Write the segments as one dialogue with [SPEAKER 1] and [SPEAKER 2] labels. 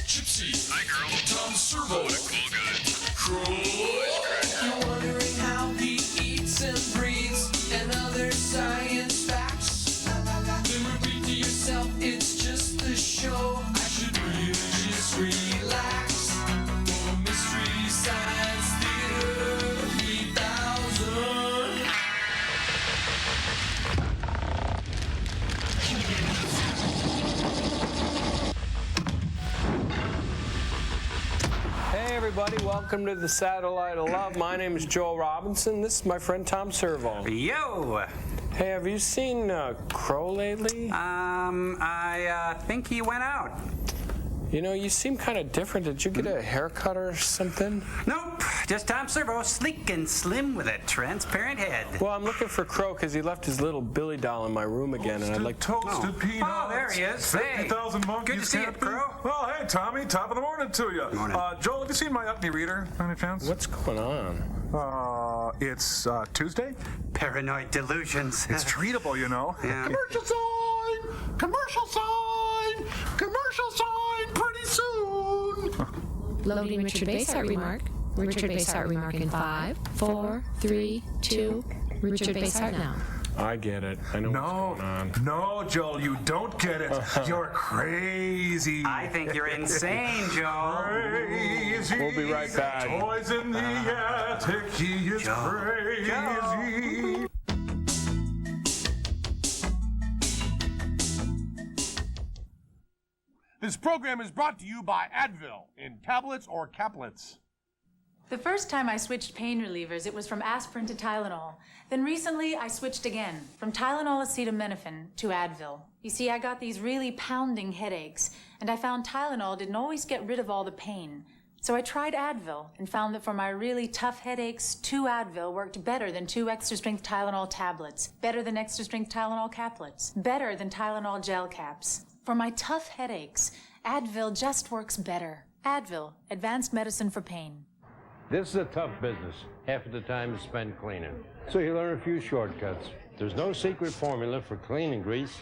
[SPEAKER 1] Gypsy.
[SPEAKER 2] Hi, girl.
[SPEAKER 1] Tom Servo.
[SPEAKER 2] What a cool guy.
[SPEAKER 1] Croy.
[SPEAKER 3] You're wondering how he eats and breathes and other science facts. Then repeat to yourself, it's just the show. I should really just relax. For Mystery Science Theater 3000.
[SPEAKER 4] Hey everybody, welcome to the Satellite of Love. My name is Joel Robinson. This is my friend Tom Servo.
[SPEAKER 5] Yo!
[SPEAKER 4] Hey, have you seen Crow lately?
[SPEAKER 5] I think he went out.
[SPEAKER 4] You know, you seem kind of different. Did you get a haircut or something?
[SPEAKER 5] Nope, just Tom Servo, sleek and slim with a transparent head.
[SPEAKER 4] Well, I'm looking for Crow because he left his little Billy doll in my room again, and I'd like to...
[SPEAKER 6] Toasted peanuts.
[SPEAKER 5] Oh, there he is. Hey.
[SPEAKER 6] 50,000 monkeys.
[SPEAKER 5] Good to see you,
[SPEAKER 6] camping.
[SPEAKER 5] Crow.
[SPEAKER 6] Well, hey, Tommy, top of the morning to you.
[SPEAKER 5] Morning.
[SPEAKER 6] Joel, have you seen my Upney reader, by any chance?
[SPEAKER 4] What's going on?
[SPEAKER 6] It's Tuesday.
[SPEAKER 5] Paranoid delusions.
[SPEAKER 6] It's treatable, you know.
[SPEAKER 5] Yeah.
[SPEAKER 6] Commercial sign! Commercial sign! Commercial sign pretty soon!
[SPEAKER 7] Loading Richard Basehart remark. Richard Basehart remark in 5, 4, 3, 2. Richard Basehart now.
[SPEAKER 4] I get it. I know what's going on.
[SPEAKER 6] No, Joel, you don't get it. You're crazy.
[SPEAKER 5] I think you're insane, Joel.
[SPEAKER 6] Crazy.
[SPEAKER 4] We'll be right back.
[SPEAKER 6] Toys in the attic. He is crazy.
[SPEAKER 8] This program is brought to you by Advil in tablets or caplets.
[SPEAKER 9] The first time I switched pain relievers, it was from aspirin to Tylenol. Then recently, I switched again, from Tylenol acetaminophen to Advil. You see, I got these really pounding headaches, and I found Tylenol didn't always get rid of all the pain. So I tried Advil and found that for my really tough headaches, 2 Advil worked better than 2 extra-strength Tylenol tablets, better than extra-strength Tylenol caplets, better than Tylenol gel caps. For my tough headaches, Advil just works better. Advil, advanced medicine for pain.
[SPEAKER 10] This is a tough business. Half of the time is spent cleaning. So you learn a few shortcuts. There's no secret formula for cleaning grease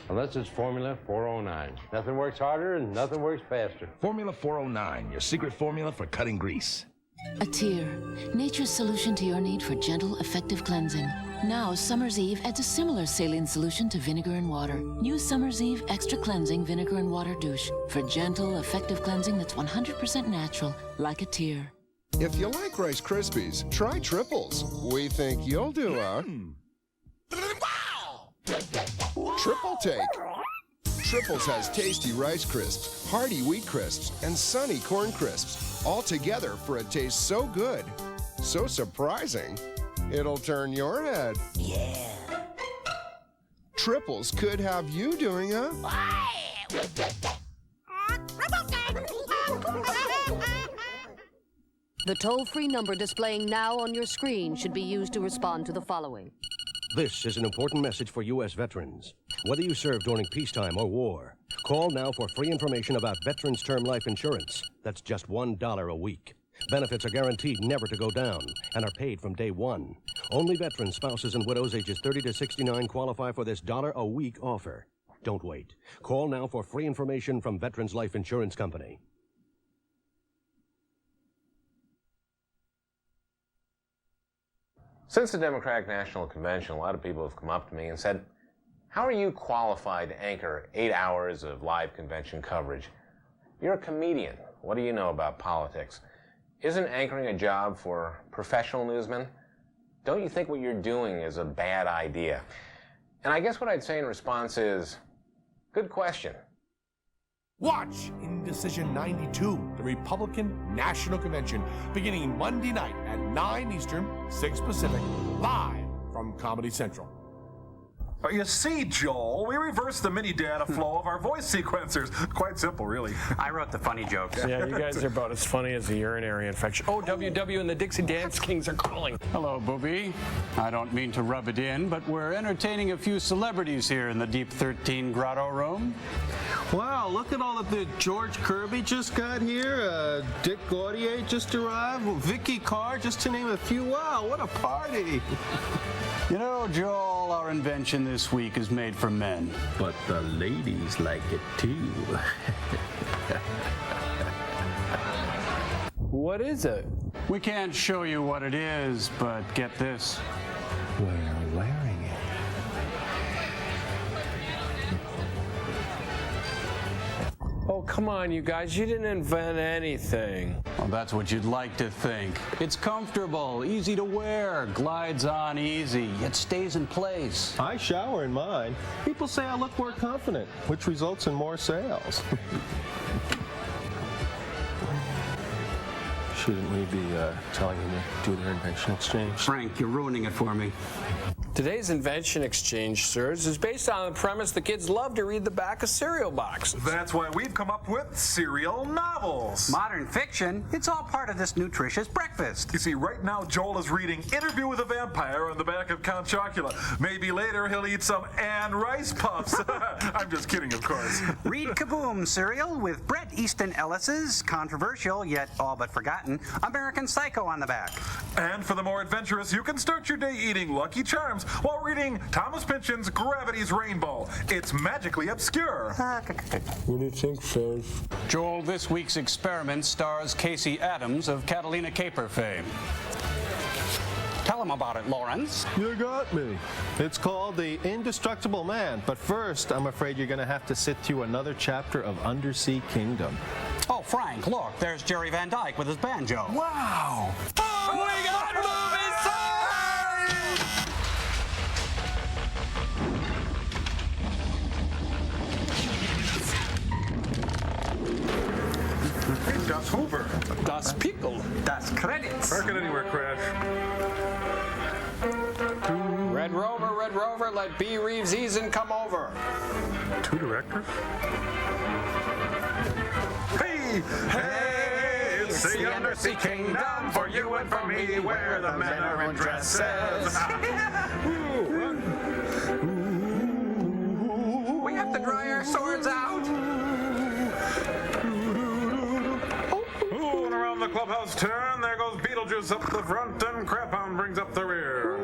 [SPEAKER 10] unless it's Formula 409. Nothing works harder and nothing works faster.
[SPEAKER 11] Formula 409, your secret formula for cutting grease.
[SPEAKER 12] A tear, nature's solution to your need for gentle, effective cleansing. Now, Summer's Eve adds a similar saline solution to vinegar and water. Use Summer's Eve Extra Cleansing Vinegar and Water Douche for gentle, effective cleansing that's 100% natural, like a tear.
[SPEAKER 13] If you like Rice Krispies, try Triples. We think you'll do a... Triple take. Triples has tasty Rice Crisps, hearty Wheat Crisps, and sunny Corn Crisps, all together for a taste so good, so surprising, it'll turn your head.
[SPEAKER 12] Yeah.
[SPEAKER 13] Triples could have you doing a...
[SPEAKER 14] The toll-free number displaying now on your screen should be used to respond to the following.
[SPEAKER 15] This is an important message for U.S. veterans. Whether you serve during peacetime or war, call now for free information about Veterans Term Life Insurance. That's just $1 a week. Benefits are guaranteed never to go down and are paid from day one. Only veterans, spouses, and widows ages 30 to 69 qualify for this $1-a-week offer. Don't wait. Call now for free information from Veterans Life Insurance Company.
[SPEAKER 16] Since the Democratic National Convention, a lot of people have come up to me and said, how are you qualified to anchor 8 hours of live convention coverage? You're a comedian. What do you know about politics? Isn't anchoring a job for professional newsmen? Don't you think what you're doing is a bad idea? And I guess what I'd say in response is, good question.
[SPEAKER 8] Watch Indecision 92, the Republican National Convention, beginning Monday night at 9 Eastern, 6 Pacific, live from Comedy Central.
[SPEAKER 6] You see, Joel, we reversed the mini data flow of our voice sequencers. Quite simple, really.
[SPEAKER 5] I wrote the funny jokes.
[SPEAKER 4] Yeah, you guys are about as funny as a urinary infection. Oh, WW and the Dixie Dance Kings are calling.
[SPEAKER 17] Hello, Booby. I don't mean to rub it in, but we're entertaining a few celebrities here in the Deep 13 Grotto Room.
[SPEAKER 18] Wow, look at all of the George Kirby just got here, Dick Gaudier just arrived, Vicky Carr, just to name a few. Wow, what a party.
[SPEAKER 17] You know, Joel, our invention this week is made for men.
[SPEAKER 11] But the ladies like it too.
[SPEAKER 4] What is it?
[SPEAKER 17] We can't show you what it is, but get this.
[SPEAKER 18] We're wearing it.
[SPEAKER 4] Oh, come on, you guys. You didn't invent anything.
[SPEAKER 17] Well, that's what you'd like to think. It's comfortable, easy to wear, glides on easy, yet stays in place.
[SPEAKER 18] I shower in mine. People say I look more confident, which results in more sales. Shouldn't we be telling them to do their invention exchange?
[SPEAKER 5] Frank, you're ruining it for me.
[SPEAKER 4] Today's invention exchange, sirs, is based on the premise that kids love to read the back of cereal boxes.
[SPEAKER 6] That's why we've come up with cereal novels.
[SPEAKER 5] Modern fiction? It's all part of this nutritious breakfast.
[SPEAKER 6] You see, right now Joel is reading Interview with a Vampire on the back of Count Chocula. Maybe later he'll eat some Ann Rice Puffs. I'm just kidding, of course.
[SPEAKER 5] Read Kaboom cereal with Bret Easton Ellis's controversial yet all but forgotten American Psycho on the back.
[SPEAKER 6] And for the more adventurous, you can start your day eating Lucky Charms while reading Thomas Pynchon's Gravity's Rainbow. It's magically obscure.
[SPEAKER 4] What do you think, sirs?
[SPEAKER 17] Joel, this week's experiment stars Casey Adams of Catalina Caper fame.
[SPEAKER 5] Tell him about it, Lawrence.
[SPEAKER 18] You got me. It's called The Indestructable Man. But first, I'm afraid you're going to have to sit through another chapter of Undersea Kingdom.
[SPEAKER 5] Oh, Frank, look, there's Jerry Van Dyke with his banjo.
[SPEAKER 18] Wow!
[SPEAKER 3] Oh, we got movie signs!
[SPEAKER 6] Hey, Das Hoover.
[SPEAKER 4] Das Pickle.
[SPEAKER 5] Das Credits.
[SPEAKER 6] Park it anywhere, Crash.
[SPEAKER 4] Red Rover, let B. Reeves Eason come over.
[SPEAKER 6] Two directors? Hey! Hey! It's the Undersea Kingdom for you and for me, where the men are in dresses.
[SPEAKER 5] We have to dry our swords out.
[SPEAKER 6] Ooh, and around the clubhouse turn, there goes Beetlejuice up the front and Craphound brings up the rear.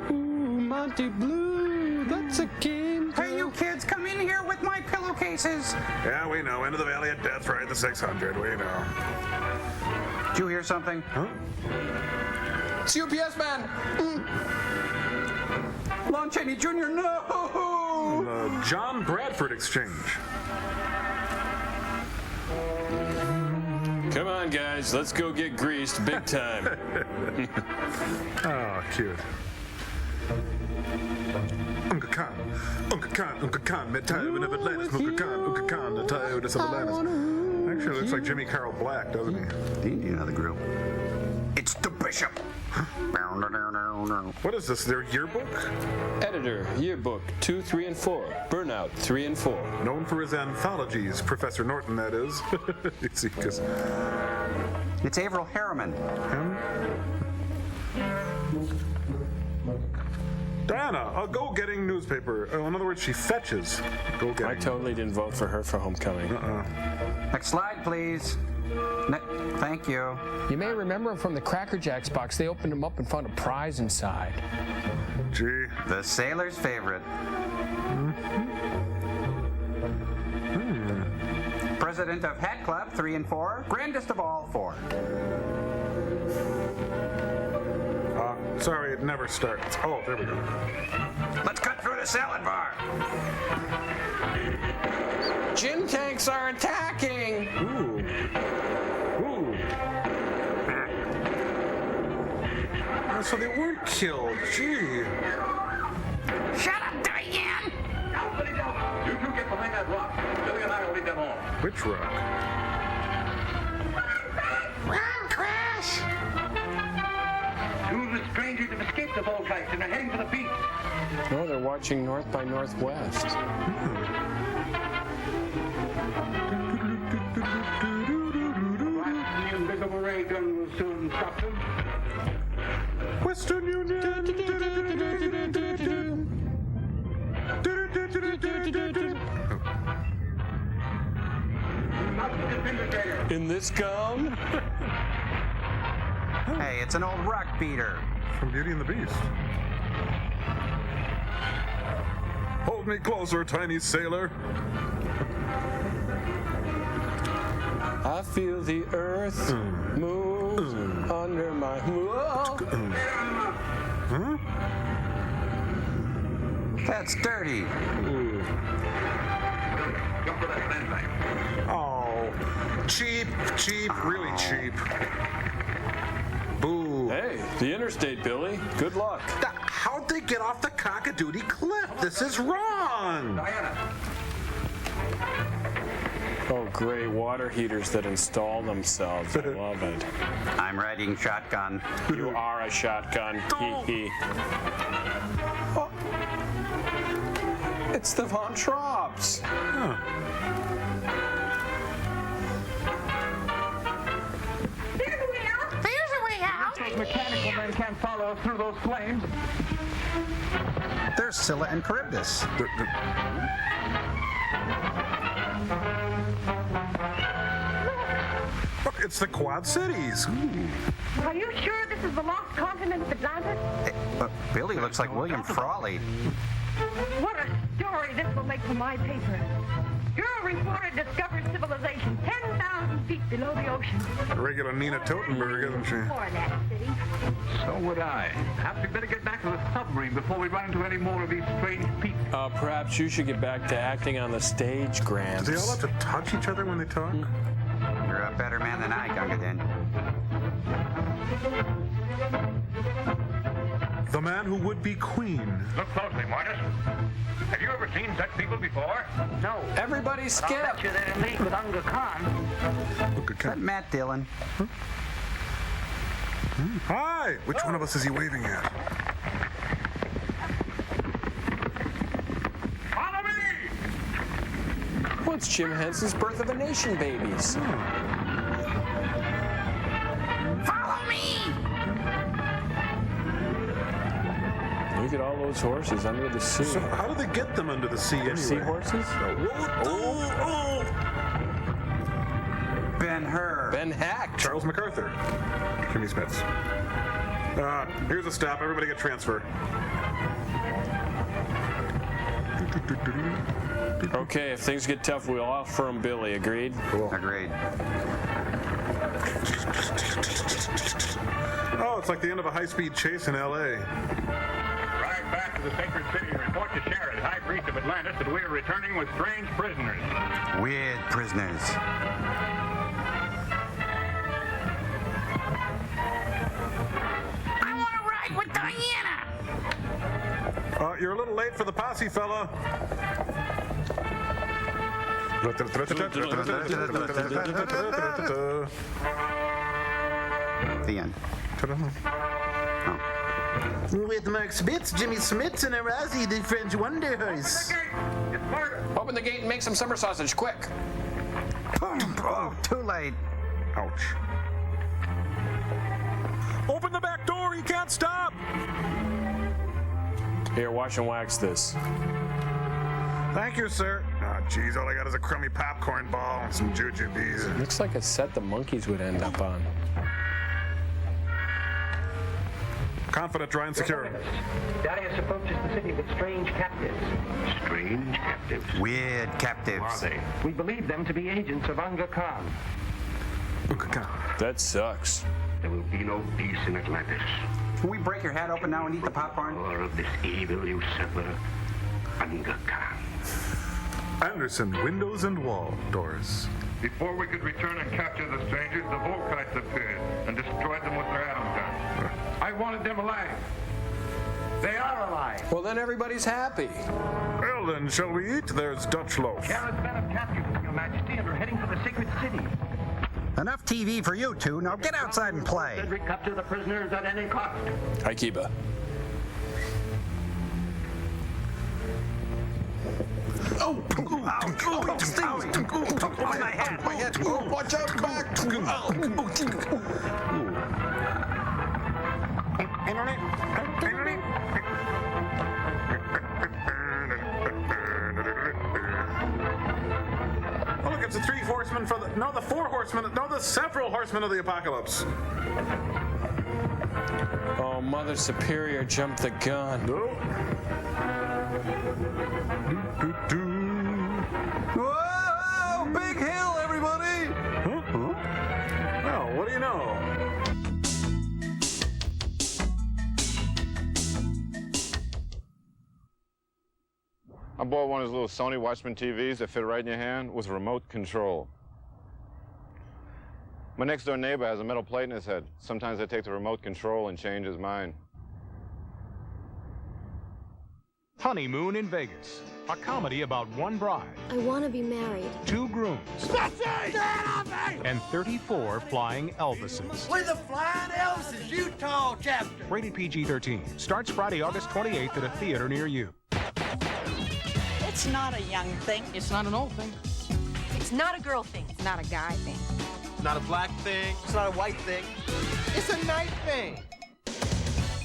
[SPEAKER 4] Monty Blue, that's a game.
[SPEAKER 5] Hey, you kids, come in here with my pillowcases.
[SPEAKER 6] Yeah, we know. Into the Valley of Death, right? The 600, we know.
[SPEAKER 5] Did you hear something?
[SPEAKER 6] Huh?
[SPEAKER 4] It's UPS man.
[SPEAKER 5] Lon Chaney Jr., no!
[SPEAKER 6] John Bradford exchange.
[SPEAKER 4] Come on, guys, let's go get greased big time.
[SPEAKER 6] Oh, cute. Uncle Khan, met tired of Atlantis. Uncle Khan, the tired of Atlantis. Actually, looks like Jimmy Carroll Black, doesn't he?
[SPEAKER 5] The Indian of the group. It's the Bishop.
[SPEAKER 6] What is this, their yearbook?
[SPEAKER 4] Editor, yearbook 2, 3, and 4. Burnout 3 and 4.
[SPEAKER 6] Known for his anthologies, Professor Norton, that is. You see, 'cause...
[SPEAKER 5] It's Averil Harriman.
[SPEAKER 6] Him? Diana, a go-getting newspaper. In other words, she fetches. Go-getting.
[SPEAKER 4] I totally didn't vote for her for homecoming.
[SPEAKER 5] Next slide, please. Thank you.
[SPEAKER 4] You may remember from the Cracker Jacks box, they opened them up and found a prize inside.
[SPEAKER 6] Gee.
[SPEAKER 5] The sailor's favorite. President of Hat Club, 3 and 4. Grandest of all, 4.
[SPEAKER 6] Sorry, it never starts. Oh, there we go.
[SPEAKER 5] Let's cut through the salad bar.
[SPEAKER 4] Gin tanks are attacking!
[SPEAKER 6] Ooh. So they weren't killed. Gee.
[SPEAKER 5] Shut up, Diane!
[SPEAKER 1] You two get behind that rock. Billy and I will leave them on.
[SPEAKER 6] Which rock?
[SPEAKER 3] Run, Crash!
[SPEAKER 1] Two of the strangers have escaped the Volkites and are heading for the beach.
[SPEAKER 4] No, they're watching North by Northwest.
[SPEAKER 1] The invisible ray gun will soon stop them.
[SPEAKER 6] Western Union.
[SPEAKER 4] In this gum?
[SPEAKER 5] Hey, it's an old rock beater.
[SPEAKER 6] From Beauty and the Beast. Hold me closer, tiny sailor.
[SPEAKER 4] I feel the earth move under my... Whoa.
[SPEAKER 5] Huh? That's dirty.
[SPEAKER 6] Oh, cheap, really cheap. Boo.
[SPEAKER 4] Hey, the interstate, Billy. Good luck.
[SPEAKER 6] How'd they get off the Cockadoodie Cliff? This is wrong.
[SPEAKER 4] Oh, great. Water heaters that install themselves. I love it.
[SPEAKER 5] I'm riding shotgun.
[SPEAKER 4] You are a shotgun. Hee hee. Oh. It's the Von Trapps.
[SPEAKER 6] Huh.
[SPEAKER 1] There's a way out. Those mechanical men can't follow us through those flames.
[SPEAKER 5] There's Scylla and Charybdis.
[SPEAKER 6] Look, it's the Quad Cities. Ooh.
[SPEAKER 2] Are you sure this is the lost continent of Atlantis?
[SPEAKER 5] Billy looks like William Frawley.
[SPEAKER 2] What a story this will make for my paper. Your reporter discovered civilization 10,000 feet below the ocean.
[SPEAKER 6] A regular Nina Totenberg, isn't she?
[SPEAKER 2] Before that city.
[SPEAKER 1] So would I. Perhaps we better get back to the submarine before we run into any more of these strange people.
[SPEAKER 4] Perhaps you should get back to acting on the stage, Gramps.
[SPEAKER 6] Do they all have to touch each other when they talk?
[SPEAKER 5] You're a better man than I, Gungadin.
[SPEAKER 6] The man who would be queen.
[SPEAKER 1] Look closely, Mortis. Have you ever seen such people before? No.
[SPEAKER 4] Everybody skip.
[SPEAKER 1] I'll bet you they're in league with Unga Khan.
[SPEAKER 5] Is that Matt Dillon?
[SPEAKER 6] Hi! Which one of us is he waving at?
[SPEAKER 1] Follow me!
[SPEAKER 4] Well, it's Jim Henson's Birth of a Nation babies.
[SPEAKER 1] Follow me!
[SPEAKER 4] Look at all those horses under the sea.
[SPEAKER 6] So how do they get them under the sea anyway?
[SPEAKER 4] Seahorses?
[SPEAKER 6] Oh.
[SPEAKER 5] Ben-Hur.
[SPEAKER 4] Ben Hecht.
[SPEAKER 6] Charles MacArthur. Jimmy Smits. Here's a stop. Everybody get transfer.
[SPEAKER 4] Okay, if things get tough, we'll offer him Billy. Agreed?
[SPEAKER 5] Cool. Agreed.
[SPEAKER 6] Oh, it's like the end of a high-speed chase in L.A.
[SPEAKER 1] Ride back to the sacred city and report to Sherrod, High Priest of Atlantis, that we are returning with strange prisoners.
[SPEAKER 5] Weird prisoners.
[SPEAKER 1] I want to ride with Diana!
[SPEAKER 6] You're a little late for the posse, fella.
[SPEAKER 5] The end.
[SPEAKER 19] With Mark Spitz, Jimmy Smits, and Arazi, the French Wonder Horse.
[SPEAKER 4] Open the gate and make some summer sausage, quick.
[SPEAKER 5] Oh, too late.
[SPEAKER 6] Ouch. Open the back door, he can't stop!
[SPEAKER 4] Here, wash and wax this.
[SPEAKER 6] Thank you, sir. Ah, jeez, all I got is a crummy popcorn ball and some jujubes.
[SPEAKER 4] Looks like a set the monkeys would end up on.
[SPEAKER 6] Confident, dry, and secure.
[SPEAKER 1] Darius approaches the city with strange captives. Strange captives?
[SPEAKER 5] Weird captives.
[SPEAKER 1] Who are they? We believe them to be agents of Unga Khan.
[SPEAKER 4] That sucks.
[SPEAKER 1] There will be no peace in Atlantis.
[SPEAKER 5] Can we break your head open now and eat the popcorn?
[SPEAKER 1] Or of this evil usurper, Unga Khan.
[SPEAKER 6] Anderson, windows and wall doors.
[SPEAKER 20] Before we could return and capture the strangers, the Volkites appeared and destroyed them with their atom guns. I wanted them alive. They are alive.
[SPEAKER 4] Well, then everybody's happy.
[SPEAKER 6] Well, then, shall we eat? There's Dutch loaf.
[SPEAKER 1] Sherrod's men have captured them, Your Majesty, and are heading for the sacred city.
[SPEAKER 5] Enough TV for you two. Now get outside and play.
[SPEAKER 1] Cedric, capture the prisoners at any cost.
[SPEAKER 4] Hi, Kiba.
[SPEAKER 5] Oh, my head.
[SPEAKER 4] My head. Oh, watch out, back.
[SPEAKER 6] Oh, look, it's the three horsemen for the... No, the four horsemen... No, the several horsemen of the apocalypse.
[SPEAKER 4] Oh, Mother Superior jumped the gun.
[SPEAKER 6] No.
[SPEAKER 18] Whoa! Big hill, everybody!
[SPEAKER 6] Huh? Well, what do you know?
[SPEAKER 21] bought one of those little Sony Watchman TVs that fit right in your hand with remote control. My next door neighbor has a metal plate in his head. Sometimes I take the remote control and change his mind.
[SPEAKER 22] Honeymoon in Vegas, a comedy about one bride,
[SPEAKER 23] I want to be married.
[SPEAKER 22] 2 grooms,
[SPEAKER 23] Get off me!
[SPEAKER 22] and 34 flying Elvises.
[SPEAKER 24] We're the Flying Elvises, Utah chapter.
[SPEAKER 22] Rated PG-13. Starts Friday, August 28th at a theater near you.
[SPEAKER 25] It's not a young thing.
[SPEAKER 26] It's not an old thing.
[SPEAKER 25] It's not a girl thing. It's not a guy thing.
[SPEAKER 18] It's not a black thing. It's not a white thing. It's a night thing.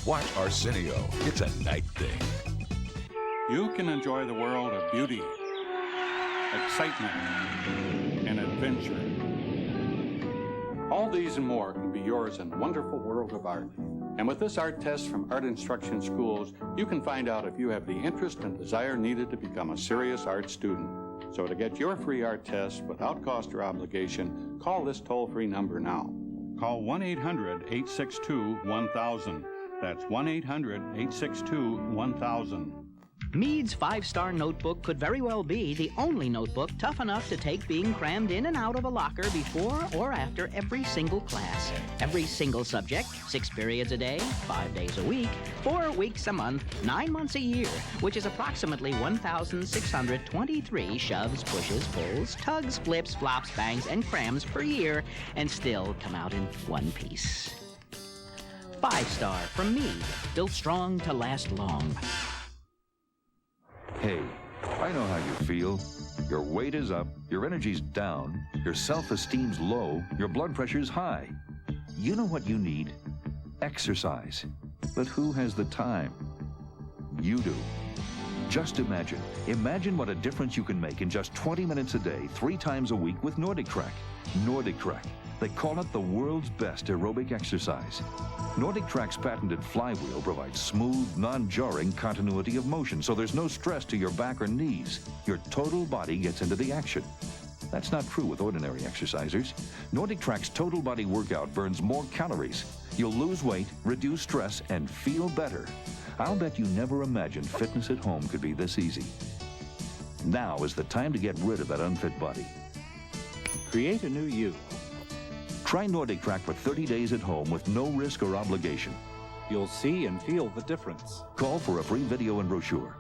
[SPEAKER 11] Watch Arsenio. It's a night thing.
[SPEAKER 17] You can enjoy the world of beauty, excitement, and adventure. All these and more can be yours in the wonderful world of art. And with this art test from Art Instruction Schools, you can find out if you have the interest and desire needed to become a serious art student. So to get your free art test without cost or obligation, call this toll-free number now. Call 1-800-862-1000. That's 1-800-862-1000.
[SPEAKER 27] Mead's 5-star notebook could very well be the only notebook tough enough to take being crammed in and out of a locker before or after every single class. Every single subject, 6 periods a day, 5 days a week, 4 weeks a month, 9 months a year, which is approximately 1,623 shoves, pushes, pulls, tugs, flips, flops, bangs, and crams per year, and still come out in one piece. 5-star from Mead, built strong to last long.
[SPEAKER 28] Hey, I know how you feel. Your weight is up, your energy's down, your self-esteem's low, your blood pressure's high. You know what you need? Exercise. But who has the time? You do. Just imagine. Imagine what a difference you can make in just 20 minutes a day, 3 times a week with NordicTrack. NordicTrack. They call it the world's best aerobic exercise. NordicTrack's patented flywheel provides smooth, non-jarring continuity of motion, so there's no stress to your back or knees. Your total body gets into the action. That's not true with ordinary exercisers. NordicTrack's total body workout burns more calories. You'll lose weight, reduce stress, and feel better. I'll bet you never imagined fitness at home could be this easy. Now is the time to get rid of that unfit body. Create a new you. Try NordicTrack for 30 days at home with no risk or obligation.
[SPEAKER 17] You'll see and feel the difference.
[SPEAKER 28] Call for a free video and brochure.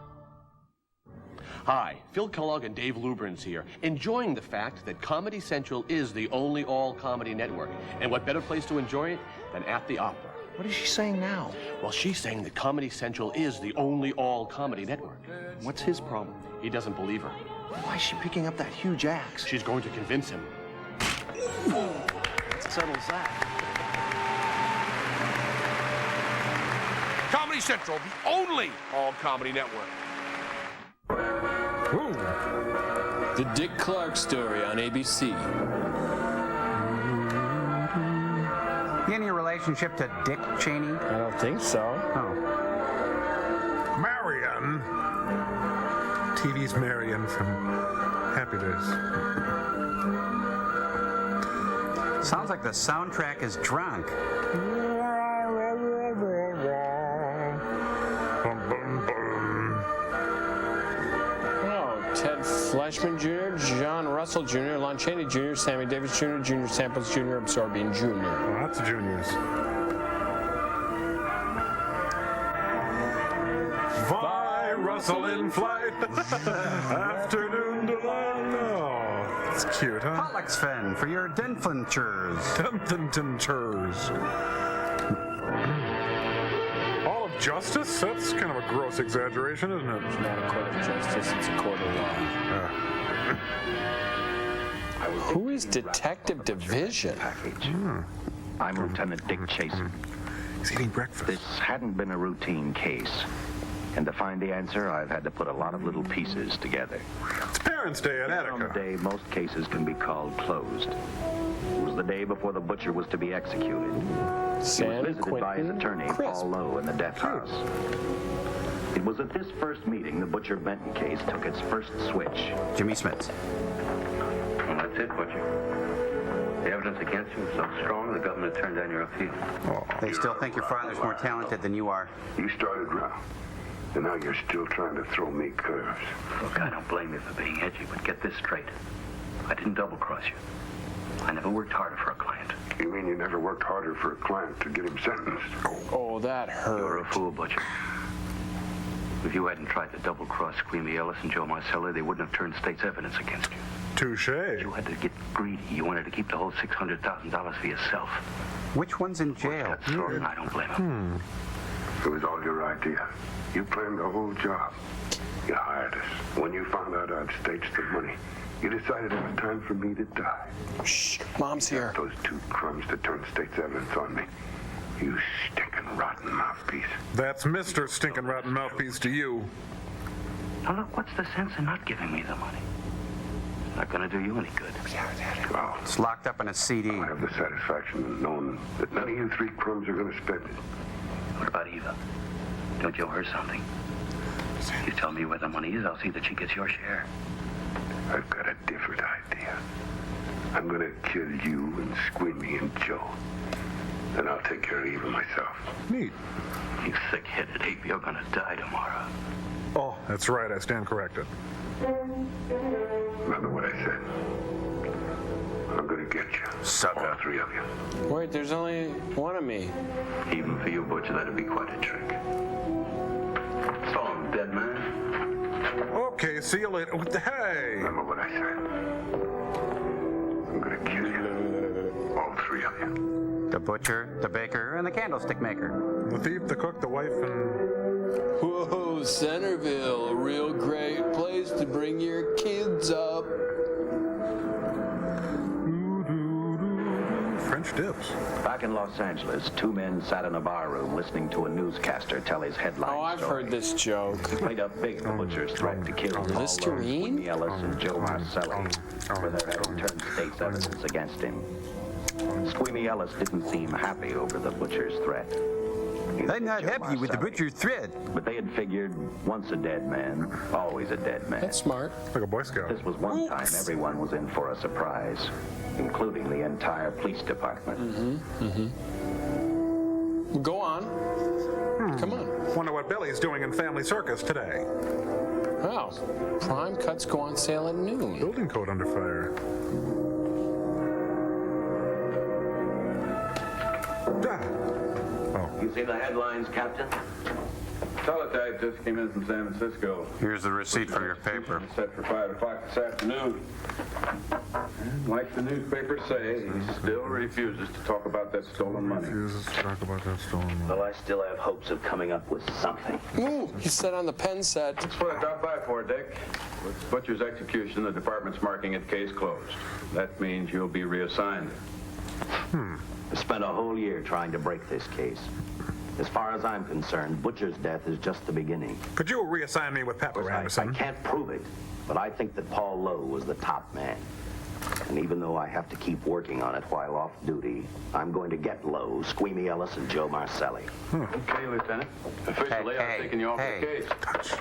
[SPEAKER 29] Hi, Phil Kellogg and Dave Lubrin's here, enjoying the fact that Comedy Central is the only all-comedy network. And what better place to enjoy it than at the opera?
[SPEAKER 11] What is she saying now?
[SPEAKER 29] Well, she's saying that Comedy Central is the only all-comedy network.
[SPEAKER 11] What's his problem?
[SPEAKER 29] He doesn't believe her.
[SPEAKER 11] Why is she picking up that huge axe?
[SPEAKER 29] She's going to convince him.
[SPEAKER 11] That settles that.
[SPEAKER 8] Comedy Central, the only all-comedy network.
[SPEAKER 4] The Dick Clark Story on ABC.
[SPEAKER 5] Any relationship to Dick Cheney?
[SPEAKER 4] I don't think so.
[SPEAKER 5] Oh.
[SPEAKER 6] Marion. TV's Marion from Happy Days.
[SPEAKER 5] Sounds like the soundtrack is drunk.
[SPEAKER 4] Ted Fleshman Jr., John Russell Jr., Lon Chaney Jr., Sammy Davis Jr., Junior Samples Jr., Absorbian Jr.
[SPEAKER 6] Lots of juniors. Fly, Russell in flight. Afternoon delight. Oh, it's cute, huh?
[SPEAKER 5] Pollux-Fen for your Denflintures.
[SPEAKER 6] Denflintures. Justice? That's kind of a gross exaggeration, isn't it?
[SPEAKER 4] It's not a court of justice, it's a court of law. Who is Detective Division?
[SPEAKER 30] I'm Lieutenant Dick Chaser.
[SPEAKER 6] He's eating breakfast.
[SPEAKER 30] This hadn't been a routine case. And to find the answer, I've had to put a lot of little pieces together.
[SPEAKER 6] It's Parents' Day at Attica.
[SPEAKER 30] On the day most cases can be called closed. It was the day before the butcher was to be executed. He was visited by his attorney, Paul Lowe, in the death house. It was at this first meeting the Butcher Benton case took its first switch.
[SPEAKER 5] Jimmy Smits.
[SPEAKER 30] Well, that's it, Butcher. The evidence against you is so strong, the government turned down your appeal.
[SPEAKER 5] They still think your father's more talented than you are.
[SPEAKER 30] You started wrong. And now you're still trying to throw me curves. Look, I don't blame you for being edgy, but get this straight. I didn't double-cross you. I never worked harder for a client. You mean you never worked harder for a client to get him sentenced?
[SPEAKER 4] Oh, that hurt.
[SPEAKER 30] You're a fool, Butcher. If you hadn't tried to double-cross Squeamy Ellis and Joe Marcelli, they wouldn't have turned state's evidence against you.
[SPEAKER 6] Touche.
[SPEAKER 30] You had to get greedy. You wanted to keep the whole $600,000 for yourself.
[SPEAKER 5] Which one's in jail?
[SPEAKER 30] I don't blame him. It was all your idea. You planned the whole job. You hired us. When you found out I'd staged the money, you decided it was time for me to die.
[SPEAKER 4] Shh, Mom's here.
[SPEAKER 30] Those two crumbs to turn state's evidence on me. You stinking rotten mouthpiece.
[SPEAKER 6] That's Mr. Stinking Rotten Mouthpiece to you.
[SPEAKER 30] Now look, what's the sense in not giving me the money? Not gonna do you any good. Well,
[SPEAKER 5] it's locked up in a CD.
[SPEAKER 30] I have the satisfaction of knowing that none of you three crumbs are gonna spend it. What about Eva? Don't you owe her something? You tell me where the money is, I'll see that she gets your share. I've got a different idea. I'm gonna kill you and Squeamy and Joe. Then I'll take care of Eva myself.
[SPEAKER 6] Neat.
[SPEAKER 30] You thick-headed ape, you're gonna die tomorrow.
[SPEAKER 6] Oh, that's right. I stand corrected.
[SPEAKER 30] Remember what I said. I'm gonna get you.
[SPEAKER 5] Sucker.
[SPEAKER 30] All three of you.
[SPEAKER 4] Wait, there's only one of me.
[SPEAKER 30] Even for you, Butcher, that'd be quite a trick. So long, dead man.
[SPEAKER 6] Okay, see you later. Hey!
[SPEAKER 30] Remember what I said. I'm gonna kill you. All three of you.
[SPEAKER 5] The butcher, the baker, and the candlestick maker.
[SPEAKER 6] The thief, the cook, the wife, and...
[SPEAKER 4] Whoa, Centerville, a real great place to bring your kids up.
[SPEAKER 6] French dips.
[SPEAKER 30] Back in Los Angeles, two men sat in a bar room listening to a newscaster tell his headline
[SPEAKER 4] Oh, I've heard this joke.
[SPEAKER 30] Played up big the Butcher's threat to kill Paul Lowe, Squeamy Ellis, and Joe Marcelli for their having turned state's evidence against him. Squeamy Ellis didn't seem happy over the Butcher's threat.
[SPEAKER 5] I'm not happy with the butcher's threat.
[SPEAKER 30] But they had figured, once a dead man, always a dead man.
[SPEAKER 4] That's smart.
[SPEAKER 6] Like a Boy Scout.
[SPEAKER 30] This was one time everyone was in for a surprise, including the entire police department.
[SPEAKER 4] Go on. Come on.
[SPEAKER 6] Wonder what Billy's doing in Family Circus today.
[SPEAKER 4] Wow. Prime cuts go on sale at noon.
[SPEAKER 6] Building code under fire.
[SPEAKER 30] You see the headlines, Captain?
[SPEAKER 3] Teletype just came in from San Francisco.
[SPEAKER 5] Here's the receipt for your paper.
[SPEAKER 3] Set for 5 o'clock this afternoon. And like the newspapers say, he still refuses to talk about that stolen money.
[SPEAKER 30] Well, I still have hopes of coming up with something.
[SPEAKER 4] Ooh, he said on the pen set.
[SPEAKER 3] That's what I dropped by for, Dick. With Butcher's execution, the department's marking it case closed. That means you'll be reassigned.
[SPEAKER 30] I spent a whole year trying to break this case. As far as I'm concerned, Butcher's death is just the beginning.
[SPEAKER 6] Could you reassign me with Pepper Anderson?
[SPEAKER 30] I can't prove it, but I think that Paul Lowe was the top man. And even though I have to keep working on it while off duty, I'm going to get Lowe, Squeamy Ellis, and Joe Marcelli.
[SPEAKER 3] Okay, Lieutenant. Officially, I'm taking you off the case.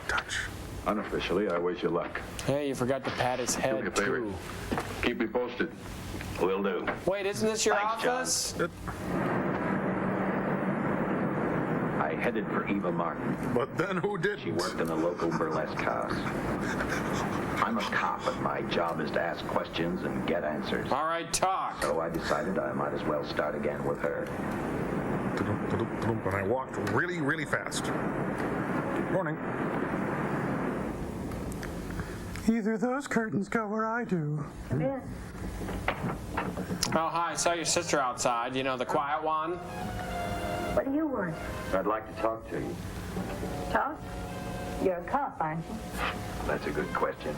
[SPEAKER 6] Touch.
[SPEAKER 3] Unofficially, I wish you luck.
[SPEAKER 4] Hey, you forgot to pat his head, too.
[SPEAKER 3] Keep me posted.
[SPEAKER 30] Will do.
[SPEAKER 4] Wait, isn't this your
[SPEAKER 30] Thanks,
[SPEAKER 4] office?
[SPEAKER 30] John. I headed for Eva Martin.
[SPEAKER 6] But then who didn't?
[SPEAKER 30] She worked in a local burlesque house. I'm a cop, and my job is to ask questions and get answers.
[SPEAKER 4] All right, talk.
[SPEAKER 30] So I decided I might as well start again with her.
[SPEAKER 6] And I walked really, really fast. Morning.
[SPEAKER 5] Either those curtains go where I do.
[SPEAKER 4] Oh, hi, I saw your sister outside. You know, the quiet one.
[SPEAKER 2] What do you want?
[SPEAKER 30] I'd like to talk to you.
[SPEAKER 2] Talk? You're a cop, aren't you?
[SPEAKER 30] That's a good question.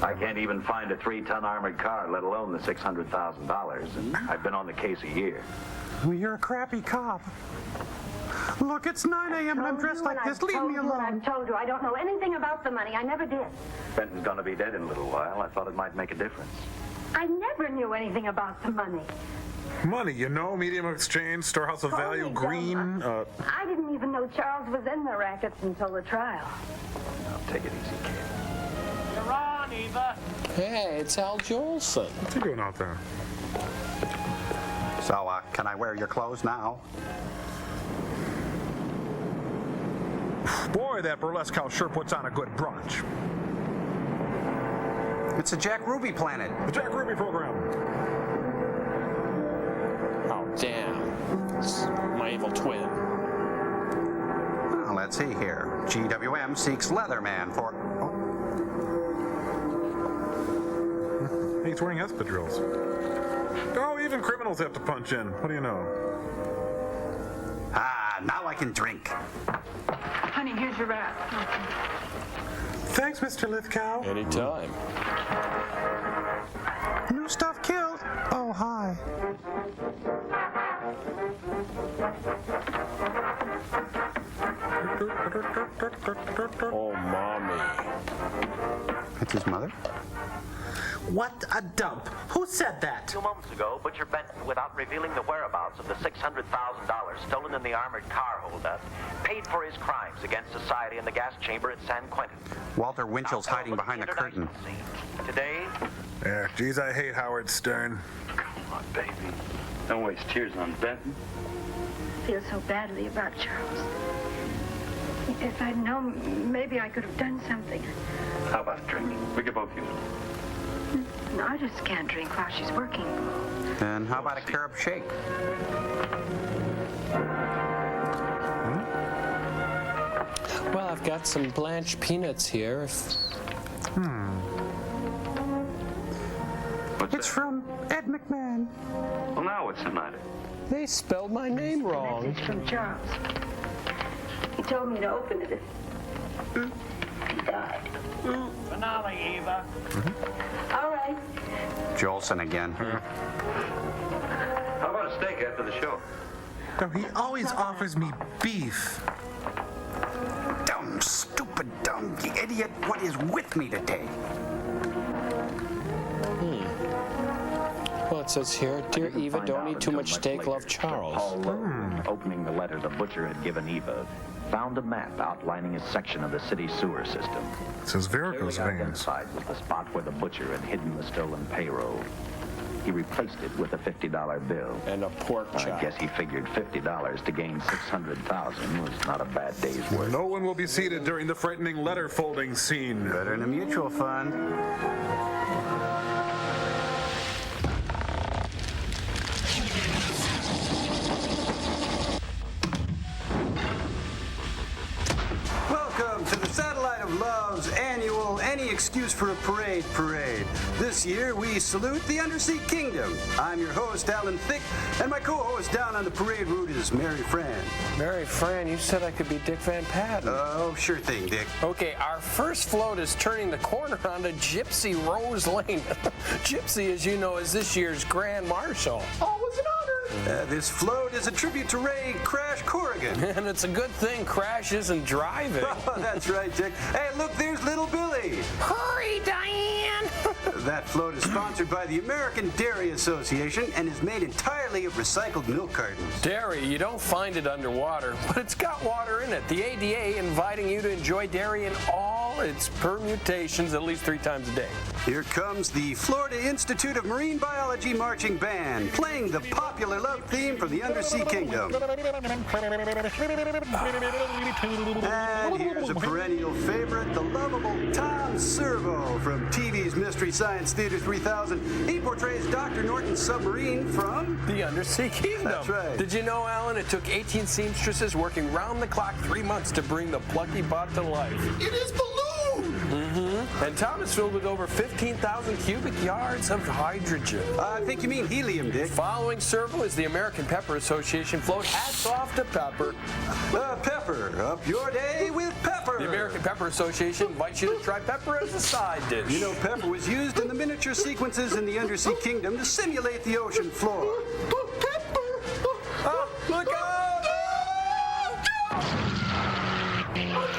[SPEAKER 30] I can't even find a 3-ton armored car, let alone the $600,000, and I've been on the case a year.
[SPEAKER 5] Well, you're a crappy cop. Look, it's 9 a.m. and I'm dressed like this. Leave me alone.
[SPEAKER 2] I've told you, I don't know anything about the money. I never did.
[SPEAKER 30] Benton's gonna be dead in a little while. I thought it might make a difference.
[SPEAKER 2] I never knew anything about the money.
[SPEAKER 6] Money, you know, medium of exchange, storehouse of value, green.
[SPEAKER 2] I didn't even know Charles was in the rackets until the trial.
[SPEAKER 30] I'll take it easy, kid.
[SPEAKER 2] You're on, Eva.
[SPEAKER 4] Hey, it's Al Jolson.
[SPEAKER 6] What's he doing out there?
[SPEAKER 5] So, can I wear your clothes now?
[SPEAKER 6] Boy, that burlesque house sure puts on a good brunch.
[SPEAKER 5] It's a Jack Ruby planet.
[SPEAKER 6] The Jack Ruby program.
[SPEAKER 4] Oh, damn. It's my evil twin.
[SPEAKER 5] Well, let's see here. GWM seeks Leatherman for...
[SPEAKER 6] He's wearing espadrilles. Oh, even criminals have to punch in. What do you know?
[SPEAKER 5] Ah, now I can drink.
[SPEAKER 2] Honey, here's your wrap.
[SPEAKER 6] Thanks, Mr. Lithgow.
[SPEAKER 4] Anytime.
[SPEAKER 5] New stuff killed. Oh, hi.
[SPEAKER 4] Oh, Mommy.
[SPEAKER 5] That's his mother?
[SPEAKER 7] What a dump. Who said that?
[SPEAKER 30] 2 moments ago, Butcher Benton, without revealing the whereabouts of the $600,000 stolen in the armored car holdup, paid for his crimes against society in the gas chamber at San Quentin.
[SPEAKER 5] Walter Winchell's hiding behind the curtain.
[SPEAKER 30] Today...
[SPEAKER 6] Yeah, geez, I hate Howard Stern.
[SPEAKER 30] Come on, baby. Don't waste tears on Benton.
[SPEAKER 2] I feel so badly about Charles. If I'd known, maybe I could have done something.
[SPEAKER 30] How about a drink? We could both use it.
[SPEAKER 2] No, I just can't drink while she's working.
[SPEAKER 5] And how about a carob shake?
[SPEAKER 4] Well, I've got some blanched peanuts here.
[SPEAKER 5] It's from Ed McMahon.
[SPEAKER 30] Well, now what's the matter?
[SPEAKER 4] They spelled my name wrong.
[SPEAKER 2] Message from Charles. He told me to open it. He died.
[SPEAKER 24] Finale, Eva.
[SPEAKER 2] All right.
[SPEAKER 5] Jolson again.
[SPEAKER 30] How about a steak after the show?
[SPEAKER 6] No, he always offers me beef.
[SPEAKER 5] Dumb, stupid, dumb, you idiot. What is with me today?
[SPEAKER 4] Well, it says here, Dear Eva, don't eat too much steak, love Charles.
[SPEAKER 30] Paul Lowe, opening the letter the butcher had given Eva, found a map outlining a section of the city sewer system.
[SPEAKER 6] It says varicose
[SPEAKER 30] Clearly
[SPEAKER 6] veins.
[SPEAKER 30] identified was the spot where the butcher had hidden the stolen payroll. He replaced it with a $50 bill.
[SPEAKER 4] And a pork chop.
[SPEAKER 30] I guess he figured $50 to gain $600,000 was not a bad day's work.
[SPEAKER 6] No one will be seated during the frightening letter folding scene.
[SPEAKER 5] Better than a mutual fund. Welcome to the Satellite of Love's annual Any Excuse for a Parade parade. This year we salute the Undersea Kingdom. I'm your host, Alan Thicke, and my co-host down on the parade route is Mary Fran.
[SPEAKER 4] Mary Fran, you said I could be Dick Van Patten.
[SPEAKER 5] Oh, sure thing, Dick.
[SPEAKER 4] Okay, our first float is turning the corner onto Gypsy Rose Lane. Gypsy, as you know, is this year's Grand Marshal.
[SPEAKER 5] Oh, it's an honor. This float is a tribute to Ray Crash Corrigan.
[SPEAKER 4] And it's a good thing Crash isn't driving.
[SPEAKER 5] Oh, that's right, Dick. Hey, look, there's little Billy.
[SPEAKER 4] Hurry, Diane!
[SPEAKER 5] That float is sponsored by the American Dairy Association and is made entirely of recycled milk cartons.
[SPEAKER 4] Dairy, you don't find it underwater, but it's got water in it. The ADA inviting you to enjoy dairy in all its permutations at least 3 times a day.
[SPEAKER 5] Here comes the Florida Institute of Marine Biology Marching Band, playing the popular love theme from the Undersea Kingdom. And here's a perennial favorite, the lovable Tom Servo from TV's Mystery Science Theater 3000. He portrays Dr. Norton's submarine from
[SPEAKER 4] the Undersea Kingdom.
[SPEAKER 5] That's right.
[SPEAKER 4] Did you know, Alan, it took 18 seamstresses working round the clock 3 months to bring the plucky bot to life?
[SPEAKER 8] It is balloon!
[SPEAKER 4] And Tom is filled with over 15,000 cubic yards of hydrogen.
[SPEAKER 5] I think you mean helium, Dick.
[SPEAKER 4] Following Servo is the American Pepper Association float. Hats off to Pepper.
[SPEAKER 5] Pepper, up your day with pepper.
[SPEAKER 4] The American Pepper Association invites you to try pepper as a side dish.
[SPEAKER 5] You know, pepper was used in the miniature sequences in the Undersea Kingdom to simulate the ocean floor.
[SPEAKER 8] Pepper!
[SPEAKER 4] Oh, look out!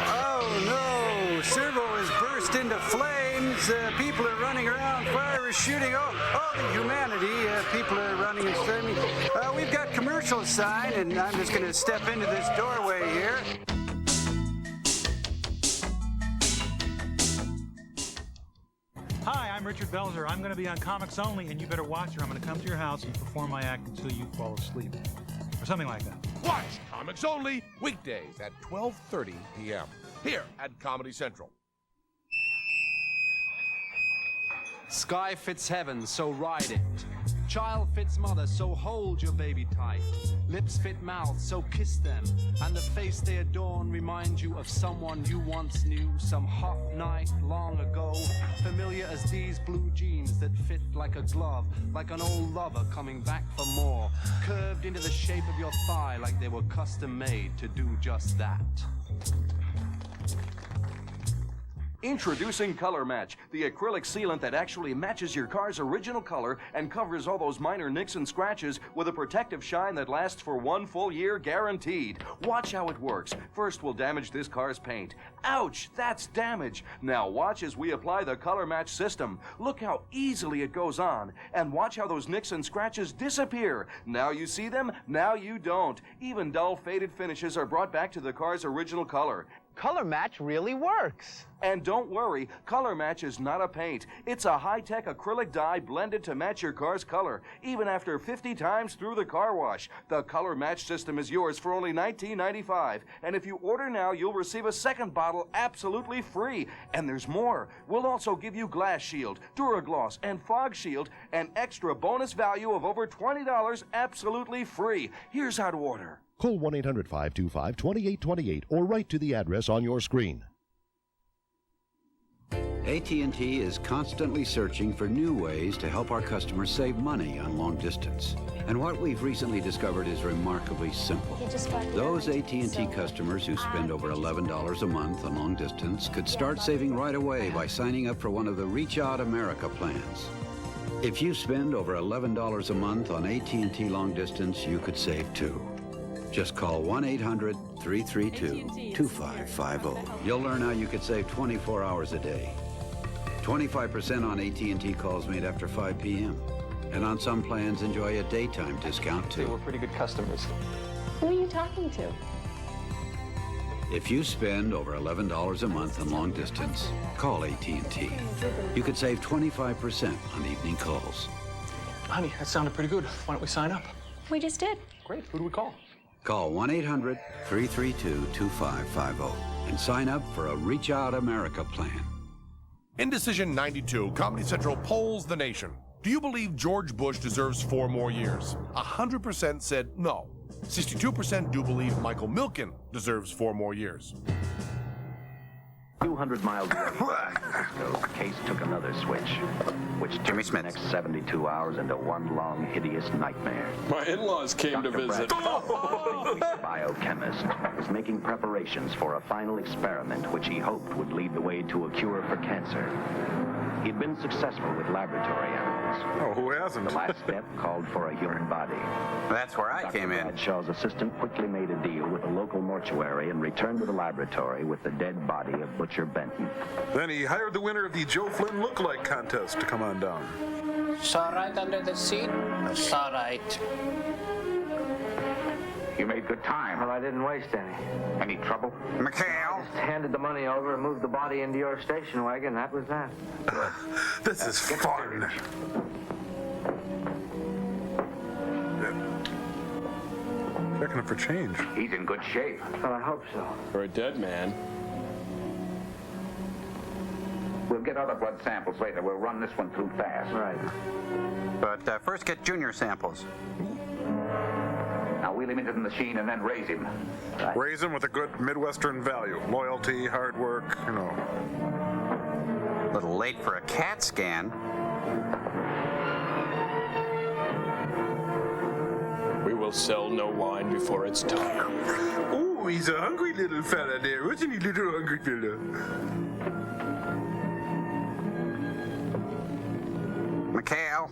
[SPEAKER 5] Oh, no. Servo has burst into flames. People are running around. Fire is shooting. Oh, the humanity. People are running and screaming. We've got commercial sign, and I'm just going to step into this doorway here.
[SPEAKER 9] Hi, I'm Richard Belzer. I'm going to be on Comics Only, and you better watch or I'm going to come to your house and perform my act until you fall asleep.
[SPEAKER 22] something like that.
[SPEAKER 8] Watch Comics Only weekdays at 12:30 p.m. here at Comedy Central.
[SPEAKER 9] Sky fits heaven, so ride it. Child fits mother, so hold your baby tight. Lips fit mouth, so kiss them. And the face they adorn reminds you of someone you once knew, some hot night long ago. Familiar as these blue jeans that fit like a glove, like an old lover coming back for more. Curved into the shape of your thigh like they were custom made to do just that.
[SPEAKER 10] Introducing Color Match, the acrylic sealant that actually matches your car's original color and covers all those minor nicks and scratches with a protective shine that lasts for 1 full year guaranteed. Watch how it works. First, we'll damage this car's paint. Ouch, that's damage. Now watch as we apply the Color Match system. Look how easily it goes on. And watch how those nicks and scratches disappear. Now you see them, now you don't. Even dull, faded finishes are brought back to the car's original color.
[SPEAKER 12] Color Match really works.
[SPEAKER 10] And don't worry, Color Match is not a paint. It's a high-tech acrylic dye blended to match your car's color, even after 50 times through the car wash. The Color Match system is yours for only $19.95. And if you order now, you'll receive a second bottle absolutely free. And there's more. We'll also give you Glass Shield, Duragloss, and Fog Shield, an extra bonus value of over $20 absolutely free. Here's how to order.
[SPEAKER 13] Call 1-800-525-2828 or write to the address on your screen.
[SPEAKER 5] AT&T is constantly searching for new ways to help our customers save money on long distance. And what we've recently discovered is remarkably simple. Those AT&T customers who spend over $11 a month on long distance could start saving right away by signing up for one of the Reach Out America plans. If you spend over $11 a month on AT&T long distance, you could save too. Just call 1-800-332-2550. You'll learn how you could save 24 hours a day. 25% on AT&T calls made after 5 p.m. And on some plans, enjoy a daytime discount too.
[SPEAKER 12] We're pretty good customers.
[SPEAKER 14] Who are you talking to?
[SPEAKER 5] If you spend over $11 a month on long distance, call AT&T. You could save 25% on evening calls.
[SPEAKER 12] Honey, that sounded pretty good. Why don't we sign up?
[SPEAKER 14] We just did.
[SPEAKER 12] Great. Who do we call?
[SPEAKER 5] Call 1-800-332-2550 and sign up for a Reach Out America plan.
[SPEAKER 8] Indecision 92, Comedy Central polls the nation. Do you believe George Bush deserves 4 more years? 100% said no. 62% do believe Michael Milken deserves 4 more years.
[SPEAKER 30] 200 miles away from San Francisco, the case took another switch, which turned the next 72 hours into one long, hideous nightmare.
[SPEAKER 4] My in-laws came to visit.
[SPEAKER 30] Biochemist was making preparations for a final experiment which he hoped would lead the way to a cure for cancer. He'd been successful with laboratory animals.
[SPEAKER 3] Oh, who hasn't?
[SPEAKER 30] The last step called for a human body.
[SPEAKER 5] That's where I came in.
[SPEAKER 30] Bradshaw's assistant quickly made a deal with a local mortuary and returned to the laboratory with the dead body of Butcher Benton.
[SPEAKER 3] Then he hired the winner of the Joe Flynn Lookalike contest to come on down.
[SPEAKER 15] Saw right under the seat? Saw right.
[SPEAKER 30] You made good time.
[SPEAKER 16] Well, I didn't waste any.
[SPEAKER 30] Any trouble?
[SPEAKER 16] I just handed the money over and moved the body into your station wagon. That was that.
[SPEAKER 3] This is fun. Checking it for change.
[SPEAKER 30] He's in good shape.
[SPEAKER 16] Well, I hope so.
[SPEAKER 4] For a dead man.
[SPEAKER 30] We'll get other blood samples later. We'll run this one through fast.
[SPEAKER 16] Right.
[SPEAKER 5] But first get junior samples.
[SPEAKER 30] Now wheel him into the machine and then raise him.
[SPEAKER 3] Right. Raise him with a good Midwestern value. Loyalty, hard work, you know.
[SPEAKER 5] A little late for a CAT scan.
[SPEAKER 4] We will sell no wine before it's time.
[SPEAKER 3] Oh, he's a hungry little fella there. Wasn't he, little hungry fella?
[SPEAKER 5] Mikhail.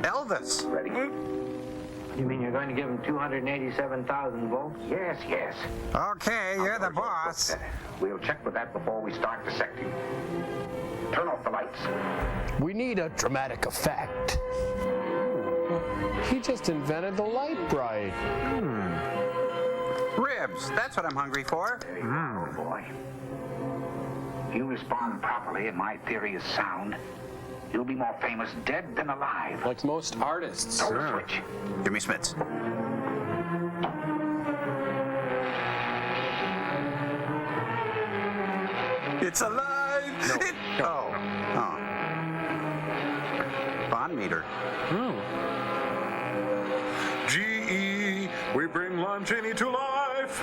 [SPEAKER 5] Elvis.
[SPEAKER 30] Ready?
[SPEAKER 16] You mean you're going to give him 287,000 volts?
[SPEAKER 30] Yes, yes.
[SPEAKER 5] Okay, you're the boss.
[SPEAKER 30] We'll check with that before we start dissecting. Turn off the lights.
[SPEAKER 4] We need a dramatic effect. He just invented the light bright.
[SPEAKER 5] Ribs, that's what I'm hungry for.
[SPEAKER 30] There you go, boy. You respond properly and my theory is sound.
[SPEAKER 1] You'll be more famous dead than alive.
[SPEAKER 4] Like most artists.
[SPEAKER 1] Throw the switch.
[SPEAKER 5] Jimmy Smits. It's alive! Oh. Bond meter.
[SPEAKER 6] GE, we bring Longini to life.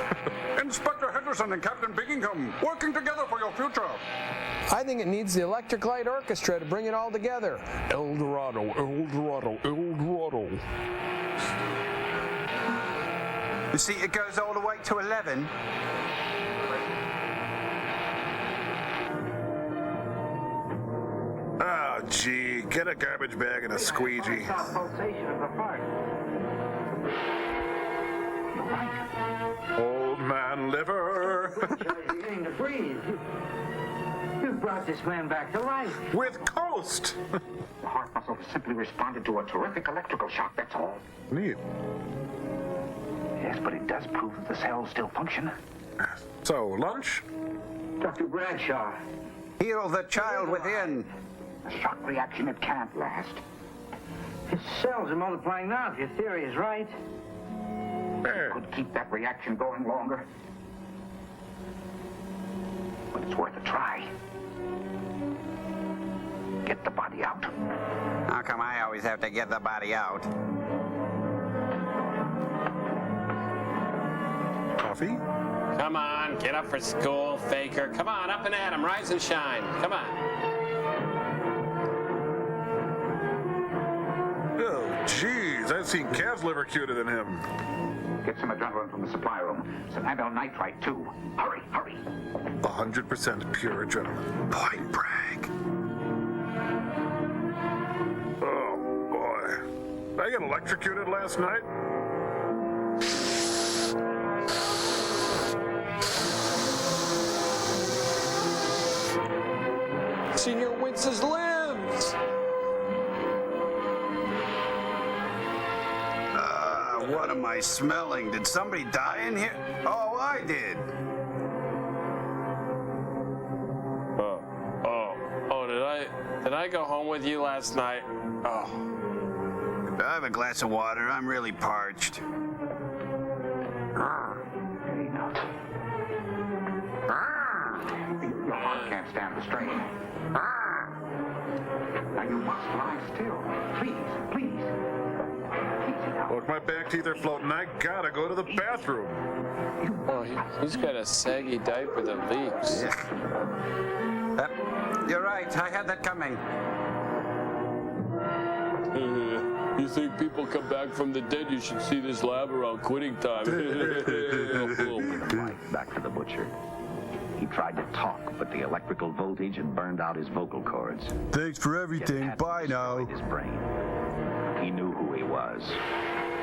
[SPEAKER 5] Inspector Henderson and Captain Bingham working together for your future.
[SPEAKER 4] I think it needs the Electric Light Orchestra to bring it all together. El Dorado, El Dorado, El Dorado.
[SPEAKER 5] You see, it goes all the way to 11.
[SPEAKER 6] Oh, gee, get a garbage bag and a squeegee.
[SPEAKER 1] Pulsation of the heart. You're right.
[SPEAKER 6] Old man liver.
[SPEAKER 1] He's beginning to breathe. You brought this man back to life.
[SPEAKER 6] With Coast.
[SPEAKER 1] The heart muscle simply responded to a terrific electrical shock, that's all.
[SPEAKER 6] Neat.
[SPEAKER 1] Yes, but it does prove that the cells still function.
[SPEAKER 6] So, lunch?
[SPEAKER 1] Dr. Bradshaw.
[SPEAKER 5] Heal the child within.
[SPEAKER 1] A shock reaction, it can't last. His cells are multiplying now, if your theory is right. You could keep that reaction going longer. But it's worth a try. Get the body out.
[SPEAKER 5] How come I always have to get the body out?
[SPEAKER 6] Coffee?
[SPEAKER 4] Come on, get up for school, faker. Come on, up and at 'em, rise and shine. Come on.
[SPEAKER 6] Oh, jeez, I've seen calves liver cuter than him.
[SPEAKER 1] Get some adrenaline from the supply room. Some amyl nitrite, too. Hurry, hurry.
[SPEAKER 6] 100% pure adrenaline.
[SPEAKER 5] Point break.
[SPEAKER 6] Oh, boy. I got electrocuted last night.
[SPEAKER 4] Senior Wince's limbs.
[SPEAKER 5] What am I smelling? Did somebody die in here? Oh, I did.
[SPEAKER 4] Did I go home with you last night? Oh.
[SPEAKER 5] I have a glass of water. I'm really parched.
[SPEAKER 1] Your heart can't stand the strain. Now you must lie still. Please, please.
[SPEAKER 6] Look, my back teeth are floating. I gotta go to the bathroom.
[SPEAKER 4] Oh, he's got a saggy diaper that leaks.
[SPEAKER 5] You're right. I had that coming.
[SPEAKER 4] You think people come back from the dead? You should see this lab around quitting time.
[SPEAKER 30] Back to the butcher. He tried to talk, but the electrical voltage had burned out his vocal cords.
[SPEAKER 5] Thanks for everything. Bye now.
[SPEAKER 30] His brain. He knew who he was.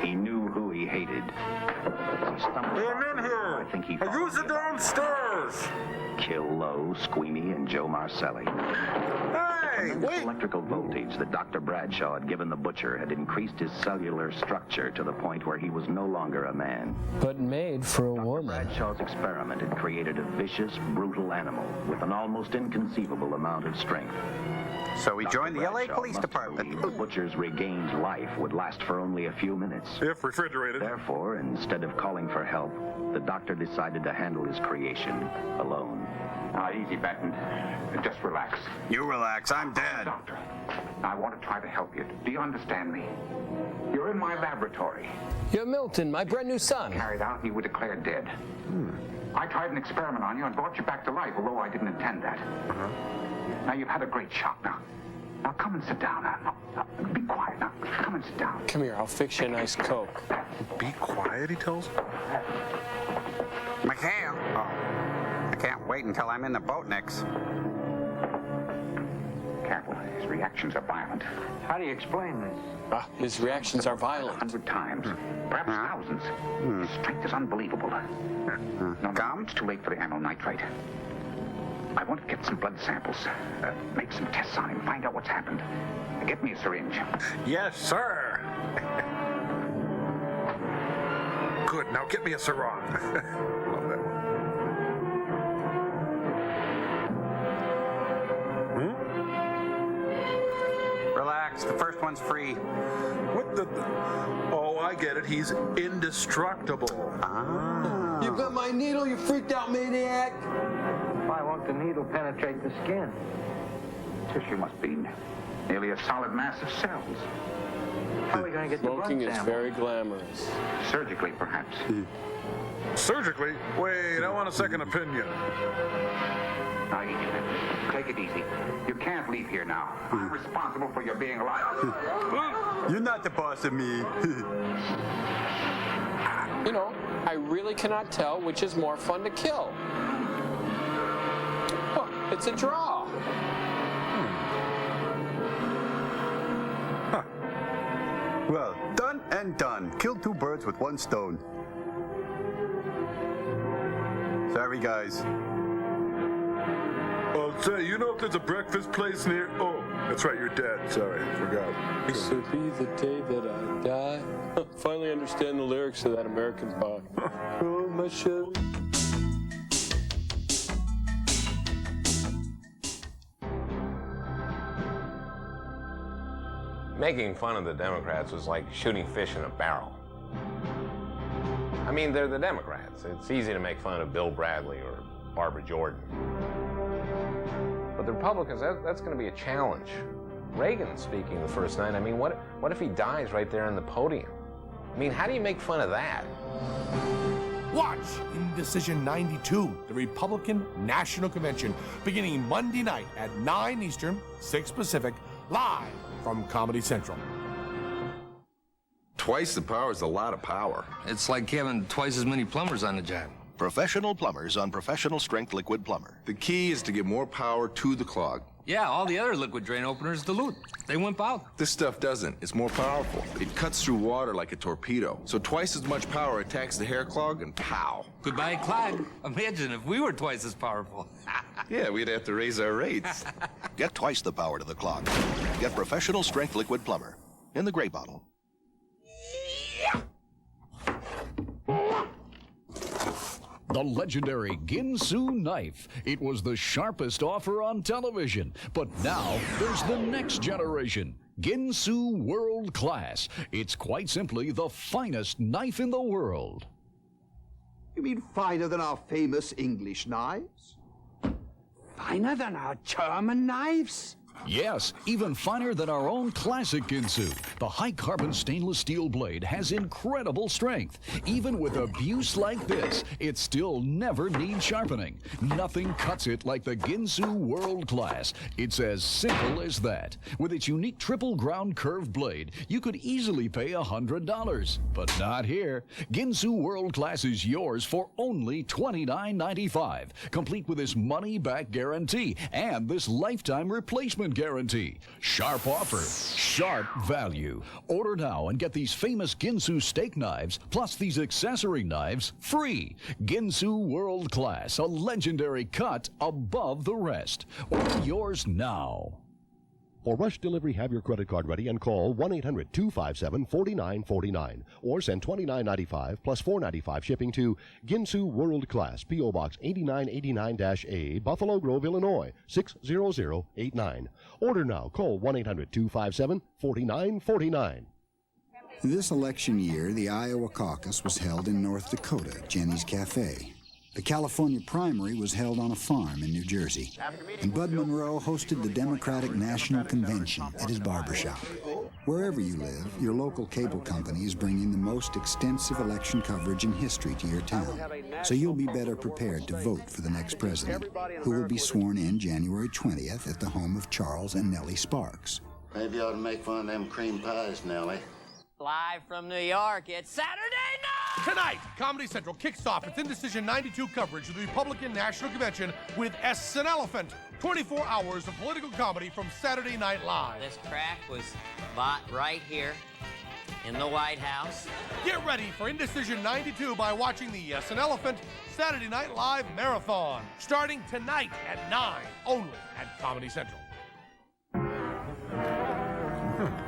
[SPEAKER 30] He knew who he hated. As he stumbled
[SPEAKER 6] I'm in here.
[SPEAKER 30] I think he
[SPEAKER 6] I use it downstairs.
[SPEAKER 30] Kill Lowe, Squeamy, and Joe Marcelli.
[SPEAKER 6] Hey,
[SPEAKER 30] The electrical voltage that Dr. Bradshaw had given the butcher had increased his cellular structure to the point where he was no longer a man.
[SPEAKER 4] But made for a woman.
[SPEAKER 30] Bradshaw's experiment had created a vicious, brutal animal with an almost inconceivable amount of strength.
[SPEAKER 5] So we joined the LA Police Department.
[SPEAKER 30] The butcher's regained life would last for only a few minutes.
[SPEAKER 6] If refrigerated.
[SPEAKER 30] Therefore, instead of calling for help, the doctor decided to handle his creation alone.
[SPEAKER 1] Easy, Benton. Just relax.
[SPEAKER 5] You relax. I'm dead.
[SPEAKER 1] Doctor, I want to try to help you. Do you understand me? You're in my laboratory.
[SPEAKER 4] You're Milton, my brand new son.
[SPEAKER 1] Carried out, you were declared dead. I tried an experiment on you and brought you back to life, although I didn't intend that. Now, you've had a great shock. Now come and sit down. Now, be quiet. Now, come and sit down.
[SPEAKER 4] Come here, I'll fix you a nice Coke.
[SPEAKER 6] Be quiet, he tells me.
[SPEAKER 5] McHale. Oh. I can't wait until I'm in the boat next.
[SPEAKER 1] Careful. His reactions are violent. How do you explain this?
[SPEAKER 4] His reactions are violent.
[SPEAKER 1] 100 times. Perhaps thousands. His strength is unbelievable. No, it's too late for the amyl nitrite. I want to get some blood samples. Make some tests on him. Find out what's happened. Get me a syringe.
[SPEAKER 6] Yes, sir. Good. Now get me a sarong. Love that one.
[SPEAKER 5] Relax. The first one's free.
[SPEAKER 6] What the? Oh, I get it. He's indestructible.
[SPEAKER 5] Ah.
[SPEAKER 9] You bit my needle, you freaked out maniac.
[SPEAKER 16] Why won't the needle penetrate the skin?
[SPEAKER 1] Tissue must be nearly a solid mass of cells.
[SPEAKER 16] How are we going to get the blood
[SPEAKER 4] Smoking is
[SPEAKER 16] sample?
[SPEAKER 4] very glamorous.
[SPEAKER 1] Surgically, perhaps.
[SPEAKER 6] Surgically? Wait, I want a second opinion.
[SPEAKER 1] Now, take it easy. You can't leave here now. I'm responsible for your being alive.
[SPEAKER 5] You're not the boss of me.
[SPEAKER 4] You know, I really cannot tell which is more fun to kill. Oh, it's a draw.
[SPEAKER 5] Huh. Well, done and done. Killed 2 birds with 1 stone. Sorry, guys.
[SPEAKER 6] Oh, say, you know if there's a breakfast place near? Oh, that's right, you're dead. Sorry, I forgot.
[SPEAKER 4] This will be the day that I die. Finally understand the lyrics of that American pie. Oh, my shit.
[SPEAKER 17] Making fun of the Democrats was like shooting fish in a barrel. I mean, they're the Democrats. It's easy to make fun of Bill Bradley or Barbara Jordan. But the Republicans, that's going to be a challenge. Reagan speaking the first night, I mean, what if he dies right there on the podium? I mean, how do you make fun of that?
[SPEAKER 8] Watch Indecision 92, the Republican National Convention, beginning Monday night at 9 Eastern, 6 Pacific, live from Comedy Central.
[SPEAKER 18] Twice the power is a lot of power.
[SPEAKER 19] It's like having twice as many plumbers on the job.
[SPEAKER 13] Professional plumbers on professional strength liquid plumber.
[SPEAKER 18] The key is to get more power to the clog.
[SPEAKER 19] Yeah, all the other liquid drain openers dilute. They wimp out.
[SPEAKER 18] This stuff doesn't. It's more powerful. It cuts through water like a torpedo. So twice as much power attacks the hair clog and pow.
[SPEAKER 19] Goodbye, clog. Imagine if we were twice as powerful.
[SPEAKER 18] Yeah, we'd have to raise our rates.
[SPEAKER 13] Get twice the power to the clog. Get professional strength liquid plumber in the gray bottle.
[SPEAKER 20] The legendary Ginsu knife. It was the sharpest offer on television. But now, there's the next generation. Ginsu World Class. It's quite simply the finest knife in the world.
[SPEAKER 21] You mean finer than our famous English knives? Finer than our German knives?
[SPEAKER 20] Yes, even finer than our own classic Ginsu. The high-carbon stainless steel blade has incredible strength. Even with abuse like this, it still never needs sharpening. Nothing cuts it like the Ginsu World Class. It's as simple as that. With its unique triple ground curved blade, you could easily pay $100. But not here. Ginsu World Class is yours for only $29.95, complete with this money-back guarantee and this lifetime replacement guarantee. Sharp offer, sharp value. Order now and get these famous Ginsu steak knives, plus these accessory knives, free. Ginsu World Class, a legendary cut above the rest. Order yours now.
[SPEAKER 13] For rush delivery, have your credit card ready and call 1-800-257-4949 or send $29.95 plus $4.95 shipping to Ginsu World Class, P.O. Box 8989-A, Buffalo Grove, Illinois 60089. Order now. Call 1-800-257-4949.
[SPEAKER 23] This election year, the Iowa caucus was held in North Dakota, Jenny's Cafe. The California primary was held on a farm in New Jersey. And Bud Monroe hosted the Democratic National Convention at his barbershop. Wherever you live, your local cable company is bringing the most extensive election coverage in history to your town. So you'll be better prepared to vote for the next president, who will be sworn in January 20th at the home of Charles and Nellie Sparks.
[SPEAKER 25] Maybe you ought to make fun of them cream pies, Nellie.
[SPEAKER 26] Live from New York, it's Saturday night!
[SPEAKER 8] Tonight, Comedy Central kicks off its Indecision 92 coverage of the Republican National Convention with S an Elephant. 24 hours of political comedy from Saturday Night Live.
[SPEAKER 26] This crack was bought right here in the White House.
[SPEAKER 8] Get ready for Indecision 92 by watching the S an Elephant Saturday Night Live Marathon, starting tonight at 9, only at Comedy Central.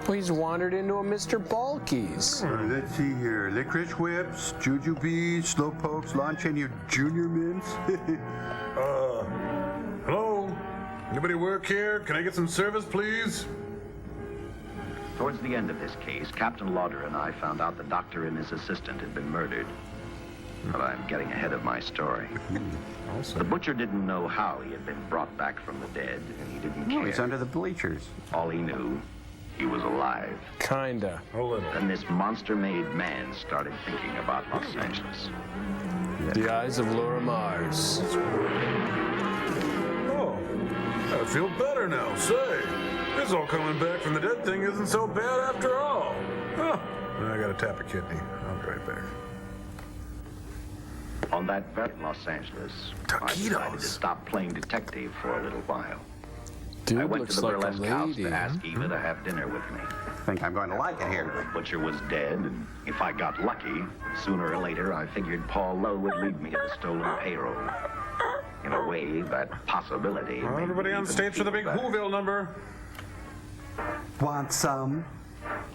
[SPEAKER 4] He's wandered into a Mr. Balky's.
[SPEAKER 5] Let's see here. Licorice whips, jujubes, slow pokes, launch any junior mints.
[SPEAKER 6] Hello? Anybody work here? Can I get some service, please?
[SPEAKER 30] Towards the end of this case, Captain Lauder and I found out the doctor and his assistant had been murdered. But I'm getting ahead of my story. The butcher didn't know how he had been brought back from the dead, and he didn't care.
[SPEAKER 5] He's under the bleachers.
[SPEAKER 30] All he knew, he was alive.
[SPEAKER 4] Kinda.
[SPEAKER 6] A little.
[SPEAKER 30] Then this monster-made man started thinking about Los Angeles.
[SPEAKER 4] The eyes of Laura Mars.
[SPEAKER 6] Oh, I feel better now. Say, this all coming back from the dead thing isn't so bad after all. Huh. I gotta tap a kidney. I'll be right back.
[SPEAKER 30] On that very Los Angeles, I decided to stop playing detective for a little while.
[SPEAKER 4] Dude
[SPEAKER 30] I went
[SPEAKER 4] looks
[SPEAKER 30] to the
[SPEAKER 4] like a
[SPEAKER 30] burlesque house
[SPEAKER 4] lady.
[SPEAKER 30] to ask Eva to have dinner with me.
[SPEAKER 5] I think I'm going to like it here.
[SPEAKER 30] The butcher was dead, and if I got lucky, sooner or later I figured Paul Lowe would lead me to the stolen payroll. In a way, that possibility.
[SPEAKER 6] Well, everybody on stage for the big Whoville number.
[SPEAKER 5] Want some?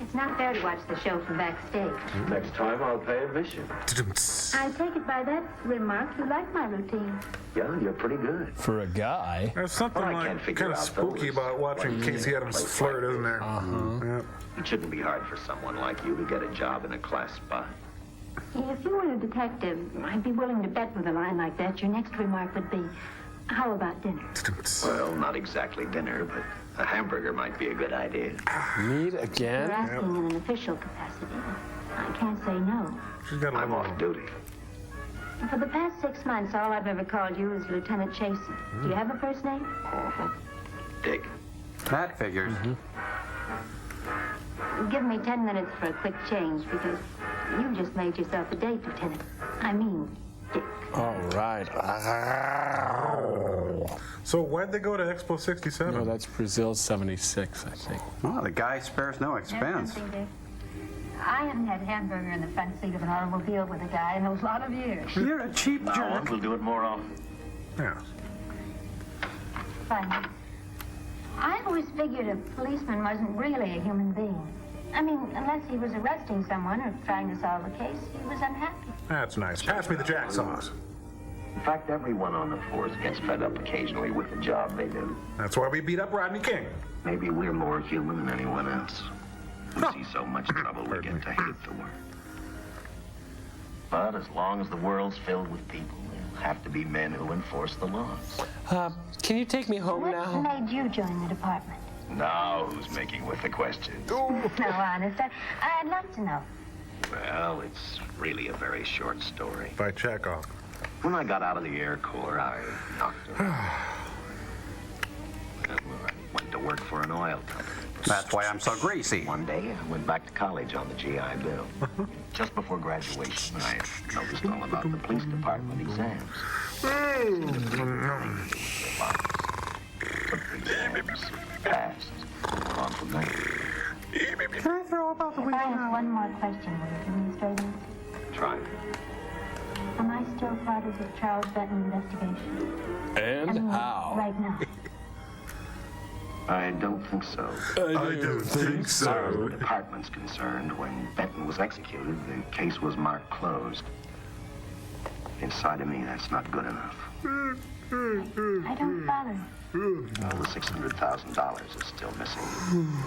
[SPEAKER 2] It's not fair to watch the show from backstage.
[SPEAKER 30] Next time I'll pay admission.
[SPEAKER 2] I take it by that remark you like my routine.
[SPEAKER 30] Yeah, you're pretty good.
[SPEAKER 4] For a guy.
[SPEAKER 6] There's something kind of spooky about watching Casey Adams flirt, isn't there? Yeah.
[SPEAKER 30] It shouldn't be hard for someone like you to get a job in a class spot.
[SPEAKER 2] If you were a detective, I'd be willing to bet with a line like that. Your next remark would be, how about dinner?
[SPEAKER 30] Well, not exactly dinner, but a hamburger might be a good idea.
[SPEAKER 4] Meet again?
[SPEAKER 2] You're asking in an official capacity. I can't say no.
[SPEAKER 30] I'm off duty.
[SPEAKER 2] For the past 6 months, all I've ever called you is Lieutenant Chasen. Do you have a first name?
[SPEAKER 30] Dick.
[SPEAKER 5] That figures.
[SPEAKER 2] Give me 10 minutes for a quick change, because you just made yourself a date, Lieutenant. I mean, Dick.
[SPEAKER 4] All right.
[SPEAKER 6] So why'd they go to Expo 67?
[SPEAKER 4] No, that's Brazil 76, I think.
[SPEAKER 5] Well, the guy spares no expense.
[SPEAKER 2] I haven't had a hamburger in the front seat of an automobile with a guy in those lot of years.
[SPEAKER 5] You're a cheap
[SPEAKER 30] Now
[SPEAKER 5] jerk.
[SPEAKER 30] on, we'll do it more often.
[SPEAKER 6] Yeah.
[SPEAKER 2] Fine. I've always figured a policeman wasn't really a human being. I mean, unless he was arresting someone or trying to solve a case, he was unhappy.
[SPEAKER 6] That's nice. Pass me the Jack sauce.
[SPEAKER 30] In fact, everyone on the force gets fed up occasionally with the job they do.
[SPEAKER 6] That's why we beat up Rodney King.
[SPEAKER 30] Maybe we're more human than anyone else. We see so much trouble we get to hate the work. But as long as the world's filled with people, there'll have to be men who enforce the laws.
[SPEAKER 4] Can you take me home
[SPEAKER 2] What
[SPEAKER 4] now?
[SPEAKER 2] made you join the department?
[SPEAKER 30] Now who's making with the questions?
[SPEAKER 2] No, honest, I'd like to know.
[SPEAKER 30] Well, it's really a very short story.
[SPEAKER 6] By Chekhov.
[SPEAKER 30] When I got out of the Air Corps, I knocked around. I went to work for an oil company.
[SPEAKER 5] That's why I'm so greasy.
[SPEAKER 30] One day, I went back to college on the GI Bill. Just before graduation, I noticed all about the police department exams. Passed. On from there.
[SPEAKER 2] Can I throw about the window? I have one more question. Will you give me a straight answer?
[SPEAKER 30] Try.
[SPEAKER 2] Am I still part of the Charles Benton investigation?
[SPEAKER 4] And how?
[SPEAKER 2] Right now.
[SPEAKER 30] I don't think so.
[SPEAKER 6] I don't think
[SPEAKER 30] As far as the department's concerned, when Benton was executed, the case was marked closed. Inside of me, that's not good enough.
[SPEAKER 2] I don't follow.
[SPEAKER 30] Well, the $600,000 is still missing.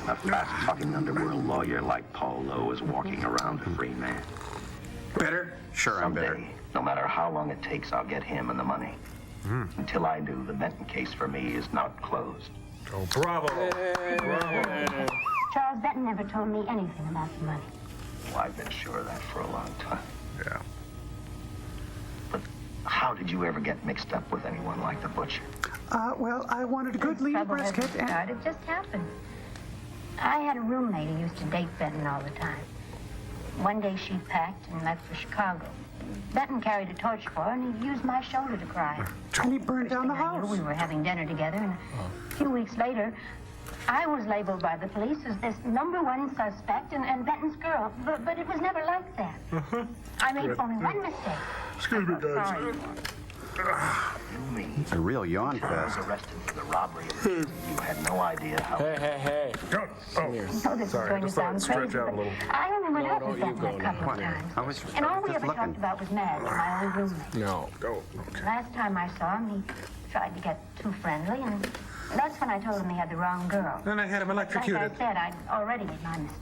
[SPEAKER 30] A fast-talking underworld lawyer like Paul Lowe is walking around a free man.
[SPEAKER 5] Bitter? Sure, I'm bitter.
[SPEAKER 30] Someday, no matter how long it takes, I'll get him and the money. Until I do, the Benton case for me is not closed.
[SPEAKER 6] Oh, bravo. Bravo.
[SPEAKER 2] Charles Benton never told me anything about the money.
[SPEAKER 30] Well, I've been sure of that for a long time.
[SPEAKER 6] Yeah.
[SPEAKER 30] But how did you ever get mixed up with anyone like the butcher?
[SPEAKER 5] Well, I wanted a good lean brisket and...
[SPEAKER 2] It just happened. I had a roommate who used to date Benton all the time. One day she packed and left for Chicago. Benton carried a torch for her, and he used my shoulder to cry.
[SPEAKER 5] And he burned down the house.
[SPEAKER 2] We were having dinner together, and a few weeks later, I was labeled by the police as this #1 suspect and Benton's girl, but it was never like that. I made only one mistake.
[SPEAKER 6] Excuse me, guys.
[SPEAKER 2] Sorry.
[SPEAKER 5] It's a real yawn
[SPEAKER 30] I was
[SPEAKER 5] fest.
[SPEAKER 30] arrested for the robbery of the You had no idea how...
[SPEAKER 4] Hey.
[SPEAKER 6] Oh, sorry. Just thought I'd stretch out a little.
[SPEAKER 2] I only went out with Benton a couple of times. And all we
[SPEAKER 5] just
[SPEAKER 2] ever
[SPEAKER 5] looking.
[SPEAKER 2] talked about was Madge, my old roommate.
[SPEAKER 4] No.
[SPEAKER 6] Oh, okay.
[SPEAKER 2] Last time I saw him, he tried to get too friendly, and That's when I told him he had the wrong girl.
[SPEAKER 6] Then I had him electrocuted.
[SPEAKER 2] Like I said, I'd already made my mistake.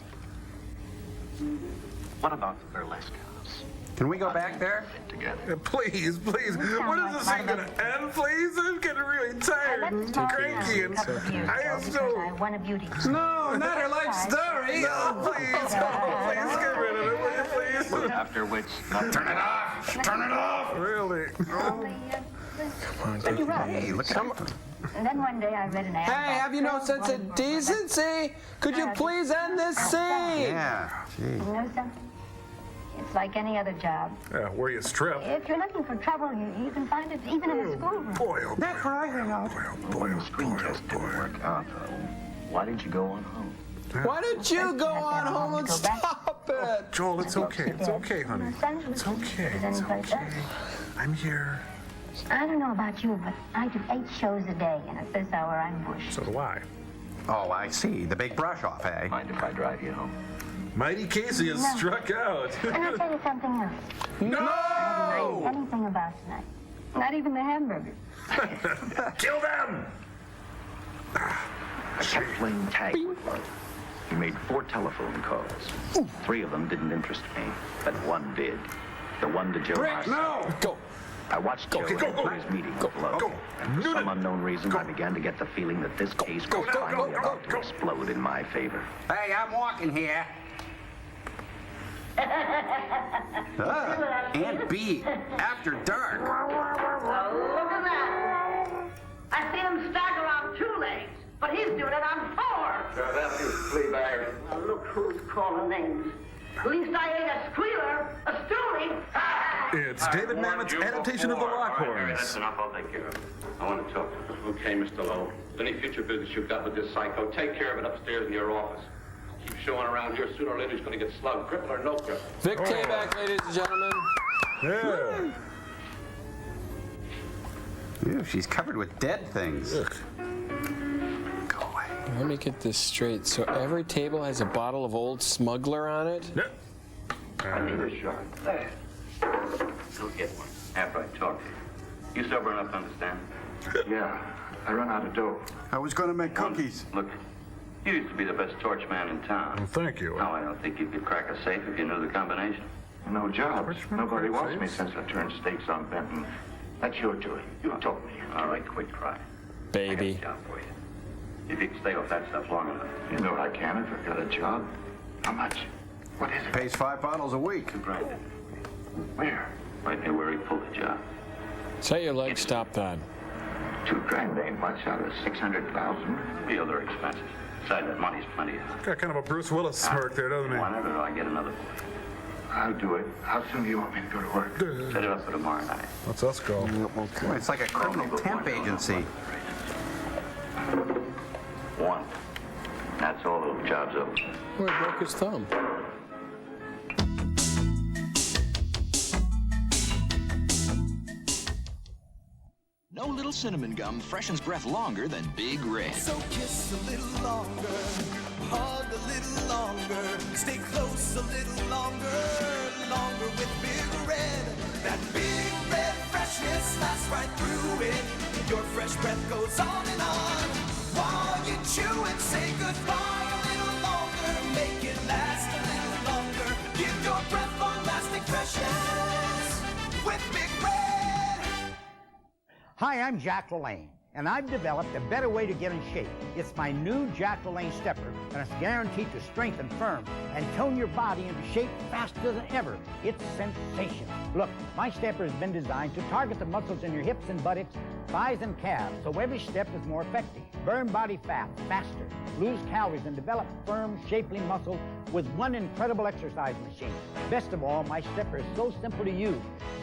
[SPEAKER 30] What about the burlesque house?
[SPEAKER 5] Can we go back there?
[SPEAKER 30] Together.
[SPEAKER 6] Please. When is this thing gonna end, please? I'm getting really tired and cranky and I am so...
[SPEAKER 2] I won a beauty.
[SPEAKER 5] No, not her life story.
[SPEAKER 6] No, please get rid of it, will you, please?
[SPEAKER 30] After which...
[SPEAKER 6] Turn it off! Turn it off! Really?
[SPEAKER 2] But you're right.
[SPEAKER 5] Hey, look at him.
[SPEAKER 2] And then one day I read an ad.
[SPEAKER 4] Hey, have you no sense of decency? Could you please end this scene?
[SPEAKER 5] Yeah, gee.
[SPEAKER 2] You know something? It's like any other job.
[SPEAKER 6] Yeah, where you strip.
[SPEAKER 2] If you're looking for trouble, you can find it even in a schoolroom.
[SPEAKER 6] Boy,
[SPEAKER 5] That's where I hang out.
[SPEAKER 30] Screen test didn't work out, though. Why didn't you go on home?
[SPEAKER 4] Why didn't you go on home and stop it?
[SPEAKER 6] Joel, it's okay. It's okay, honey. It's okay. It's okay. I'm here.
[SPEAKER 2] I don't know about you, but I do 8 shows a day, and at this hour I'm bushed.
[SPEAKER 6] So do I.
[SPEAKER 5] Oh, I see. The big brush off, eh?
[SPEAKER 30] Mind if I drive you home?
[SPEAKER 6] Mighty Casey has struck out.
[SPEAKER 2] And I'll tell you something else.
[SPEAKER 6] No!
[SPEAKER 2] I didn't mind anything about tonight. Not even the hamburgers.
[SPEAKER 6] Kill them!
[SPEAKER 30] I kept playing tag with Mark. He made 4 telephone calls. 3 of them didn't interest me, but 1 did. The one to Joe Marcy.
[SPEAKER 6] No!
[SPEAKER 4] Go.
[SPEAKER 30] I watched Joe enter his meeting with Love, and for some unknown reason, I began to get the feeling that this case was finally about to explode in my favor.
[SPEAKER 5] Hey, I'm walking here. Aunt B, after dark.
[SPEAKER 7] Oh, look at that. I see him stagger on 2 legs, but he's doing it on 4.
[SPEAKER 3] Sure, that's you, flea bagger.
[SPEAKER 7] Now look who's calling names. At least I ain't a squealer, a stoolie.
[SPEAKER 6] It's David Mamet's adaptation of the Lockhorns.
[SPEAKER 3] That's enough. I'll take care of it. I want to talk to him. Okay, Mr. Lowe. Any future business you've got with this psycho, take care of it upstairs in your office. Keep showing around here, sooner or later he's going to get slugged, cripple or no cripple.
[SPEAKER 4] Vic Tayback, ladies and gentlemen.
[SPEAKER 6] Yeah.
[SPEAKER 5] Ew, she's covered with dead things.
[SPEAKER 6] Ugh.
[SPEAKER 5] Go away.
[SPEAKER 4] Let me get this straight. So every table has a bottle of Old Smuggler on it?
[SPEAKER 6] No.
[SPEAKER 3] I need a shot. There. Go get one after I talk to you. You sober enough to understand?
[SPEAKER 1] Yeah, I run out of dough.
[SPEAKER 5] I was going to make cookies.
[SPEAKER 3] Look, you used to be the best torch man in town.
[SPEAKER 6] Well, thank you.
[SPEAKER 3] Now I don't think you could crack a safe if you knew the combination.
[SPEAKER 1] No jobs.
[SPEAKER 6] Richmond
[SPEAKER 1] Nobody
[SPEAKER 6] Great
[SPEAKER 1] wants me
[SPEAKER 6] Saves?
[SPEAKER 1] since I turned stakes on Benton. That's your doing. You told me.
[SPEAKER 3] All right, quit crying.
[SPEAKER 4] Baby.
[SPEAKER 3] I got a job for you. If you can stay off that stuff long enough.
[SPEAKER 1] You know I can if I've got a job. How much? What is it?
[SPEAKER 5] Pays 5 bottles a week.
[SPEAKER 3] Right.
[SPEAKER 1] Where?
[SPEAKER 3] Right near where he pulled the job.
[SPEAKER 4] Say your leg stopped on.
[SPEAKER 1] $2,000 ain't much out of 600,000.
[SPEAKER 3] The other expenses. Besides, that money's plenty.
[SPEAKER 6] Got kind of a Bruce Willis smirk there, doesn't he?
[SPEAKER 3] Whenever I get another boy.
[SPEAKER 1] I'll do it. How soon do you want me to go to work?
[SPEAKER 3] Set it up for tomorrow night.
[SPEAKER 6] Let's us go.
[SPEAKER 5] Okay. It's like a criminal temp agency.
[SPEAKER 3] 1. That's all the job's over.
[SPEAKER 4] Oh, he broke his thumb.
[SPEAKER 10] No little cinnamon gum freshens breath longer than Big Red.
[SPEAKER 11] So kiss a little longer, hug a little longer, stay close a little longer, longer with Big Red. That Big Red freshness lasts right through it. Your fresh breath goes on and on. While you chew and say goodbye a little longer, make it last a little longer. Give your breath long-lasting freshness with Big Red.
[SPEAKER 12] Hi, I'm Jack LaLanne, and I've developed a better way to get in shape. It's my new Jack LaLanne stepper, and it's guaranteed to strengthen firm and tone your body into shape faster than ever. It's sensational. Look, my stepper has been designed to target the muscles in your hips and buttocks, thighs and calves, so every step is more effective. Burn body fat faster, lose calories, and develop firm, shapely muscle with one incredible exercise machine. Best of all, my stepper is so simple to use.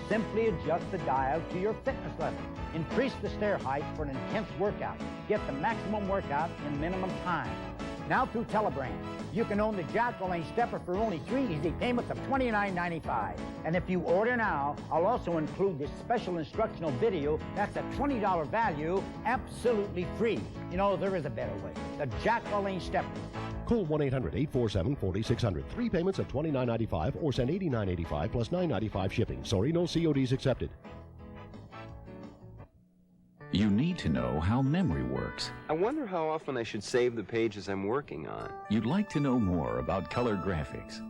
[SPEAKER 12] Simply adjust the dial to your fitness level. Increase the stair height for an intense workout. Get the maximum workout in minimum time. Now through Telebrand, you can own the Jack LaLanne stepper for only 3 easy payments of $29.95. And if you order now, I'll also include this special instructional video that's a $20 value, absolutely free. You know, there is a better way. The Jack LaLanne stepper.
[SPEAKER 13] Call 1-800-847-4600. 3 payments of $29.95 or send $89.85 plus $9.95 shipping. Sorry, no CODs accepted.
[SPEAKER 9] You need to know how memory works.
[SPEAKER 14] I wonder how often I should save the pages I'm working on.
[SPEAKER 9] You'd like to know more about color graphics.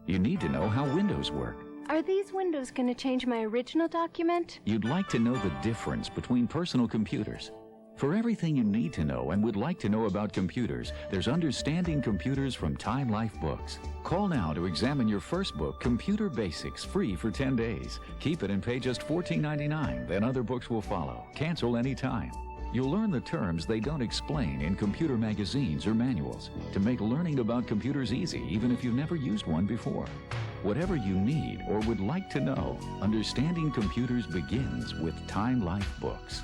[SPEAKER 9] You need to know how windows work.
[SPEAKER 15] Are these windows going to change my original document?
[SPEAKER 9] You'd like to know the difference between personal computers. For everything you need to know and would like to know about computers, there's Understanding Computers from Time Life Books. Call now to examine your first book, Computer Basics, free for 10 days. Keep it and pay just $14.99, then other books will follow. Cancel anytime. You'll learn the terms they don't explain in computer magazines or manuals to make learning about computers easy, even if you've never used one before. Whatever you need or would like to know, Understanding Computers begins with Time Life Books.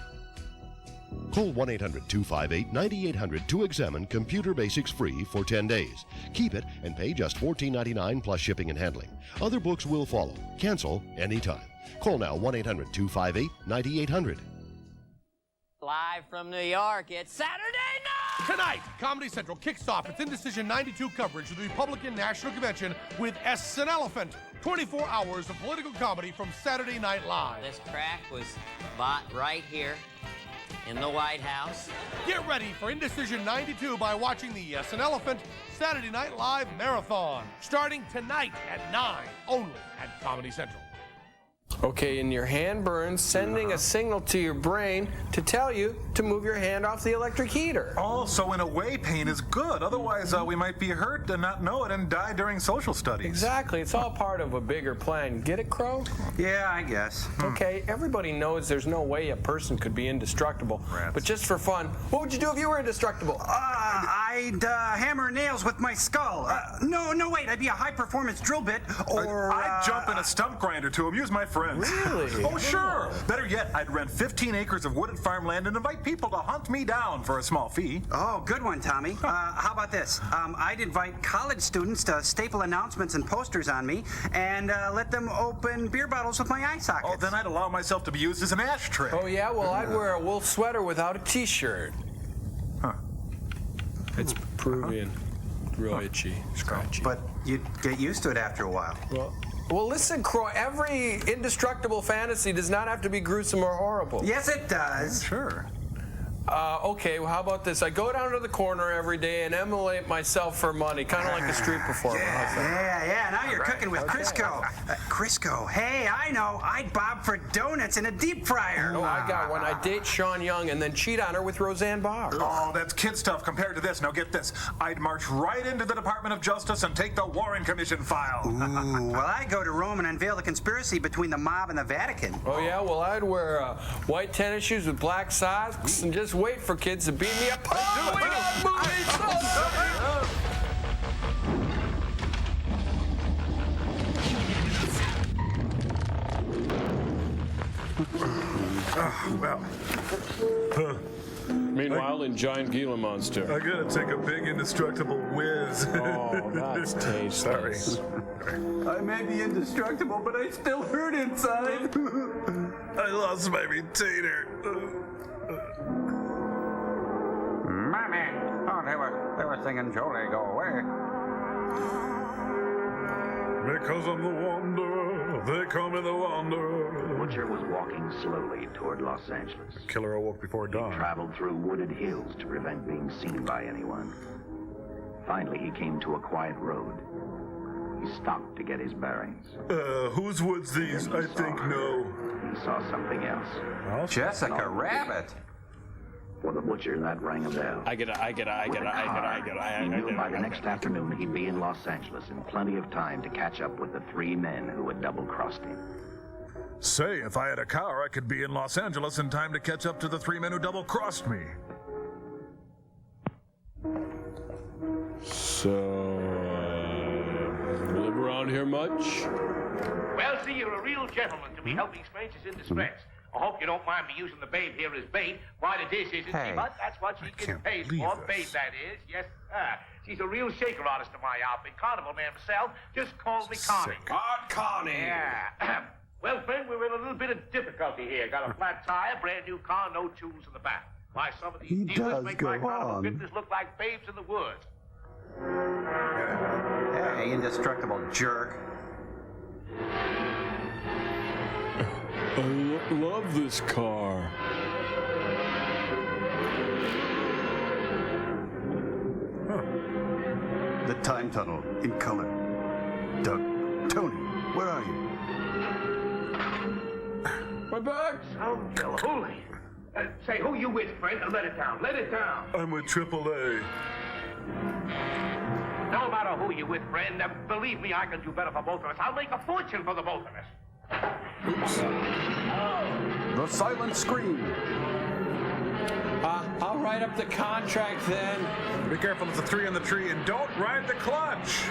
[SPEAKER 13] Call 1-800-258-9800 to examine Computer Basics free for 10 days. Keep it and pay just $14.99 plus shipping and handling. Other books will follow. Cancel anytime. Call now 1-800-258-9800.
[SPEAKER 26] Live from New York, it's Saturday night!
[SPEAKER 8] Tonight, Comedy Central kicks off its Indecision 92 coverage of the Republican National Convention with S. an Elephant. 24 hours of political comedy from Saturday Night Live.
[SPEAKER 26] This crack was bought right here in the White House.
[SPEAKER 8] Get ready for Indecision 92 by watching the S. an Elephant Saturday Night Live Marathon, starting tonight at 9, only at Comedy Central.
[SPEAKER 4] Okay, and your hand burns, sending a signal to your brain to tell you to move your hand off the electric heater.
[SPEAKER 6] Oh, so in a way, pain is good. Otherwise, we might be hurt and not know it and die during social studies.
[SPEAKER 4] Exactly. It's all part of a bigger plan. Get it, Crow?
[SPEAKER 5] Yeah, I guess.
[SPEAKER 4] Okay, everybody knows there's no way a person could be indestructible.
[SPEAKER 5] Rats.
[SPEAKER 4] But just for fun, what would you do if you were indestructible?
[SPEAKER 5] I'd hammer nails with my skull. No, wait. I'd be a high-performance drill bit, or...
[SPEAKER 6] I'd jump in a stump grinder to amuse my friends.
[SPEAKER 4] Really?
[SPEAKER 6] Oh, sure. Better yet, I'd rent 15 acres of wooded farmland and invite people to hunt me down for a small fee.
[SPEAKER 5] Oh, good one, Tommy. How about this? I'd invite college students to staple announcements and posters on me and let them open beer bottles with my eye sockets.
[SPEAKER 6] Oh, then I'd allow myself to be used as an ashtray.
[SPEAKER 4] Oh, yeah? Well, I'd wear a wool sweater without a T-shirt.
[SPEAKER 6] Huh.
[SPEAKER 4] It's Peruvian. Real itchy, scratchy.
[SPEAKER 5] But you'd get used to it after a while.
[SPEAKER 4] Well, listen, Crow, every indestructible fantasy does not have to be gruesome or horrible.
[SPEAKER 5] Yes, it does.
[SPEAKER 6] Sure.
[SPEAKER 4] Okay, well, how about this? I go down to the corner every day and emulate myself for money, kind of like a street performer.
[SPEAKER 5] Yeah, now you're cooking with Crisco. Crisco, hey, I know. I'd bob for donuts in a deep fryer.
[SPEAKER 4] Oh, I got one. I date Sean Young and then cheat on her with Roseanne Barr.
[SPEAKER 6] Oh, that's kid stuff compared to this. Now get this. I'd march right into the Department of Justice and take the Warren Commission file.
[SPEAKER 5] Ooh, well, I go to Rome and unveil the conspiracy between the mob and the Vatican.
[SPEAKER 4] Oh, yeah? Well, I'd wear white tennis shoes with black socks and just wait for kids to beat me up. Oh, we got movies! Meanwhile, in Giant Gila Monster.
[SPEAKER 6] I gotta take a big indestructible whiz.
[SPEAKER 4] Oh, that's tasteless.
[SPEAKER 6] Sorry.
[SPEAKER 5] I may be indestructible, but I still hurt inside.
[SPEAKER 6] I lost my retainer.
[SPEAKER 5] Mommy! Oh, they were singing Jolie, go away.
[SPEAKER 6] Because I'm the wanderer, they call me the wanderer.
[SPEAKER 30] The butcher was walking slowly toward Los Angeles.
[SPEAKER 6] The killer awoke before dawn.
[SPEAKER 30] He traveled through wooded hills to prevent being seen by anyone. Finally, he came to a quiet road. He stopped to get his bearings.
[SPEAKER 6] Whose woods these? I think no.
[SPEAKER 30] He saw something else.
[SPEAKER 5] Jessica Rabbit.
[SPEAKER 30] For the butcher, that rang a bell.
[SPEAKER 4] I get it.
[SPEAKER 30] He knew by the next afternoon he'd be in Los Angeles in plenty of time to catch up with the three men who had double-crossed him.
[SPEAKER 6] Say, if I had a car, I could be in Los Angeles in time to catch up to the three men who double-crossed me.
[SPEAKER 4] So, live around here much?
[SPEAKER 16] Well, see, you're a real gentleman to be helping strangers in distress. I hope you don't mind me using the babe here as bait. Why, the dish isn't, but that's what she gets paid for. Babe, that is. Yes, sir. She's a real shaker artist of my outfit. Carnival man himself just calls me Connie.
[SPEAKER 4] Art Connie.
[SPEAKER 16] Yeah. Well, friend, we're in a little bit of difficulty here. Got a flat tire, brand new car, no tools in the back. Why, some of these dealers make my carnival victims look like babes in the woods.
[SPEAKER 5] Hey, indestructible jerk.
[SPEAKER 4] I love this car.
[SPEAKER 5] The time tunnel in color. Doug, Tony, where are you?
[SPEAKER 4] We're back.
[SPEAKER 16] Holy. Say, who you with, friend? Let it down. Let it down.
[SPEAKER 6] I'm with AAA.
[SPEAKER 16] No matter who you with, friend, believe me, I can do better for both of us. I'll make a fortune for the both of us.
[SPEAKER 5] Oops. The silent scream.
[SPEAKER 4] I'll write up the contract then.
[SPEAKER 6] Be careful, it's a 3 on the tree, and don't ride the clutch.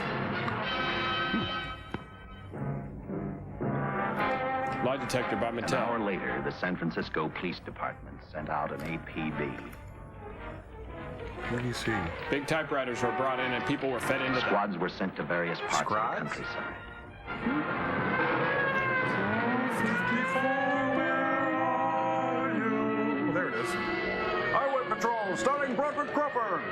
[SPEAKER 4] Lie detector by Mattel.
[SPEAKER 30] An hour later, the San Francisco Police Department sent out an APB.
[SPEAKER 6] What do you see?
[SPEAKER 4] Big typewriters were brought in and people were fed into them.
[SPEAKER 30] Squads were sent to various parts of the countryside.
[SPEAKER 6] Well, there it is.
[SPEAKER 5] Highway Patrol, starting Broderick Crawford.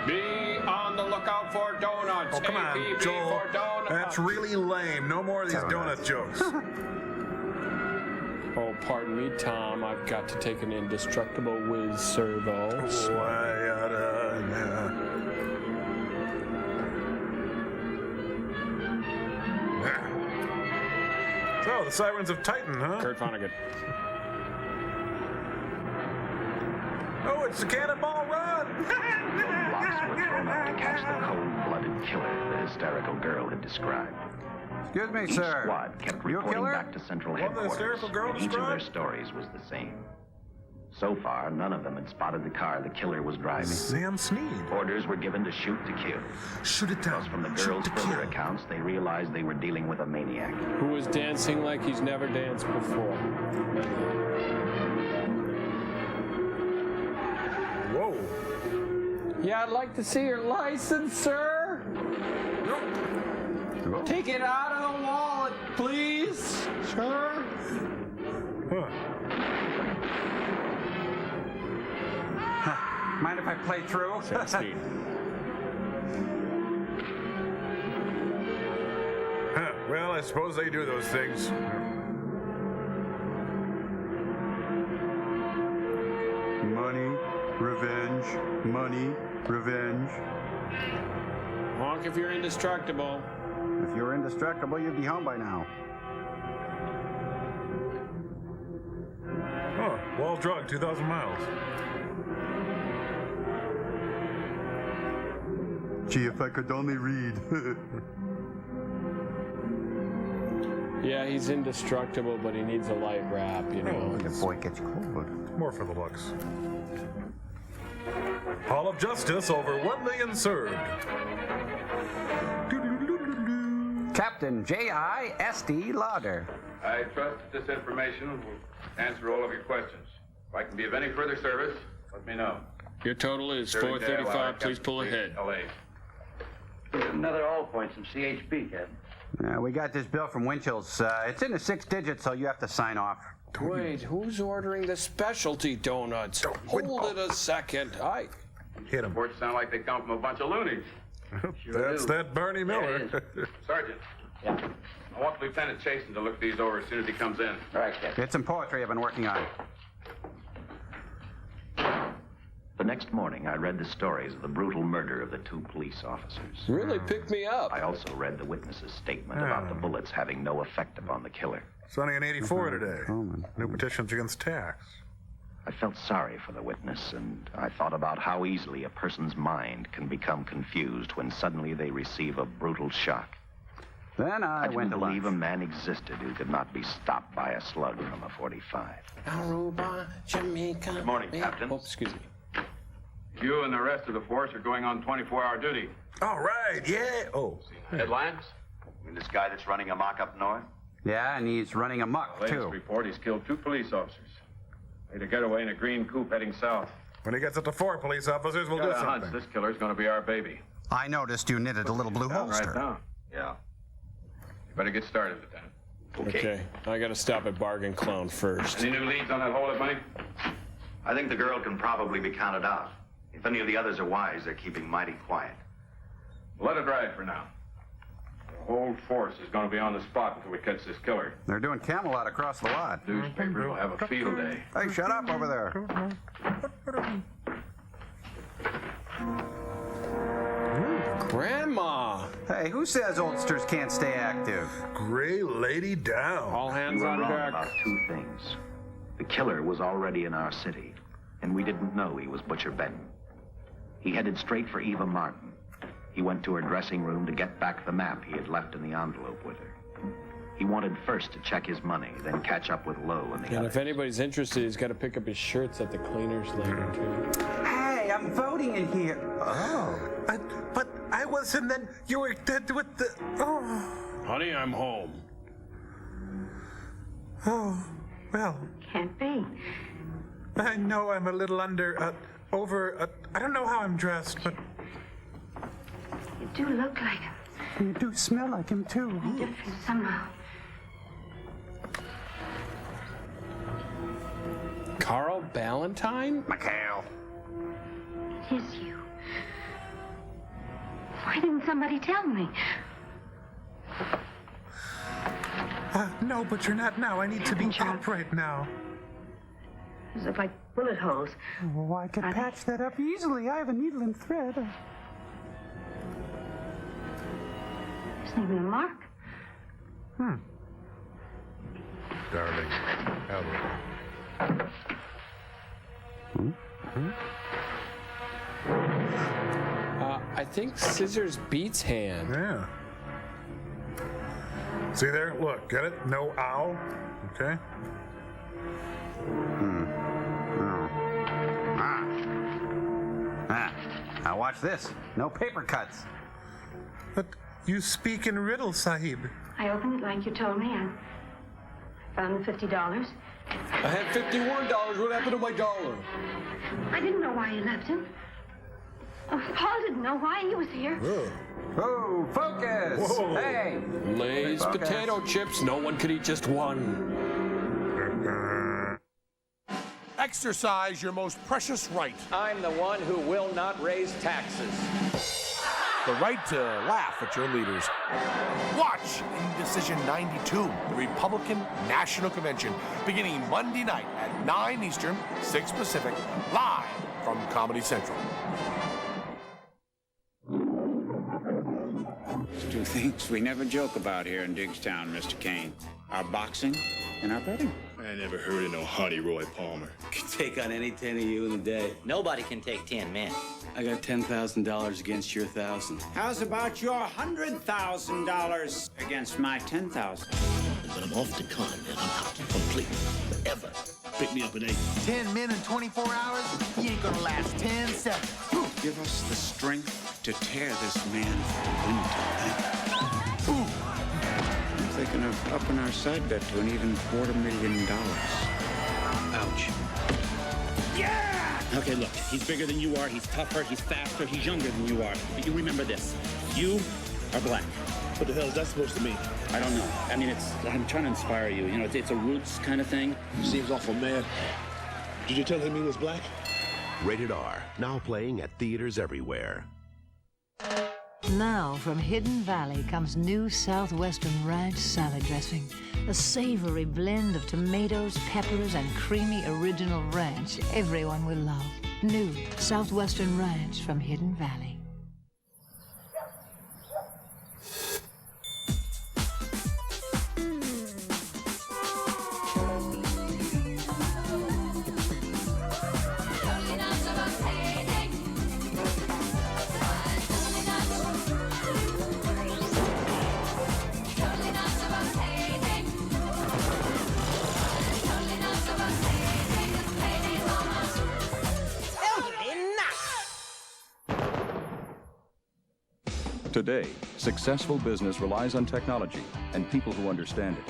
[SPEAKER 4] Be on the lookout for donuts.
[SPEAKER 6] Oh, come on,
[SPEAKER 4] APB
[SPEAKER 6] Joel.
[SPEAKER 4] for donuts.
[SPEAKER 6] That's really lame. No more of these donut jokes.
[SPEAKER 4] Oh, pardon me, Tom. I've got to take an indestructible whiz servo.
[SPEAKER 6] So, the Sirens of Titan, huh?
[SPEAKER 4] Kurt Vonnegut.
[SPEAKER 6] Oh, it's the Cannonball Run!
[SPEAKER 30] Blocks were thrown up to catch the cold-blooded killer the hysterical girl had described.
[SPEAKER 5] Excuse me,
[SPEAKER 30] Each
[SPEAKER 5] sir.
[SPEAKER 30] squad kept
[SPEAKER 5] You a
[SPEAKER 30] reporting
[SPEAKER 5] killer?
[SPEAKER 30] back to Central
[SPEAKER 6] What the
[SPEAKER 30] Headquarters,
[SPEAKER 6] hysterical girl
[SPEAKER 30] and each of their
[SPEAKER 6] described?
[SPEAKER 30] stories was the same. So far, none of them had spotted the car the killer was driving.
[SPEAKER 6] Sam Sneed.
[SPEAKER 30] Orders were given to shoot to kill.
[SPEAKER 6] Shoot it down.
[SPEAKER 30] From the
[SPEAKER 6] Shoot
[SPEAKER 30] girls'
[SPEAKER 6] to
[SPEAKER 30] further
[SPEAKER 6] kill.
[SPEAKER 30] accounts, they realized they were dealing with a maniac.
[SPEAKER 4] Who was dancing like he's never danced before.
[SPEAKER 6] Whoa.
[SPEAKER 4] Yeah, I'd like to see your license, sir.
[SPEAKER 5] Nope.
[SPEAKER 4] Take it out of the wallet, please, sir.
[SPEAKER 5] Mind if I play through?
[SPEAKER 6] Well, I suppose they do those things.
[SPEAKER 5] Money, revenge, money, revenge.
[SPEAKER 4] Honk if you're indestructible.
[SPEAKER 5] If you're indestructible, you'd be home by now.
[SPEAKER 6] Oh, Wall Drug, 2,000 miles.
[SPEAKER 5] Gee, if I could only read.
[SPEAKER 4] Yeah, he's indestructible, but he needs a light wrap, you know.
[SPEAKER 5] The boy gets cold.
[SPEAKER 6] More for the looks. Hall of Justice, over 1 million served.
[SPEAKER 5] Captain J.I.S.D. Lauder.
[SPEAKER 3] I trust that this information will answer all of your questions. If I can be of any further service, let me know.
[SPEAKER 4] Your total is 435. Please pull ahead.
[SPEAKER 3] LA.
[SPEAKER 17] Another all points from CHP, Captain.
[SPEAKER 5] We got this bill from Winchell's. It's in the 6 digits, so you have to sign off.
[SPEAKER 4] Wait, who's ordering the specialty donuts? Hold it a second.
[SPEAKER 6] Hit him.
[SPEAKER 3] Reports sound like they come from a bunch of loonies.
[SPEAKER 6] That's that Barney Miller.
[SPEAKER 3] Sergeant. Yeah. I want Lieutenant Chasen to look these over as soon as he comes in.
[SPEAKER 17] All right, Captain.
[SPEAKER 5] It's some poetry I've been working on.
[SPEAKER 30] The next morning, I read the stories of the brutal murder of the 2 police officers.
[SPEAKER 4] Really picked me up.
[SPEAKER 30] I also read the witness's statement about the bullets having no effect upon the killer.
[SPEAKER 6] Sunny in 84 today. New petitions against tax.
[SPEAKER 30] I felt sorry for the witness, and I thought about how easily a person's mind can become confused when suddenly they receive a brutal shock.
[SPEAKER 5] Then I
[SPEAKER 30] didn't believe a man existed who could not be stopped by a slug from a 45.
[SPEAKER 4] Aruba, Jamaica.
[SPEAKER 3] Good morning, Captain.
[SPEAKER 4] Oh, excuse me.
[SPEAKER 3] You and the rest of the force are going on 24-hour duty.
[SPEAKER 6] All right, yeah. Oh.
[SPEAKER 3] Headlines?
[SPEAKER 30] I mean, this guy that's running amok up north?
[SPEAKER 5] Yeah, and he's running amok,
[SPEAKER 3] Latest
[SPEAKER 5] too.
[SPEAKER 3] report, he's killed 2 police officers. Made a getaway in a green coupe heading south.
[SPEAKER 6] When he gets up to 4 police officers, we'll do something.
[SPEAKER 3] This killer's going to be our baby.
[SPEAKER 5] I noticed you knitted a little blue holster.
[SPEAKER 3] Right down. Yeah. You better get started, Lieutenant.
[SPEAKER 4] Okay. I gotta stop at Bargain Clone first.
[SPEAKER 3] Any new leads on that hold-up money?
[SPEAKER 30] I think the girl can probably be counted out. If any of the others are wise, they're keeping mighty quiet.
[SPEAKER 3] Let it ride for now. The whole force is going to be on the spot until we catch this killer.
[SPEAKER 5] They're doing Camelot across the lot.
[SPEAKER 3] Newspapers will have a field day.
[SPEAKER 5] Hey, shut up over there.
[SPEAKER 6] Ooh,
[SPEAKER 4] Grandma.
[SPEAKER 5] Hey, who says oldsters can't stay active?
[SPEAKER 6] Gray lady down.
[SPEAKER 4] All hands
[SPEAKER 30] We were
[SPEAKER 4] on
[SPEAKER 30] wrong
[SPEAKER 4] deck.
[SPEAKER 30] about two things. The killer was already in our city, and we didn't know he was Butcher Benton. He headed straight for Eva Martin. He went to her dressing room to get back the map he had left in the envelope with her. He wanted first to check his money, then catch up with Lowe and the
[SPEAKER 4] And
[SPEAKER 30] others.
[SPEAKER 4] if anybody's interested, he's got to pick up his shirts at the cleaners later, too.
[SPEAKER 5] Hey, I'm voting in here. Oh.
[SPEAKER 6] But I was, and then you were dead with the... Oh.
[SPEAKER 4] Honey, I'm home.
[SPEAKER 6] Oh, well.
[SPEAKER 2] Can't be.
[SPEAKER 6] I know I'm a little I don't know how I'm dressed, but...
[SPEAKER 2] You do look like him.
[SPEAKER 6] You do smell like him, too.
[SPEAKER 2] Different somehow.
[SPEAKER 4] Carl Ballantyne?
[SPEAKER 5] Mikhail.
[SPEAKER 2] It is you. Why didn't somebody tell me?
[SPEAKER 6] No, but you're not now. I need to be upright now.
[SPEAKER 2] As if like bullet holes.
[SPEAKER 6] Oh, I could patch that up easily. I have a needle and thread.
[SPEAKER 2] Isn't even a mark.
[SPEAKER 6] Darling,
[SPEAKER 4] I think scissors beats hand.
[SPEAKER 6] Yeah. See there? Look, get it? No owl. Okay.
[SPEAKER 5] Now watch this. No paper cuts.
[SPEAKER 6] But you speak in riddles, Sahib.
[SPEAKER 2] I opened it like you told me. I found the $50.
[SPEAKER 4] I had $51. What happened to my dollar?
[SPEAKER 2] I didn't know why you left him. Oh, Paul didn't know why he was here.
[SPEAKER 5] Oh, focus!
[SPEAKER 6] Whoa.
[SPEAKER 5] Hey!
[SPEAKER 4] Lay's
[SPEAKER 5] Focus.
[SPEAKER 4] potato chips. No one could eat just one.
[SPEAKER 8] Exercise your most precious right.
[SPEAKER 18] I'm the one who will not raise taxes.
[SPEAKER 8] The right to laugh at your leaders. Watch Indecision 92, the Republican National Convention, beginning Monday night at 9 Eastern, 6 Pacific, live from Comedy Central.
[SPEAKER 19] There's two things we never joke about here in Diggstown, Mr. Kane. Our boxing and our betting.
[SPEAKER 20] I never heard of no Honey Roy Palmer.
[SPEAKER 21] Could take on any 10 of you in a day.
[SPEAKER 26] Nobody can take 10 men.
[SPEAKER 21] I got $10,000 against your 1,000.
[SPEAKER 19] How's about your $100,000 against my 10,000?
[SPEAKER 20] But I'm off the con, man. I'm out completely. Forever. Pick me up at 8.
[SPEAKER 11] 10 men in 24 hours? He ain't gonna last 10 seconds.
[SPEAKER 19] Give us the strength to tear this man from window. I'm thinking of upping our side bet to an even $250,000.
[SPEAKER 20] Ouch.
[SPEAKER 19] Yeah!
[SPEAKER 20] Okay, look. He's bigger than you are. He's tougher. He's faster. He's younger than you are. But you remember this. You are black. What the hell is that supposed to mean?
[SPEAKER 19] I don't know. I mean, I'm trying to inspire you. You know, it's a roots kind of thing.
[SPEAKER 20] He seems awful mad. Did you tell him he was black?
[SPEAKER 13] Rated R, now playing at theaters everywhere.
[SPEAKER 22] Now, from Hidden Valley comes new Southwestern Ranch salad dressing. A savory blend of tomatoes, peppers, and creamy original ranch everyone will love. New Southwestern Ranch from Hidden Valley.
[SPEAKER 23] Today, successful business relies on technology and people who understand it.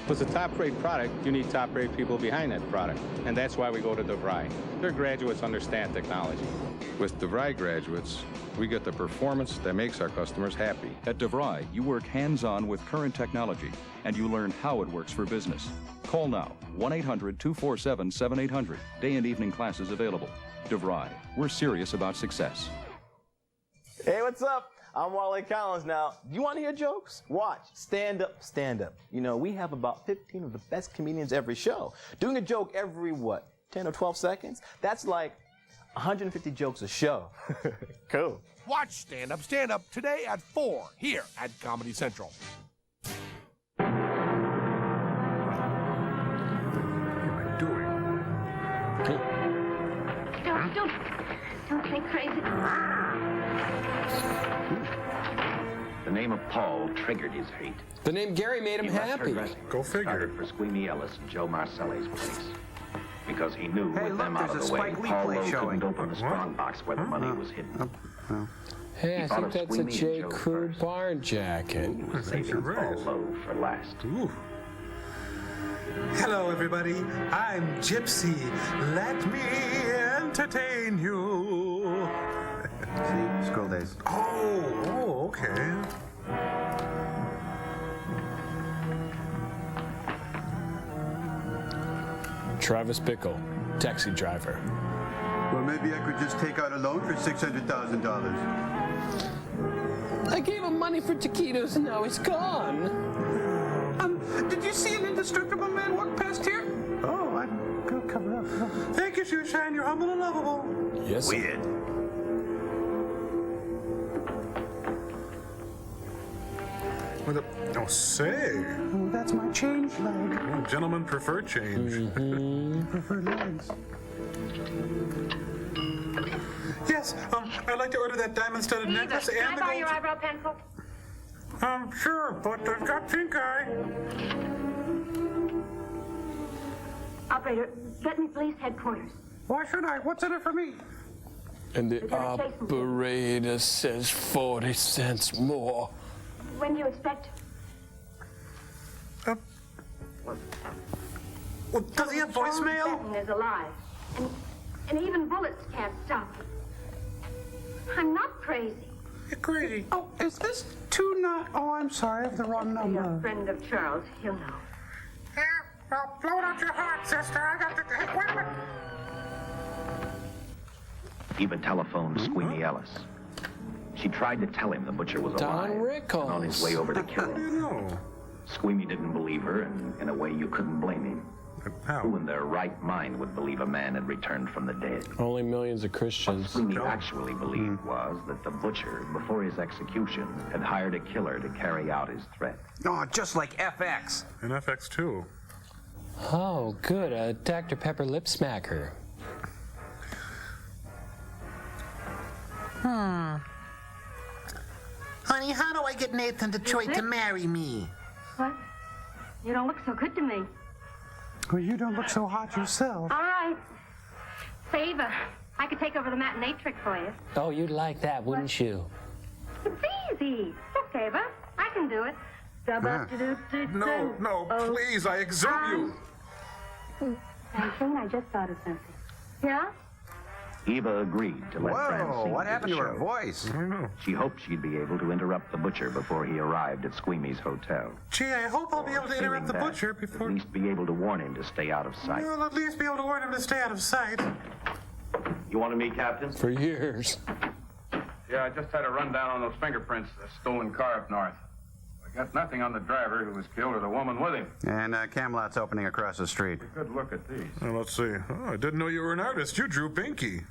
[SPEAKER 24] With a top-rate product, you need top-rate people behind that product. And that's why we go to DeVry. Their graduates understand technology. With DeVry graduates, we get the performance that makes our customers happy.
[SPEAKER 9] At DeVry, you work hands-on with current technology, and you learn how it works for business. Call now, 1-800-247-7800. Day and evening classes available. DeVry, we're serious about success.
[SPEAKER 27] Hey, what's up? I'm Wale Collins now. You want to hear jokes? Watch Stand Up, Stand Up. You know, we have about 15 of the best comedians every show. Doing a joke every, 10 or 12 seconds? That's like 150 jokes a show. Cool.
[SPEAKER 8] Watch Stand Up today at 4 here at Comedy Central.
[SPEAKER 6] What am I doing?
[SPEAKER 2] Don't think crazy.
[SPEAKER 30] The name of Paul triggered his hate.
[SPEAKER 4] The name Gary made him happy.
[SPEAKER 30] Go figure. For Squeamy Ellis and Joe Marcelli's place. Because he knew with them out of the way, Paul Lowe couldn't open the strong box where the money was hidden.
[SPEAKER 4] Hey, I think that's a J. Crew bar jacket.
[SPEAKER 30] He was saving Paul Lowe for last.
[SPEAKER 6] Hello, everybody. I'm Gypsy. Let me entertain you.
[SPEAKER 5] See, school days.
[SPEAKER 6] Oh, okay.
[SPEAKER 4] Travis Bickle, taxi driver.
[SPEAKER 5] Well, maybe I could just take out a loan for $600,000.
[SPEAKER 4] I gave him money for taquitos and now he's gone.
[SPEAKER 6] Did you see an indestructible man walk past here?
[SPEAKER 5] Oh, I'm gonna cover up.
[SPEAKER 6] Thank you, Shoeshine. You're humble and lovable.
[SPEAKER 4] Yes.
[SPEAKER 5] Weird.
[SPEAKER 6] Oh, say.
[SPEAKER 5] Oh, that's my change leg.
[SPEAKER 6] Oh, gentlemen prefer change.
[SPEAKER 5] Prefer legs.
[SPEAKER 6] Yes, I'd like to order that diamond-studded necklace and
[SPEAKER 2] Can I
[SPEAKER 6] the
[SPEAKER 2] borrow
[SPEAKER 6] gold...
[SPEAKER 2] your eyebrow pencil?
[SPEAKER 6] Sure, but I've got pink eye.
[SPEAKER 2] Operator, get me police headquarters.
[SPEAKER 6] Why should I? What's in it for me?
[SPEAKER 4] And the operator says 40 cents more.
[SPEAKER 2] When do you expect?
[SPEAKER 6] Well, does he have voicemail?
[SPEAKER 2] Benton is alive, and even bullets can't stop him. I'm not crazy.
[SPEAKER 6] You're crazy.
[SPEAKER 5] Oh, is this 29? Oh, I'm sorry, I have the wrong number.
[SPEAKER 2] You're a friend of Charles. He'll know.
[SPEAKER 6] Well, blow out your heart, sister. I got to... Hey, wait a minute.
[SPEAKER 30] Eva telephoned Squeamy Ellis. She tried to tell him the butcher was alive and on his way over to kill him. Squeamy didn't believe her, and in a way you couldn't blame him. Who in their right mind would believe a man had returned from the dead?
[SPEAKER 4] Only millions of Christians.
[SPEAKER 30] What Squeamy actually believed was that the butcher, before his execution, had hired a killer to carry out his threat.
[SPEAKER 5] Oh, just like FX.
[SPEAKER 6] And FX too.
[SPEAKER 4] Oh, good. A Dr. Pepper lip smacker.
[SPEAKER 1] Honey, how do I get Nathan Detroit to marry me?
[SPEAKER 2] What? You don't look so good to me.
[SPEAKER 5] Well, you don't look so hot yourself.
[SPEAKER 2] All right. Say, Eva, I could take over the matinee trick for you.
[SPEAKER 4] Oh, you'd like that, wouldn't you?
[SPEAKER 2] It's easy. Look, Eva, I can do it.
[SPEAKER 6] No, please, I exhort you.
[SPEAKER 2] Francine, I just thought of something. Yeah?
[SPEAKER 30] Eva agreed to let Francine
[SPEAKER 5] what
[SPEAKER 30] do
[SPEAKER 5] happened
[SPEAKER 30] the
[SPEAKER 5] to her
[SPEAKER 30] show.
[SPEAKER 5] voice?
[SPEAKER 6] I don't know.
[SPEAKER 30] She hoped she'd be able to interrupt the butcher before he arrived at Squeamy's hotel.
[SPEAKER 6] Gee, I hope I'll be able to interrupt the
[SPEAKER 30] Failing
[SPEAKER 6] butcher
[SPEAKER 30] that,
[SPEAKER 6] before...
[SPEAKER 30] At least be able to warn him to stay out of sight.
[SPEAKER 6] I'll at least be able to warn him to stay out of sight.
[SPEAKER 30] You want to meet Captain?
[SPEAKER 4] For years.
[SPEAKER 24] Yeah, I just had a rundown on those fingerprints, the stolen car up north. I got nothing on the driver who was killed or the woman with him.
[SPEAKER 5] And Camelot's opening across the street.
[SPEAKER 24] A good look at these.
[SPEAKER 6] Well, let's see. Oh, I didn't know you were an artist. You drew Pinky.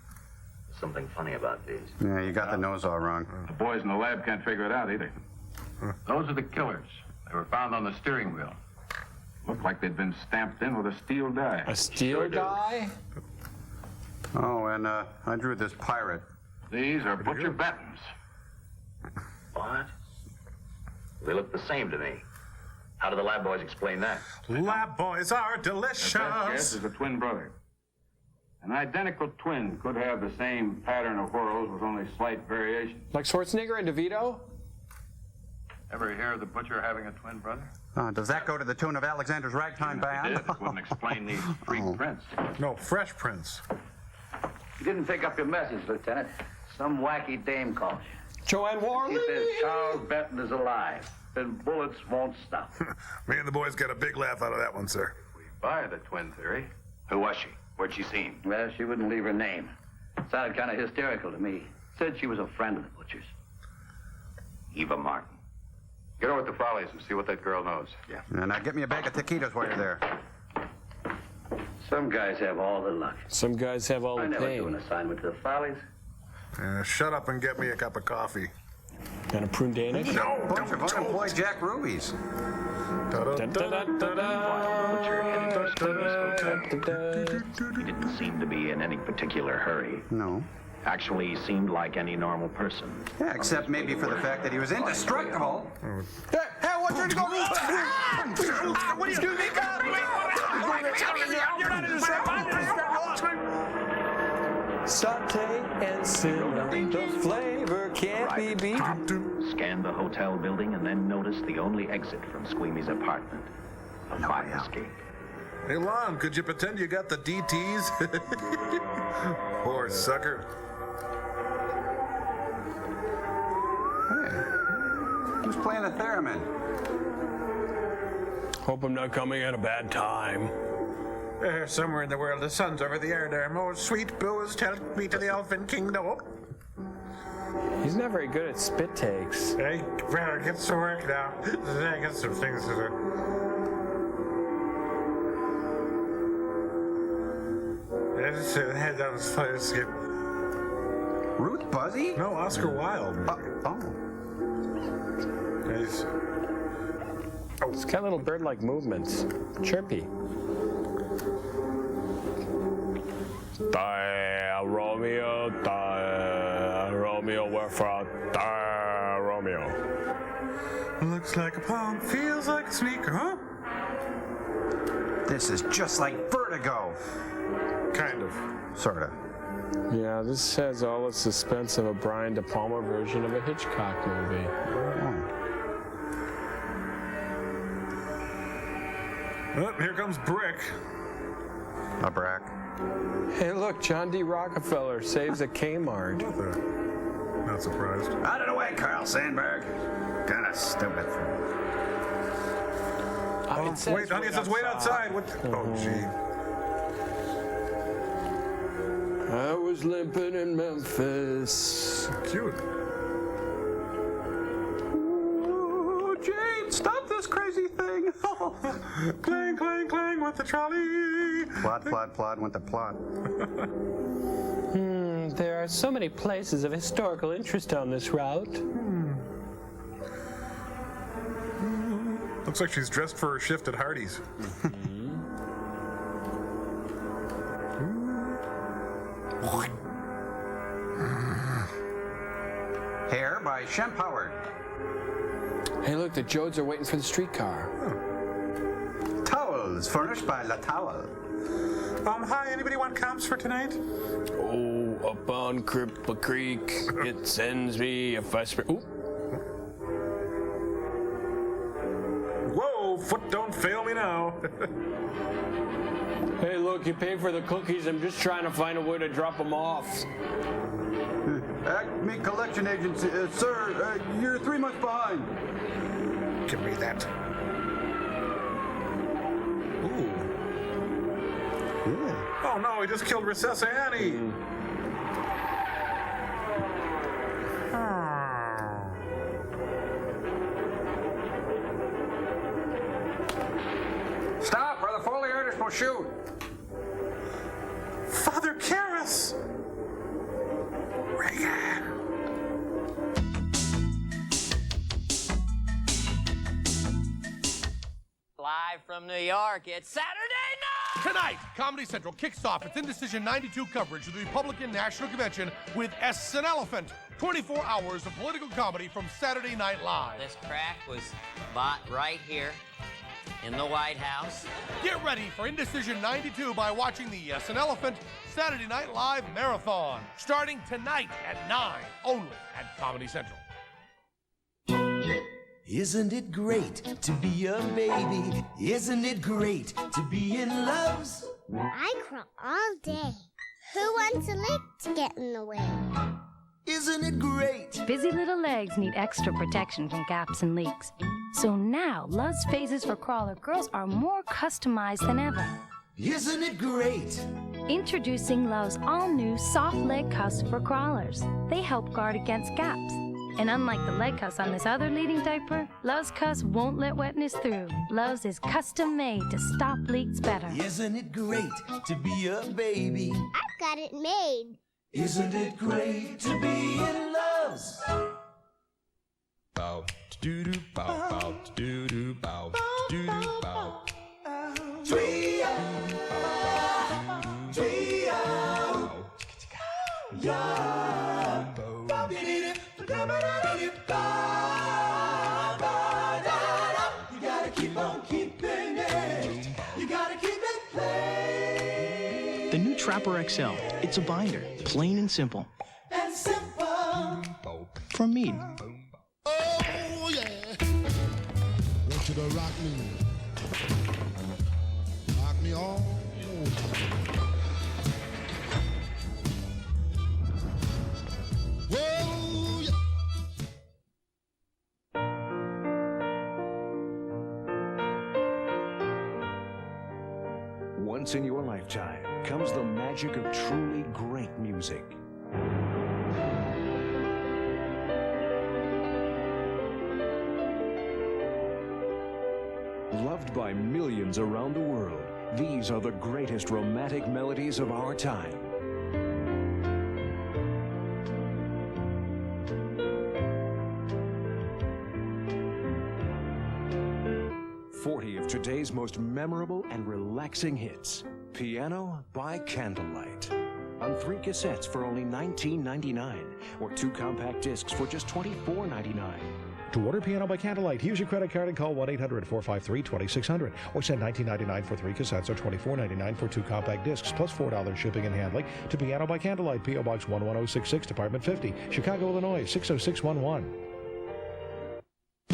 [SPEAKER 30] Something funny about these.
[SPEAKER 5] Yeah, you got the nose all wrong.
[SPEAKER 24] The boys in the lab can't figure it out either. Those are the killers. They were found on the steering wheel. Looked like they'd been stamped in with a steel die.
[SPEAKER 4] A steel die?
[SPEAKER 5] Oh, and I drew this pirate.
[SPEAKER 24] These are Butcher Benton's.
[SPEAKER 30] What? They look the same to me. How do the lab boys explain that?
[SPEAKER 6] Lab boys are delicious.
[SPEAKER 24] Their best guess is a twin brother. An identical twin could have the same pattern of whorls with only slight variation.
[SPEAKER 4] Like Schwarzenegger and DeVito?
[SPEAKER 24] Ever hear of the butcher having a twin brother?
[SPEAKER 5] Does that go to the tune of Alexander's Ragtime Band?
[SPEAKER 24] It wouldn't explain these freak prints.
[SPEAKER 6] No, fresh prints.
[SPEAKER 17] You didn't pick up your message, Lieutenant. Some wacky dame called you.
[SPEAKER 4] Joanne Warley?
[SPEAKER 17] She says Charles Benton is alive, and bullets won't stop.
[SPEAKER 6] Me and the boys got a big laugh out of that one, sir.
[SPEAKER 24] We buy the twin theory.
[SPEAKER 30] Who was she? Where'd she see him?
[SPEAKER 17] Well, she wouldn't leave her name. Sounded kind of hysterical to me. Said she was a friend of the butcher's.
[SPEAKER 30] Eva Martin.
[SPEAKER 24] Get over to Follies and see what that girl knows.
[SPEAKER 30] Yeah.
[SPEAKER 5] And now get me a bag of taquitos while you're there.
[SPEAKER 17] Some guys have all the luck.
[SPEAKER 4] Some guys have all
[SPEAKER 17] I
[SPEAKER 4] the
[SPEAKER 17] never
[SPEAKER 4] pain.
[SPEAKER 17] do an assignment to the Follies.
[SPEAKER 6] Shut up and get me a cup of coffee.
[SPEAKER 4] And a prune Danish?
[SPEAKER 6] No,
[SPEAKER 5] bunch of unemployed Jack Rubies.
[SPEAKER 30] Butcher headed for Stevie's hotel. He didn't seem to be in any particular hurry.
[SPEAKER 5] No.
[SPEAKER 30] Actually, he seemed like any normal person.
[SPEAKER 5] Yeah, except maybe for the fact that he was indestructible.
[SPEAKER 27] Hey, what's your go? What do you do? You're not
[SPEAKER 4] Saute and simmer, the flavor can't be beat.
[SPEAKER 30] Scanned the hotel building and then noticed the only exit from Squeamy's apartment. A fire escape.
[SPEAKER 6] Hey, Lon, could you pretend you got the DTs? Poor sucker.
[SPEAKER 5] Hey, who's playing the theremin?
[SPEAKER 4] Hope I'm not coming at a bad time.
[SPEAKER 1] Somewhere in the world, the sun's over the air there. Oh, sweet blues, tell me to the elfin kingdom.
[SPEAKER 4] He's not very good at spit takes.
[SPEAKER 1] Hey, better get to work now. I got some things to do. Let's head down this place.
[SPEAKER 5] Ruth Buzzy?
[SPEAKER 6] No, Oscar Wilde.
[SPEAKER 4] It's got little bird-like movements. Chirpy. Romeo, wherefore, Romeo.
[SPEAKER 6] Looks like a palm, feels like a sneaker, huh?
[SPEAKER 5] This is just like Vertigo.
[SPEAKER 6] Kind of.
[SPEAKER 5] Sorta.
[SPEAKER 4] Yeah, this has all the suspense of a Brian De Palma version of a Hitchcock movie.
[SPEAKER 6] Oh, here comes Brick.
[SPEAKER 5] A Brack.
[SPEAKER 4] Hey, look, John D. Rockefeller saves a Kmart.
[SPEAKER 6] Not surprised.
[SPEAKER 5] Out of the way, Carl Sandburg. Kinda stupid.
[SPEAKER 6] Wait, honey, it says wait outside. What? Oh, gee.
[SPEAKER 4] I was limping in Memphis.
[SPEAKER 6] Cute.
[SPEAKER 5] Oh, Jane, stop this crazy thing.
[SPEAKER 6] Clang, clang, clang with the trolley.
[SPEAKER 5] Plod, plod, plod with the plot.
[SPEAKER 4] There are so many places of historical interest on this route.
[SPEAKER 6] Looks like she's dressed for her shift at Hardee's.
[SPEAKER 5] Hair by Shem Howard.
[SPEAKER 4] Hey, look, the Jodes are waiting for the streetcar.
[SPEAKER 5] Towels furnished by La Towel.
[SPEAKER 1] Hi, anybody want comps for tonight?
[SPEAKER 4] Oh, up on Cripple Creek, it sends me a fast. Ooh.
[SPEAKER 6] Whoa, foot don't fail me now.
[SPEAKER 4] Hey, look, you pay for the cookies. I'm just trying to find a way to drop them off.
[SPEAKER 5] Acme Collection Agency. Sir, you're 3 months behind.
[SPEAKER 1] Give me that.
[SPEAKER 6] Ooh. Yeah. Oh no, he just killed Recessa Annie.
[SPEAKER 27] Stop, or the Foley artist will shoot.
[SPEAKER 1] Father Karras! Reagan!
[SPEAKER 26] Live from New York, it's Saturday night!
[SPEAKER 8] Tonight, Comedy Central kicks off its Indecision 92 coverage of the Republican National Convention with S an Elephant. 24 hours of political comedy from Saturday Night Live.
[SPEAKER 26] This crack was bought right here in the White House.
[SPEAKER 8] Get ready for Indecision 92 by watching the Yes an Elephant Saturday Night Live Marathon, starting tonight at 9, only at Comedy Central.
[SPEAKER 11] Isn't it great to be a baby? Isn't it great to be in love?
[SPEAKER 3] I crawl all day. Who wants a leg to get in the way?
[SPEAKER 11] Isn't it great?
[SPEAKER 7] Busy little legs need extra protection from gaps and leaks. So now, Love's phases for crawler girls are more customized than ever.
[SPEAKER 11] Isn't it great?
[SPEAKER 7] Introducing Love's all-new soft leg cuffs for crawlers. They help guard against gaps. And unlike the leg cuffs on this other leading diaper, Love's cuffs won't let wetness through. Love's is custom made to stop leaks better.
[SPEAKER 11] Isn't it great to be a baby?
[SPEAKER 3] I've got it made.
[SPEAKER 11] Isn't it great to be in love's?
[SPEAKER 10] Bow, doo doo, bow, bow, doo doo, bow, doo doo, bow.
[SPEAKER 11] Trio, trio, yeah. You gotta keep on keeping it. You gotta keep it plain.
[SPEAKER 12] The new Trapper XL. It's a binder, plain and simple.
[SPEAKER 11] And simple.
[SPEAKER 12] From Mead.
[SPEAKER 10] Oh, yeah. Want you to rock me. Rock me all. Whoa, yeah.
[SPEAKER 14] Once in your lifetime comes the magic of truly great music. Loved by millions around the world, these are the greatest romantic melodies of our time. Of today's most memorable and relaxing hits. Piano by Candlelight. On 3 cassettes for only $19.99, or 2 compact discs for just $24.99.
[SPEAKER 15] To order Piano by Candlelight, use your credit card and call 1-800-453-2600, or send $19.99 for 3 cassettes or $24.99 for 2 compact discs, plus $4 shipping and handling to Piano by Candlelight, P.O. Box 11066, Department 50, Chicago, Illinois, 60611.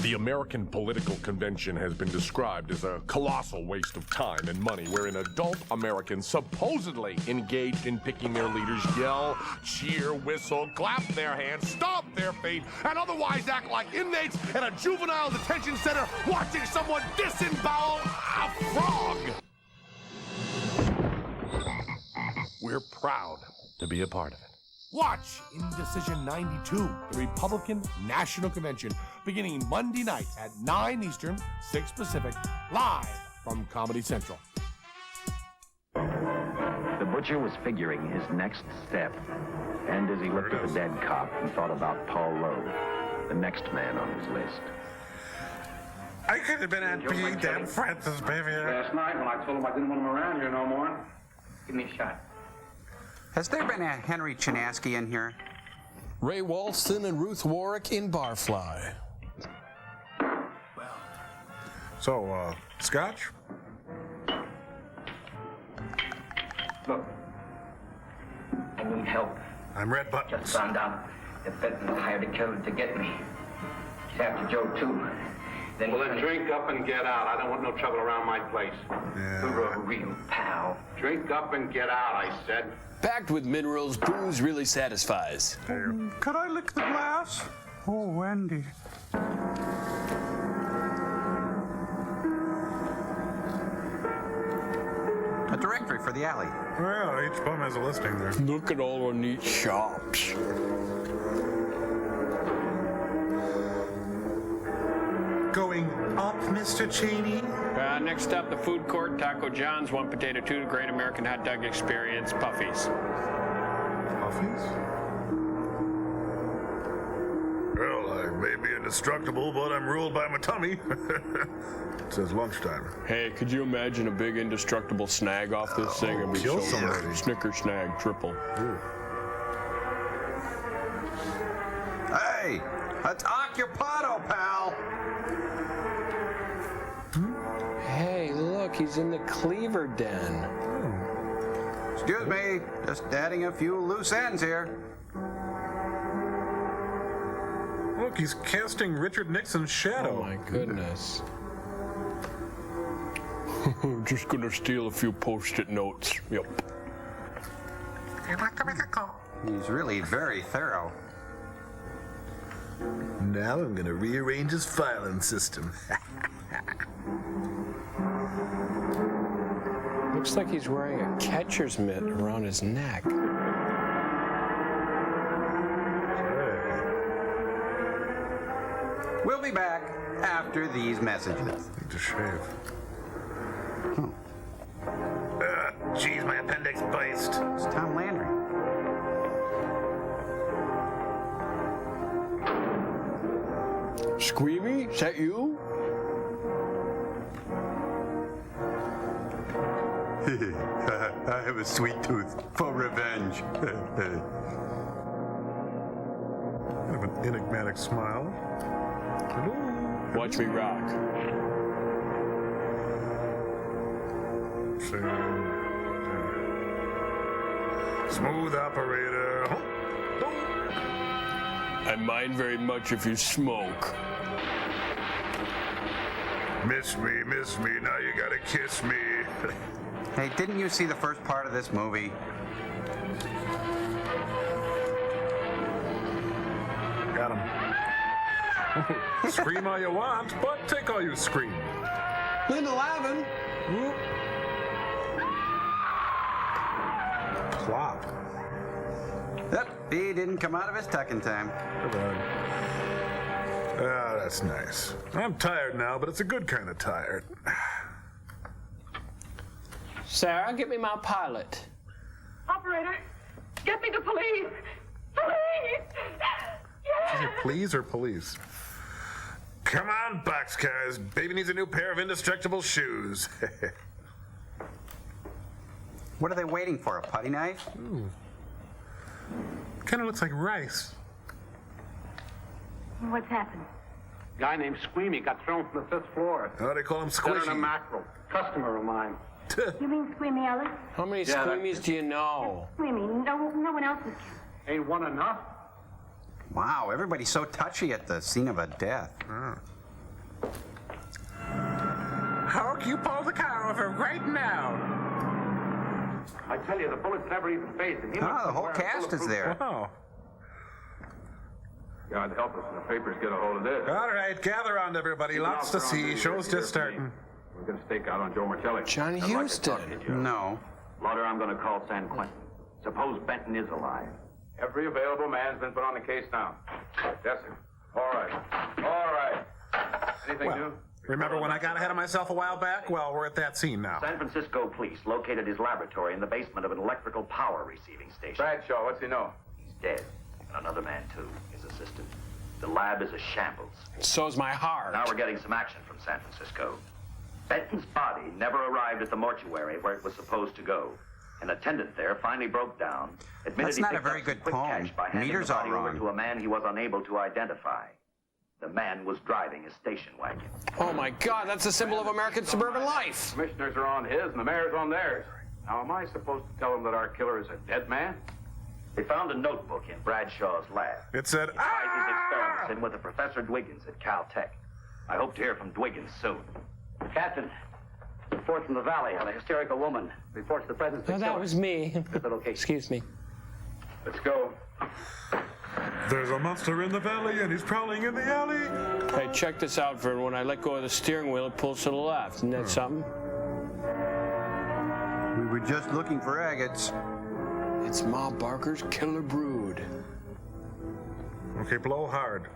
[SPEAKER 8] The American political convention has been described as a colossal waste of time and money, wherein adult Americans supposedly engaged in picking their leaders yell, cheer, whistle, clap their hands, stomp their feet, and otherwise act like inmates in a juvenile detention center watching someone disembowel a frog. We're proud to be a part of it. Watch Indecision 92, the Republican National Convention, beginning Monday night at 9 Eastern, 6 Pacific, live from Comedy Central.
[SPEAKER 30] The butcher was figuring his next step. And as he looked at the dead cop, he thought about Paul Lowe, the next man on his list.
[SPEAKER 1] I could have been Aunt P. damn Francis, baby.
[SPEAKER 17] Last night when I told him I didn't want him around here no more. Give me a shot.
[SPEAKER 5] Has there been a Henry Chinaski in here?
[SPEAKER 4] Ray Walston and Ruth Warwick in Barfly.
[SPEAKER 1] So, scotch?
[SPEAKER 17] Look, I need help.
[SPEAKER 1] I'm Red Buttons.
[SPEAKER 17] Just found out that Benton hired a killer to get me. He's after Joe, too. Then
[SPEAKER 16] drink up and get out. I don't want no trouble around my place.
[SPEAKER 17] You're a real pal.
[SPEAKER 16] Drink up and get out, I said.
[SPEAKER 4] Packed with minerals, booze really satisfies.
[SPEAKER 1] Could I lick the glass? Oh, Wendy.
[SPEAKER 5] A directory for the alley.
[SPEAKER 1] Well, each bum has a listing there.
[SPEAKER 4] Look at all our neat shops.
[SPEAKER 1] Going up, Mr. Cheney?
[SPEAKER 4] Next up, the food court, Taco John's, 1 potato, 2, Great American Hot Dog Experience, Puffies.
[SPEAKER 1] Puffies?
[SPEAKER 6] Well, I may be indestructible, but I'm ruled by my tummy. It says lunchtime.
[SPEAKER 4] Hey, could you imagine a big indestructible snag off this thing? It'd be
[SPEAKER 6] kill
[SPEAKER 4] so
[SPEAKER 6] somebody.
[SPEAKER 4] Snicker snag, triple.
[SPEAKER 6] Ooh.
[SPEAKER 5] Hey, it's Occupado, pal.
[SPEAKER 4] Hey, look, he's in the cleaver den.
[SPEAKER 5] Excuse me, just adding a few loose ends here.
[SPEAKER 1] Look, he's casting Richard Nixon's shadow.
[SPEAKER 4] Oh, my goodness. Just gonna steal a few Post-it notes. Yep.
[SPEAKER 5] He's really very thorough.
[SPEAKER 6] Now I'm gonna rearrange his filing system.
[SPEAKER 4] Looks like he's wearing a catcher's mitt around his neck.
[SPEAKER 5] We'll be back after these messages.
[SPEAKER 6] Need to shave.
[SPEAKER 1] Jeez, my appendix bites.
[SPEAKER 5] It's Tom Landry.
[SPEAKER 4] Squeamy, is that you?
[SPEAKER 5] I have a sweet tooth for revenge.
[SPEAKER 6] I have an enigmatic smile. Hello.
[SPEAKER 4] Watch me rock.
[SPEAKER 6] Smooth operator.
[SPEAKER 4] I mind very much if you smoke.
[SPEAKER 6] Miss me, now you gotta kiss me.
[SPEAKER 5] Hey, didn't you see the first part of this movie?
[SPEAKER 6] Got him. Scream all you want, but take all you scream.
[SPEAKER 5] Linda Lavin.
[SPEAKER 6] Plop.
[SPEAKER 5] Yep, he didn't come out of his tuck in time.
[SPEAKER 6] Ah, that's nice. I'm tired now, but it's a good kind of tired.
[SPEAKER 4] Sarah, get me my pilot.
[SPEAKER 2] Operator, get me the police. Police!
[SPEAKER 6] Is it please or police? Come on, boxcars. Baby needs a new pair of indestructible shoes.
[SPEAKER 5] What are they waiting for, a putty knife?
[SPEAKER 6] Kind of looks like rice.
[SPEAKER 2] What's happened?
[SPEAKER 16] Guy named Squeamy got thrown from the 5th floor.
[SPEAKER 6] Oh, they call him
[SPEAKER 16] Better than a
[SPEAKER 6] Squishy.
[SPEAKER 16] mackerel. Customer of mine.
[SPEAKER 2] You mean Squeamy Ellis?
[SPEAKER 4] How many Squeamies do you know?
[SPEAKER 2] Squeamy, no one else is.
[SPEAKER 16] Ain't one enough?
[SPEAKER 5] Wow, everybody's so touchy at the scene of a death.
[SPEAKER 1] Hawk, you pull the car over right now.
[SPEAKER 16] I tell you, the bullets never even phased him.
[SPEAKER 5] The whole cast is there.
[SPEAKER 6] Wow.
[SPEAKER 16] God help us when the papers get a hold of this.
[SPEAKER 6] All right, gather around, everybody. Lots to see. Show's just starting.
[SPEAKER 16] We're going to stake out on Joe Martelli.
[SPEAKER 4] John Huston.
[SPEAKER 5] No.
[SPEAKER 30] Lauder, I'm going to call San Quentin. Suppose Benton is alive.
[SPEAKER 16] Every available man's been put on the case now. Yes, sir. All right. All right. Anything new?
[SPEAKER 6] Remember when I got ahead of myself a while back? Well, we're at that scene now.
[SPEAKER 30] San Francisco police located his laboratory in the basement of an electrical power receiving station.
[SPEAKER 16] Bradshaw, what's he know?
[SPEAKER 30] He's dead. And another man, too, his assistant. The lab is a shambles.
[SPEAKER 4] So's my heart.
[SPEAKER 30] Now we're getting some action from San Francisco. Benton's body never arrived at the mortuary where it was supposed to go. An attendant there finally broke down, admitted
[SPEAKER 5] That's not
[SPEAKER 30] he
[SPEAKER 5] a
[SPEAKER 30] picked
[SPEAKER 5] very
[SPEAKER 30] up some
[SPEAKER 5] good
[SPEAKER 30] quick
[SPEAKER 5] poem.
[SPEAKER 30] cash by handing
[SPEAKER 5] Meter's
[SPEAKER 30] the body
[SPEAKER 5] all
[SPEAKER 30] over
[SPEAKER 5] wrong.
[SPEAKER 30] to a man he was unable to identify. The man was driving a station wagon.
[SPEAKER 4] Oh my God, that's a symbol of American suburban life.
[SPEAKER 16] Commissioners are on his and the mayor's on theirs. Now, am I supposed to tell them that our killer is a dead man?
[SPEAKER 30] They found a notebook in Bradshaw's lab.
[SPEAKER 6] It said,
[SPEAKER 30] It ties his experiments in with a Professor Dwiggins at Caltech. I hope to hear from Dwiggins soon.
[SPEAKER 17] Captain, report from the valley on a hysterical woman. Reports the presence of
[SPEAKER 4] No, that was me.
[SPEAKER 17] the location.
[SPEAKER 4] Excuse me.
[SPEAKER 16] Let's go.
[SPEAKER 6] There's a monster in the valley and he's prowling in the alley.
[SPEAKER 4] Hey, check this out, Vern. When I let go of the steering wheel, it pulls to the left. Isn't that something?
[SPEAKER 5] We were just looking for agates.
[SPEAKER 4] It's Ma Barker's Killer Brood.
[SPEAKER 6] Okay, blow hard.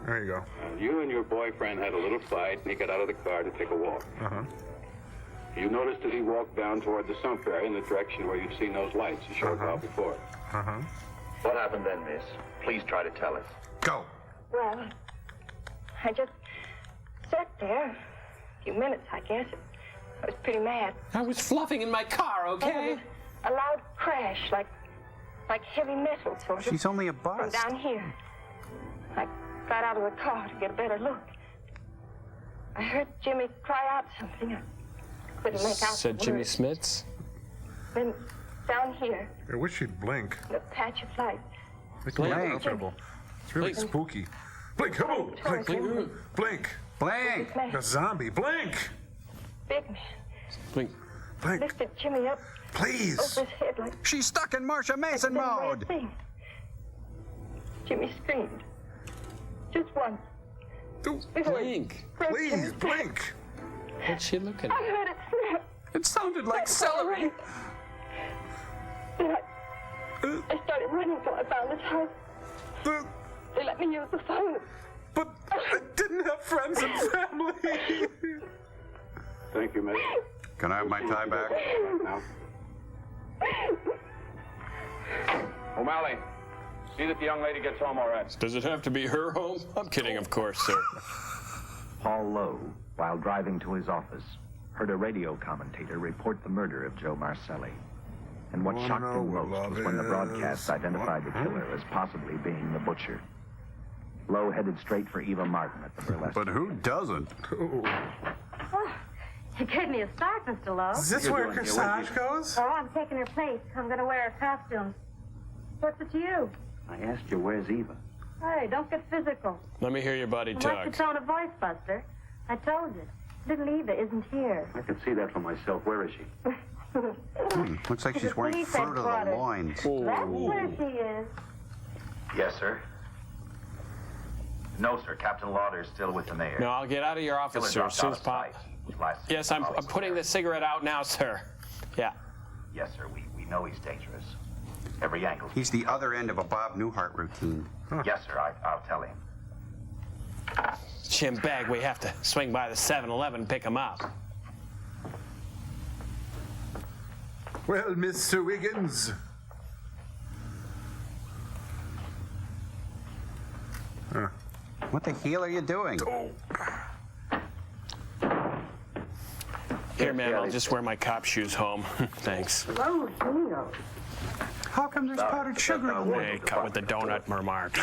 [SPEAKER 6] There you go.
[SPEAKER 16] You and your boyfriend had a little fight, and he got out of the car to take a walk.
[SPEAKER 6] Uh-huh.
[SPEAKER 16] You noticed that he walked down toward the sump area in the direction where you'd seen those lights a short while before.
[SPEAKER 6] Uh-huh.
[SPEAKER 30] What happened then, miss? Please try to tell us.
[SPEAKER 6] Go.
[SPEAKER 2] Well, I just sat there. A few minutes, I guess. I was pretty mad.
[SPEAKER 4] I was fluffing in my car,
[SPEAKER 2] There
[SPEAKER 4] okay?
[SPEAKER 2] was a loud crash, like heavy metal, sort of.
[SPEAKER 5] She's only a
[SPEAKER 2] From
[SPEAKER 5] bust.
[SPEAKER 2] down here. I got out of the car to get a better look. I heard Jimmy cry out something. I couldn't make out
[SPEAKER 4] Said
[SPEAKER 2] the
[SPEAKER 4] Jimmy
[SPEAKER 2] words.
[SPEAKER 4] Smits.
[SPEAKER 2] Then down here,
[SPEAKER 6] I wish you'd blink.
[SPEAKER 2] in a patch of light.
[SPEAKER 6] Make me
[SPEAKER 5] Blink.
[SPEAKER 6] uncomfortable. It's really spooky. Blink, come on. Blink, blink, blink.
[SPEAKER 5] Blink.
[SPEAKER 6] A zombie. Blink.
[SPEAKER 2] Big man
[SPEAKER 4] Blink.
[SPEAKER 6] Blink.
[SPEAKER 2] lifted Jimmy up
[SPEAKER 6] Please.
[SPEAKER 2] over his head like
[SPEAKER 5] She's stuck in Marsha Mason
[SPEAKER 2] a red
[SPEAKER 5] mode.
[SPEAKER 2] thing. Jimmy screamed. Just once. Before he
[SPEAKER 4] Blink.
[SPEAKER 2] grabbed
[SPEAKER 6] Please,
[SPEAKER 2] Jimmy's
[SPEAKER 6] blink.
[SPEAKER 4] What's she looking
[SPEAKER 2] I
[SPEAKER 4] at?
[SPEAKER 2] heard it snap.
[SPEAKER 5] It sounded like celery.
[SPEAKER 2] Then I started running till I found this house. They let me use the phone.
[SPEAKER 6] But I didn't have friends and family.
[SPEAKER 16] Thank you, miss.
[SPEAKER 5] Can I have my tie back?
[SPEAKER 16] Now. O'Malley, See that the young lady gets home all right.
[SPEAKER 4] Does it have to be her home? I'm kidding, of course, sir.
[SPEAKER 30] Paul Lowe, while driving to his office, heard a radio commentator report the murder of Joe Marcelli. And what shocked him most was when the broadcast identified the killer as possibly being the butcher. Lowe headed straight for Eva Martin at the burlesque.
[SPEAKER 6] But who doesn't?
[SPEAKER 2] Oh, you gave me a start, Mr. Lowe.
[SPEAKER 1] Is this where Corsage goes?
[SPEAKER 2] Oh, I'm taking her place. I'm going to wear her costume. What's it to you?
[SPEAKER 30] I asked you, where's Eva?
[SPEAKER 2] Hey, don't get physical.
[SPEAKER 4] Let me hear your buddy
[SPEAKER 2] What's
[SPEAKER 4] talk.
[SPEAKER 2] the tone of voice, Buster? I told you. Little Eva isn't here.
[SPEAKER 30] I can see that for myself. Where is she?
[SPEAKER 5] Looks like she's wearing fruit of the loins.
[SPEAKER 2] That's where she is.
[SPEAKER 30] Yes, sir. No, sir. Captain Lauder's still with the mayor.
[SPEAKER 4] No, I'll get out of your office, sir, as soon as possible. Yes, I'm putting the cigarette out now, sir. Yeah.
[SPEAKER 30] Yes, sir. We know he's dangerous. Every angle.
[SPEAKER 5] He's the other end of a Bob Newhart routine.
[SPEAKER 30] Yes, sir. I'll tell him.
[SPEAKER 4] Jim Bag, we have to swing by the 7-Eleven and pick him up.
[SPEAKER 6] Well, Mr. Wiggins.
[SPEAKER 5] What the hell are you doing?
[SPEAKER 4] Here, man, I'll just wear my cop shoes home. Thanks.
[SPEAKER 2] Oh, Gino.
[SPEAKER 5] How come there's powdered sugar in
[SPEAKER 4] Hey, cut with the donut remarks.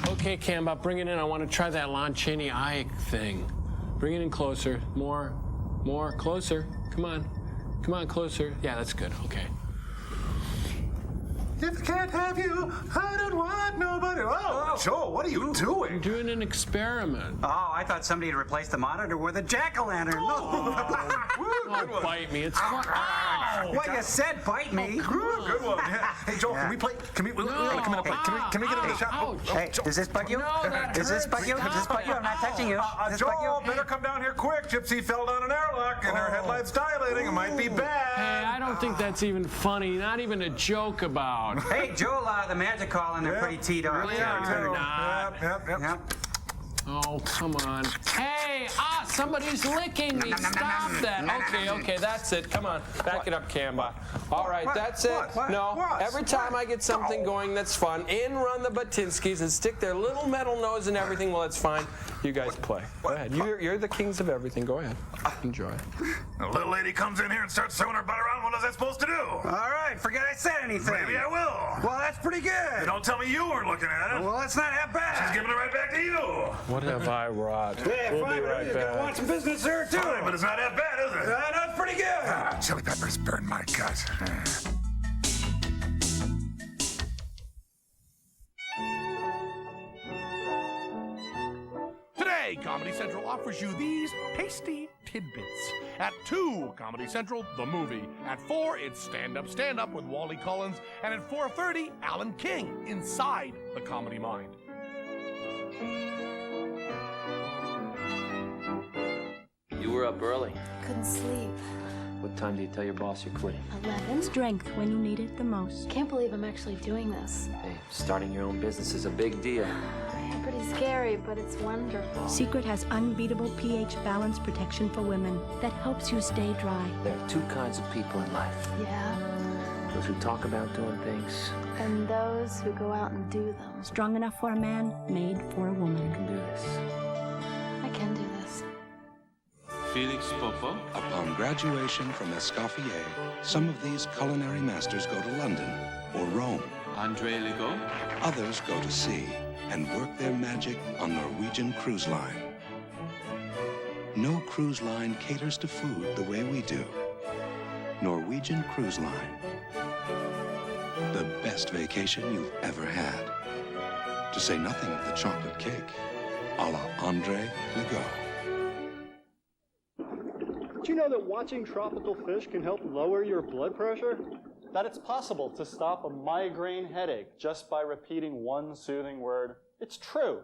[SPEAKER 4] Okay, Camba, bring it in. I want to try that Lon Chaney eye thing. Bring it in closer. More, closer. Come on, closer. Yeah, that's good. Okay.
[SPEAKER 1] If I can't have you, I don't want nobody. Oh, Joe, what are you doing?
[SPEAKER 4] I'm doing an experiment.
[SPEAKER 5] Oh, I thought somebody had replaced the monitor with a jack-o'-lantern.
[SPEAKER 4] Oh, bite me. It's fun. Ow!
[SPEAKER 5] Well, you said bite me.
[SPEAKER 1] Good one. Yeah. Hey, Joe, can we play? Can we come in and play? Can we get in the shop?
[SPEAKER 5] Hey, does this bug you? Does this bug you? Does this bug you? I'm not touching you. Does this bug
[SPEAKER 1] Joe,
[SPEAKER 5] you?
[SPEAKER 1] better come down here quick. Gypsy fell down an airlock and her headlights dilating. It might be bad.
[SPEAKER 4] Hey, I don't think that's even funny. Not even a joke about.
[SPEAKER 5] Hey, Joel, the magic call, and they're pretty teed up.
[SPEAKER 4] Really are. They're not.
[SPEAKER 1] Yep.
[SPEAKER 4] Oh, come on. Hey, somebody's licking me. Stop that. Okay, that's it. Come on, back it up, Camba. All right, that's it. No, every time I get something going that's fun, in run the Batinskis and stick their little metal nose and everything. Well, it's fine. You guys play. Go ahead. You're the kings of everything. Go ahead. Enjoy.
[SPEAKER 6] The little lady comes in here and starts throwing her butt around. What is that supposed to do?
[SPEAKER 5] All right, forget I said anything.
[SPEAKER 6] Maybe I will.
[SPEAKER 5] Well, that's pretty good.
[SPEAKER 6] Don't tell me you weren't looking at it.
[SPEAKER 5] Well, it's not that bad.
[SPEAKER 6] She's giving it right back to you.
[SPEAKER 4] What have I wrought?
[SPEAKER 5] Yeah,
[SPEAKER 4] We'll
[SPEAKER 5] fine,
[SPEAKER 4] be right
[SPEAKER 5] you
[SPEAKER 4] back.
[SPEAKER 5] want some business there, too.
[SPEAKER 6] Fine, but it's not that bad, is it?
[SPEAKER 5] That's pretty good.
[SPEAKER 6] Chili peppers burn my gut.
[SPEAKER 8] Today, Comedy Central offers you these tasty tidbits. At 2, Comedy Central, the movie. At 4, it's Stand Up with Wally Collins. And at 4:30, Alan King, Inside the Comedy Mind.
[SPEAKER 13] You were up early.
[SPEAKER 7] Couldn't sleep.
[SPEAKER 13] What time do you tell your boss you're quitting?
[SPEAKER 7] 11. Strength when you need it the most.
[SPEAKER 18] Can't believe I'm actually doing this.
[SPEAKER 13] Hey, starting your own business is a big deal.
[SPEAKER 18] Pretty scary, but it's wonderful.
[SPEAKER 7] Secret has unbeatable pH balance protection for women that helps you stay dry.
[SPEAKER 13] There are two kinds of people in life.
[SPEAKER 18] Yeah.
[SPEAKER 13] Those who talk about doing things.
[SPEAKER 18] And those who go out and do them.
[SPEAKER 7] Strong enough for a man, made for a woman.
[SPEAKER 13] You can do this.
[SPEAKER 18] I can do this.
[SPEAKER 19] Felix Popo. Upon graduation from Escoffier, some of these culinary masters go to London or Rome. Andre Legault. Others go to sea and work their magic on Norwegian Cruise Line. No cruise line caters to food the way we do. Norwegian Cruise Line. The best vacation you've ever had. To say nothing of the chocolate cake, a la Andre Legault.
[SPEAKER 20] Did you know that watching tropical fish can help lower your blood pressure? That it's possible to stop a migraine headache just by repeating one soothing word? It's true.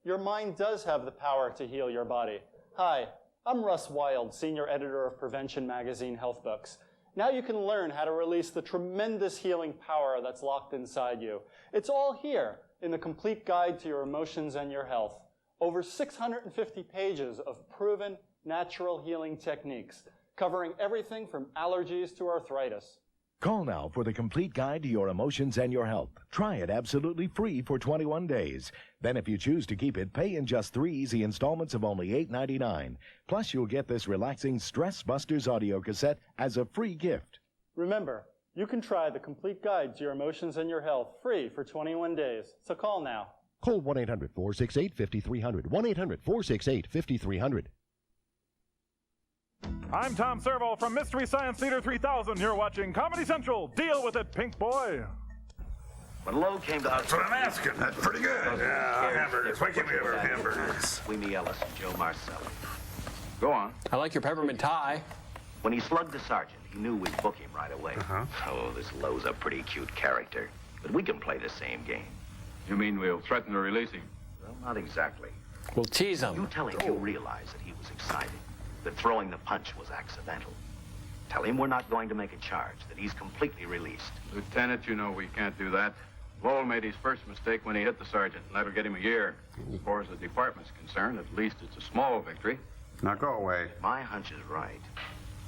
[SPEAKER 20] Your mind does have the power to heal your body. Hi, I'm Russ Wild, senior editor of Prevention Magazine Health Books. Now you can learn how to release the tremendous healing power that's locked inside you. It's all here in the complete guide to your emotions and your health. Over 650 pages of proven natural healing techniques, covering everything from allergies to arthritis.
[SPEAKER 9] Call now for the complete guide to your emotions and your health. Try it absolutely free for 21 days. Then if you choose to keep it, pay in just 3 easy installments of only $8.99. Plus, you'll get this relaxing Stress Busters audio cassette as a free gift.
[SPEAKER 20] Remember, you can try the complete guide to your emotions and your health free for 21 days. So call now.
[SPEAKER 15] Call 1-800-468-5300. 1-800-468-5300.
[SPEAKER 21] I'm Tom Servo from Mystery Science Theater 3000. You're watching Comedy Central. Deal with it, pink boy.
[SPEAKER 30] When Lowe came to us...
[SPEAKER 6] That's what I'm asking. That's pretty good. Yeah, hamburgers. Why can't we have our hamburgers?
[SPEAKER 30] Weemy Ellis and Joe Marcelli.
[SPEAKER 16] Go on.
[SPEAKER 4] I like your peppermint tie.
[SPEAKER 30] When he slugged the sergeant, he knew we'd book him right away. Oh, this Lowe's a pretty cute character. But we can play the same game.
[SPEAKER 16] You mean we'll threaten to release him?
[SPEAKER 30] Well, not exactly.
[SPEAKER 4] We'll tease him.
[SPEAKER 30] You tell him you'll realize that he was excited, that throwing the punch was accidental. Tell him we're not going to make a charge, that he's completely released.
[SPEAKER 16] Lieutenant, you know we can't do that. Lowell made his first mistake when he hit the sergeant, and that'll get him a year. As far as the department's concerned, at least it's a small victory.
[SPEAKER 5] Now go away.
[SPEAKER 30] My hunch is right.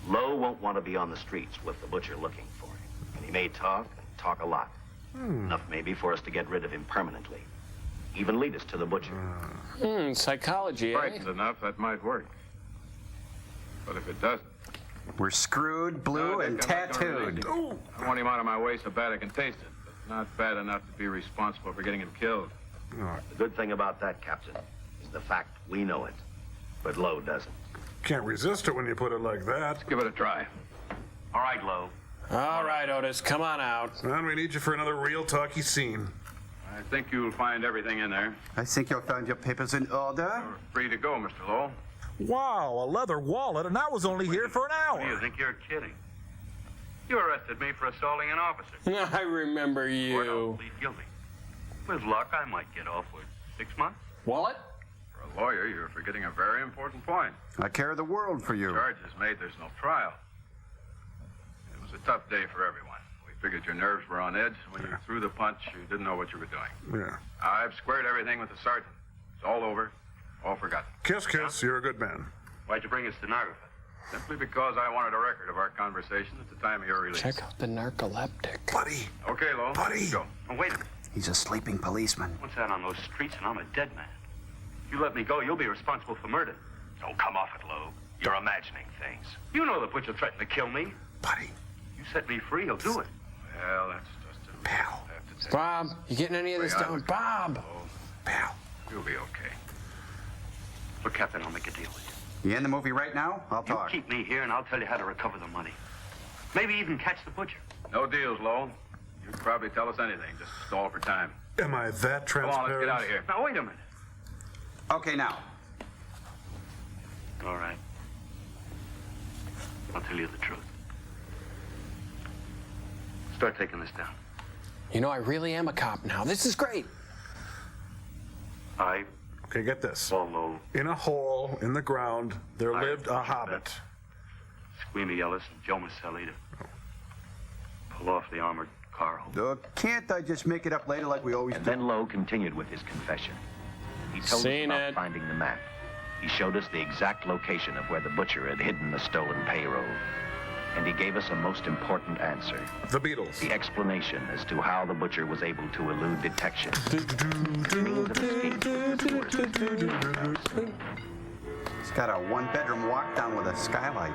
[SPEAKER 30] Lowe won't want to be on the streets with the butcher looking for him. And he may talk a lot. Enough maybe for us to get rid of him permanently. Even lead us to the butcher.
[SPEAKER 4] Psychology, eh?
[SPEAKER 16] Frightened enough, that might work. But if it doesn't...
[SPEAKER 5] We're screwed, blue, and tattooed.
[SPEAKER 16] I want him out of my way so bad I can taste it, but not bad enough to be responsible for getting him killed.
[SPEAKER 30] The good thing about that, Captain, is the fact we know it, but Lowe doesn't.
[SPEAKER 6] Can't resist it when you put it like that.
[SPEAKER 16] Let's give it a try.
[SPEAKER 30] All right, Lowe.
[SPEAKER 4] All right, Otis, come on out.
[SPEAKER 6] And we need you for another real talky scene.
[SPEAKER 16] I think you'll find everything in there.
[SPEAKER 5] I think you'll find your papers in order.
[SPEAKER 16] You're free to go, Mr. Lowell.
[SPEAKER 1] Wow, a leather wallet, and I was only here for an
[SPEAKER 16] Do you
[SPEAKER 1] hour.
[SPEAKER 16] think you're kidding? You arrested me for assaulting an officer.
[SPEAKER 4] I remember you.
[SPEAKER 16] Or no, plead guilty. With luck, I might get off with 6 months.
[SPEAKER 4] Wallet?
[SPEAKER 16] For a lawyer, you're forgetting a very important point.
[SPEAKER 5] I care the world for you.
[SPEAKER 16] Charge is made, there's no trial. It was a tough day for everyone. We figured your nerves were on edge. When you threw the punch, you didn't know what you were doing.
[SPEAKER 6] Yeah.
[SPEAKER 16] I've squared everything with the sergeant. It's all over, all forgotten.
[SPEAKER 6] Kiss, kiss. You're a good man.
[SPEAKER 16] Why'd you bring a stenographer? Simply because I wanted a record of our conversation at the time of your release.
[SPEAKER 4] Check out the narcoleptic.
[SPEAKER 6] Buddy.
[SPEAKER 16] Okay, Lowell.
[SPEAKER 6] Buddy.
[SPEAKER 16] Let's go. Oh, wait a minute.
[SPEAKER 5] He's a sleeping policeman.
[SPEAKER 16] What's that on those streets and I'm a dead man? You let me go, you'll be responsible for murder. Don't come off it, Lowe. You're imagining things. You know the butcher threatened to kill me.
[SPEAKER 6] Buddy.
[SPEAKER 16] You set me free, he'll do it. Well, that's just a...
[SPEAKER 6] Pal.
[SPEAKER 4] Bob, you getting any of this down? Bob!
[SPEAKER 6] Pal.
[SPEAKER 16] You'll be okay. Look, Captain, I'll make a deal with you.
[SPEAKER 5] You in the movie right now? I'll talk.
[SPEAKER 16] You keep me here and I'll tell you how to recover the money. Maybe even catch the butcher. No deals, Lowell. You'd probably tell us anything, just stall for time.
[SPEAKER 6] Am I that
[SPEAKER 16] Come on, let's
[SPEAKER 6] transparent?
[SPEAKER 16] get out of here. Now, wait a minute.
[SPEAKER 5] Okay, now.
[SPEAKER 16] All right. I'll tell you the truth. Start taking this down.
[SPEAKER 4] You know, I really am a cop now. This is great.
[SPEAKER 6] Okay, get this.
[SPEAKER 16] Follow.
[SPEAKER 6] In a hole in the ground, there lived a hobbit.
[SPEAKER 16] Squeamy Ellis and Joe Marcelli to pull off the armored car.
[SPEAKER 5] Can't I just make it up later like we always do?
[SPEAKER 30] Then Lowe continued with his confession. He told us about finding the map. He showed us the exact location of where the butcher had hidden the stolen payroll. And he gave us a most important answer.
[SPEAKER 6] The Beatles.
[SPEAKER 30] The explanation as to how the butcher was able to elude detection. Means of escape from the sewers.
[SPEAKER 5] It's got a one-bedroom walk down with a skylight.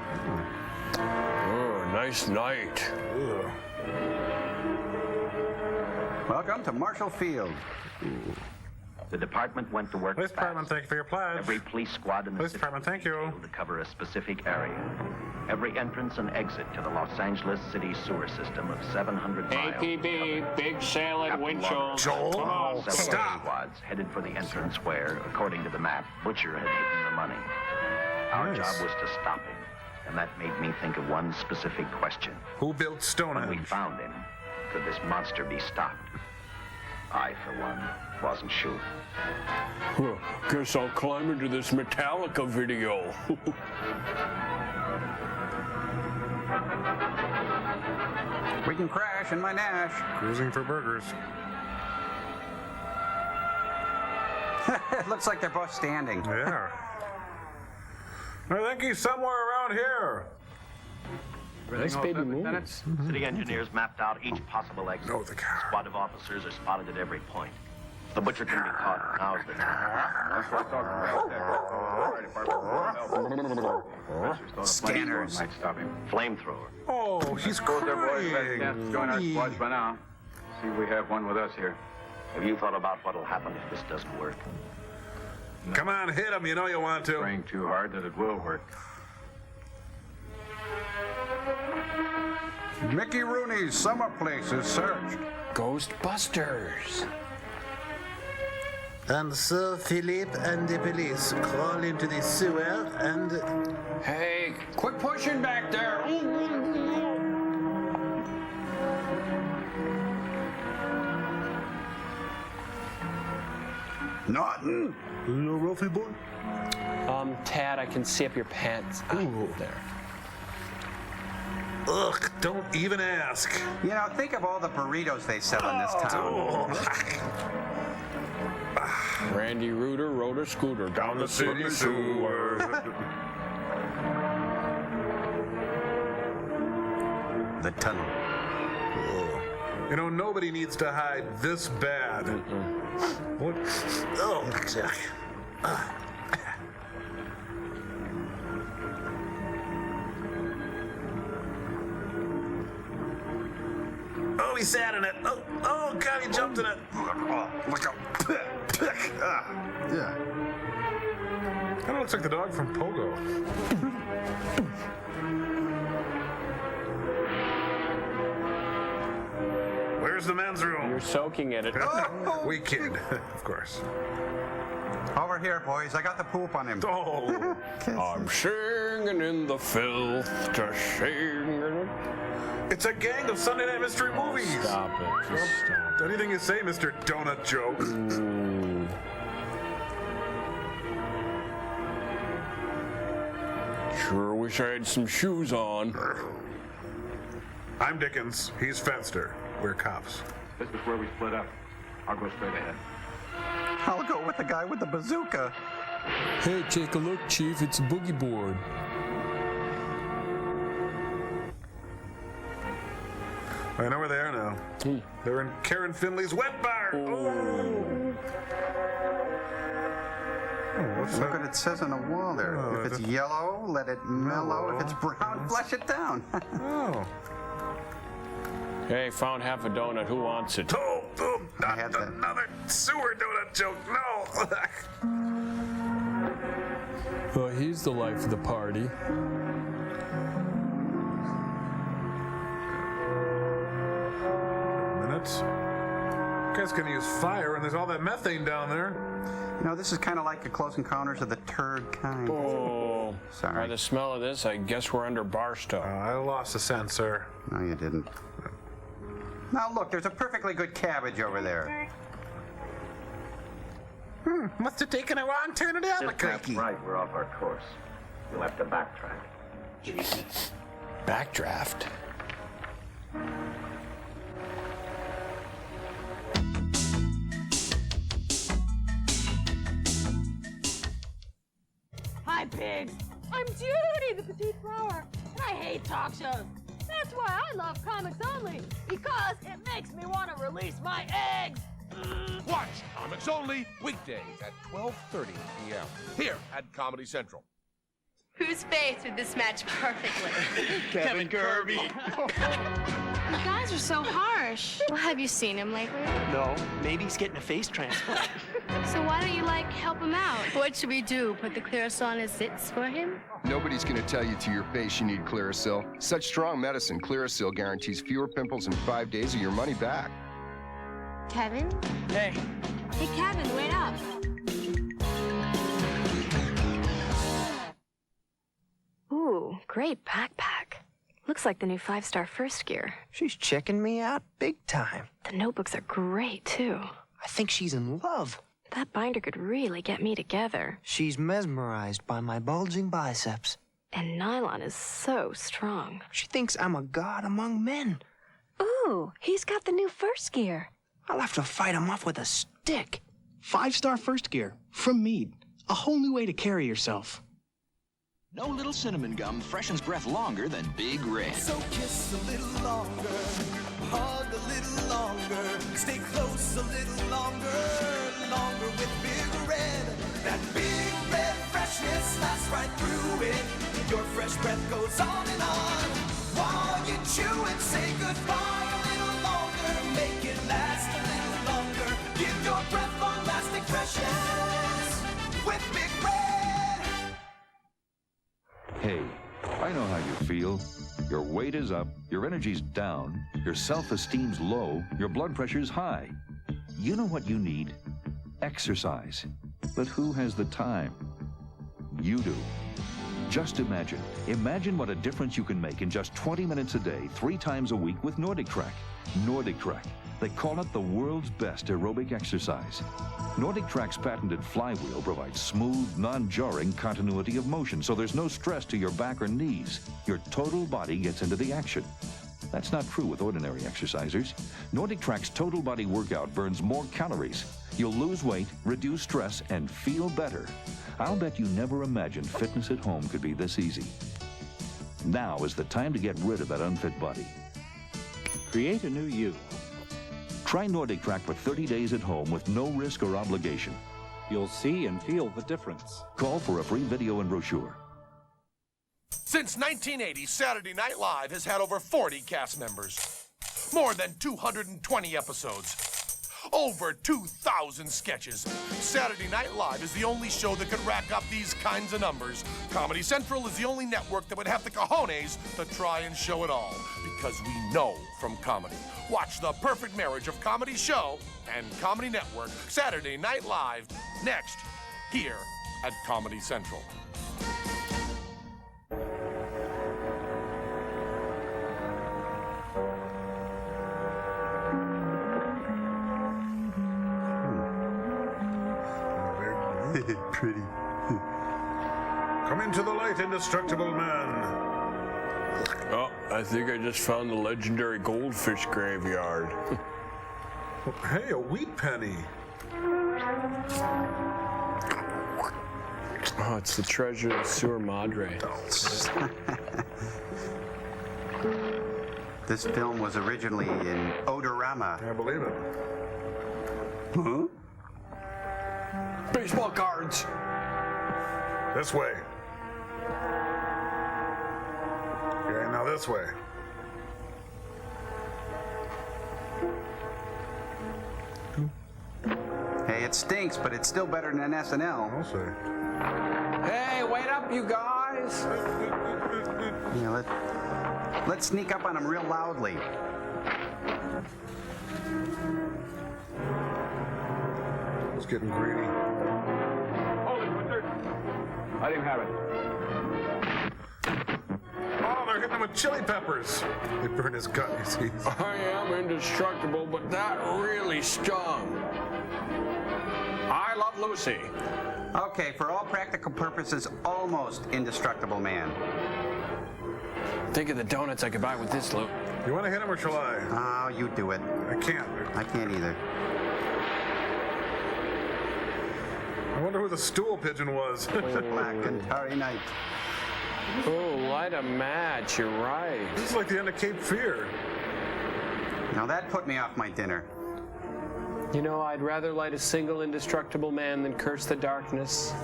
[SPEAKER 4] Oh, nice night.
[SPEAKER 5] Welcome to Marshall Field.
[SPEAKER 30] The department went to work
[SPEAKER 6] Police Department, thank you for your pledge.
[SPEAKER 30] Every police squad in the
[SPEAKER 6] Police
[SPEAKER 30] city
[SPEAKER 6] Department, thank you.
[SPEAKER 30] was able to cover a specific area. Every entrance and exit to the Los Angeles City sewer system of 700 miles.
[SPEAKER 4] APB, big sail at Winchell.
[SPEAKER 6] Joel,
[SPEAKER 30] stop! Squads headed for the entrance where, according to the map, Butcher had hidden the money. Our job was to stop him, and that made me think of one specific question.
[SPEAKER 6] Who built Stonehenge?
[SPEAKER 30] When we found him, could this monster be stopped? I, for one, wasn't sure.
[SPEAKER 4] Well, guess I'll climb into this Metallica video.
[SPEAKER 5] We can crash in my Nash.
[SPEAKER 6] Cruising for burgers.
[SPEAKER 5] It looks like they're both standing.
[SPEAKER 6] Yeah. I think he's somewhere around here.
[SPEAKER 16] Nice baby minutes. City engineers mapped out each possible exit.
[SPEAKER 6] No, the car.
[SPEAKER 16] A squad of officers are spotted at every point. The butcher can be caught. Now's the time.
[SPEAKER 5] Scanners.
[SPEAKER 16] Might stop him. Flamethrower.
[SPEAKER 6] Oh, he's crying.
[SPEAKER 16] Join our squads by now. See if we have one with us here. Have you thought about what'll happen if this doesn't work?
[SPEAKER 6] Come on, hit him. You know you want to.
[SPEAKER 16] Praying too hard that it will work.
[SPEAKER 5] Mickey Rooney's summer place is searched.
[SPEAKER 4] Ghostbusters.
[SPEAKER 1] And so Philippe and the police crawl into the sewer and...
[SPEAKER 4] Hey, quit pushing back there.
[SPEAKER 5] Naughton.
[SPEAKER 6] You know, Ralphie boy?
[SPEAKER 4] Tad, I can see up your pants.
[SPEAKER 6] Ooh.
[SPEAKER 4] There.
[SPEAKER 6] Ugh, don't even ask.
[SPEAKER 5] You know, think of all the burritos they sell in this town.
[SPEAKER 4] Randy Rooter rode a scooter down the city sewer.
[SPEAKER 5] The tunnel.
[SPEAKER 6] You know, nobody needs to hide this bad. What? Oh, Jack. Oh, he sat in it. Oh, God, he jumped in it.
[SPEAKER 5] Yeah.
[SPEAKER 6] Kind of looks like the dog from Pogo. Where's the men's room?
[SPEAKER 4] You're soaking in it.
[SPEAKER 6] We kid, of course.
[SPEAKER 5] Over here, boys. I got the poop on him.
[SPEAKER 6] Oh.
[SPEAKER 4] I'm singing in the filth to sing.
[SPEAKER 6] It's a gang of Sunday Night Mystery movies.
[SPEAKER 4] Stop it. Just stop.
[SPEAKER 6] Anything you say, Mr. Donut Joke.
[SPEAKER 4] Ooh. Sure wish I had some shoes on.
[SPEAKER 6] I'm Dickens. He's Fenster. We're cops.
[SPEAKER 16] This is where we split up. I'll go straight ahead.
[SPEAKER 5] I'll go with the guy with the bazooka.
[SPEAKER 4] Hey, take a look, Chief. It's a boogie board.
[SPEAKER 6] I know where they are now. They're in Karen Finley's wet bar. Oh. What's
[SPEAKER 5] Look
[SPEAKER 6] that?
[SPEAKER 5] what it says on the wall there. If it's yellow, let it mellow. If it's brown, flush it down.
[SPEAKER 6] Oh.
[SPEAKER 4] Hey, found half a donut. Who wants it?
[SPEAKER 6] Oh, not another sewer donut joke. No.
[SPEAKER 4] Well, he's the life of the party.
[SPEAKER 6] Minutes. You guys can use fire, and there's all that methane down there.
[SPEAKER 5] You know, this is kind of like the Close Encounters of the Turd Kind.
[SPEAKER 4] Oh.
[SPEAKER 5] Sorry.
[SPEAKER 4] By the smell of this, I guess we're under Barstow.
[SPEAKER 6] I lost the scent, sir.
[SPEAKER 5] No, you didn't. Now look, there's a perfectly good cabbage over there.
[SPEAKER 1] Must have taken a wrong turn at Albuquerque.
[SPEAKER 16] Right, we're off our course. We'll have to backtrack. Jesus.
[SPEAKER 4] Backdraft.
[SPEAKER 3] Hi, pigs. I'm Judy, the petite flower, and I hate talk shows. That's why I love comics only, because it makes me want to release my eggs.
[SPEAKER 8] Watch Comics Only weekdays at 12:30 p.m. here at Comedy Central.
[SPEAKER 11] Whose face would this match perfectly?
[SPEAKER 12] Kevin Kirby.
[SPEAKER 18] You guys are so harsh.
[SPEAKER 7] Well, have you seen him lately?
[SPEAKER 12] No, maybe he's getting a face transplant.
[SPEAKER 7] So why don't you, help him out? What should we do? Put the Clearasil on his zits for him?
[SPEAKER 22] Nobody's going to tell you to your face you need Clearasil. Such strong medicine, Clearasil guarantees fewer pimples in 5 days or your money back.
[SPEAKER 7] Kevin?
[SPEAKER 12] Hey.
[SPEAKER 18] Hey, Kevin, wait up. Ooh, great backpack. Looks like the new 5-star first gear.
[SPEAKER 12] She's checking me out big time.
[SPEAKER 18] The notebooks are great, too.
[SPEAKER 12] I think she's in love.
[SPEAKER 18] That binder could really get me together.
[SPEAKER 12] She's mesmerized by my bulging biceps.
[SPEAKER 18] And nylon is so strong.
[SPEAKER 12] She thinks I'm a god among men.
[SPEAKER 18] Ooh, he's got the new first gear.
[SPEAKER 12] I'll have to fight him off with a stick. 5-star first gear from Mead. A whole new way to carry yourself.
[SPEAKER 10] No little cinnamon gum freshens breath longer than Big Red.
[SPEAKER 14] So kiss a little longer, hug a little longer, stay close a little longer, longer with Big Red. That Big Red freshness lasts right through it. Your fresh breath goes on and on. While you chew and say goodbye a little longer, make it last a little longer. Give your breath long-lasting freshness with Big Red.
[SPEAKER 17] Hey, I know how you feel. Your weight is up, your energy's down, your self-esteem's low, your blood pressure's high. You know what you need? Exercise. But who has the time? You do. Just imagine what a difference you can make in just 20 minutes a day, 3 times a week with NordicTrack. NordicTrack. They call it the world's best aerobic exercise. NordicTrack's patented flywheel provides smooth, non-jarring continuity of motion, so there's no stress to your back or knees. Your total body gets into the action. That's not true with ordinary exercisers. NordicTrack's total body workout burns more calories. You'll lose weight, reduce stress, and feel better. I'll bet you never imagined fitness at home could be this easy. Now is the time to get rid of that unfit body. Create a new you. Try NordicTrack for 30 days at home with no risk or obligation. You'll see and feel the difference. Call for a free video and brochure.
[SPEAKER 8] Since 1980, Saturday Night Live has had over 40 cast members. More than 220 episodes. Over 2,000 sketches. Saturday Night Live is the only show that could rack up these kinds of numbers. Comedy Central is the only network that would have the cojones to try and show it all. Because we know from comedy. Watch The Perfect Marriage of Comedy Show and Comedy Network, Saturday Night Live, next, here at Comedy Central.
[SPEAKER 6] Pretty. Come into the light, Indestructable Man.
[SPEAKER 4] Oh, I think I just found the legendary goldfish graveyard.
[SPEAKER 6] Hey, a wheat penny.
[SPEAKER 4] Oh, it's the treasure of Sewer Madre.
[SPEAKER 5] This film was originally in Odorama.
[SPEAKER 6] I believe it.
[SPEAKER 5] Huh?
[SPEAKER 4] Baseball cards.
[SPEAKER 6] This way. Okay, now this way.
[SPEAKER 5] Hey, it stinks, but it's still better than SNL.
[SPEAKER 6] I'll say.
[SPEAKER 4] Hey, wait up, you guys.
[SPEAKER 5] Yeah, let's sneak up on them real loudly.
[SPEAKER 6] It's getting greedy.
[SPEAKER 16] I didn't have it.
[SPEAKER 6] Oh, they're hitting him with chili peppers. They burn his gut, you see.
[SPEAKER 4] I am indestructible, but that really stung. I love Lucy.
[SPEAKER 5] Okay, for all practical purposes, almost Indestructible Man.
[SPEAKER 4] Think of the donuts I could buy with this loot.
[SPEAKER 6] You want to hit him or shall I?
[SPEAKER 5] Oh, you do it.
[SPEAKER 6] I can't.
[SPEAKER 5] I can't either.
[SPEAKER 6] I wonder who the stool pigeon was.
[SPEAKER 5] Black and Tarry Night.
[SPEAKER 4] Oh, light a match. You're right.
[SPEAKER 6] This is like the end of Cape Fear.
[SPEAKER 5] Now that put me off my dinner.
[SPEAKER 4] You know, I'd rather light a single indestructible man than curse the darkness.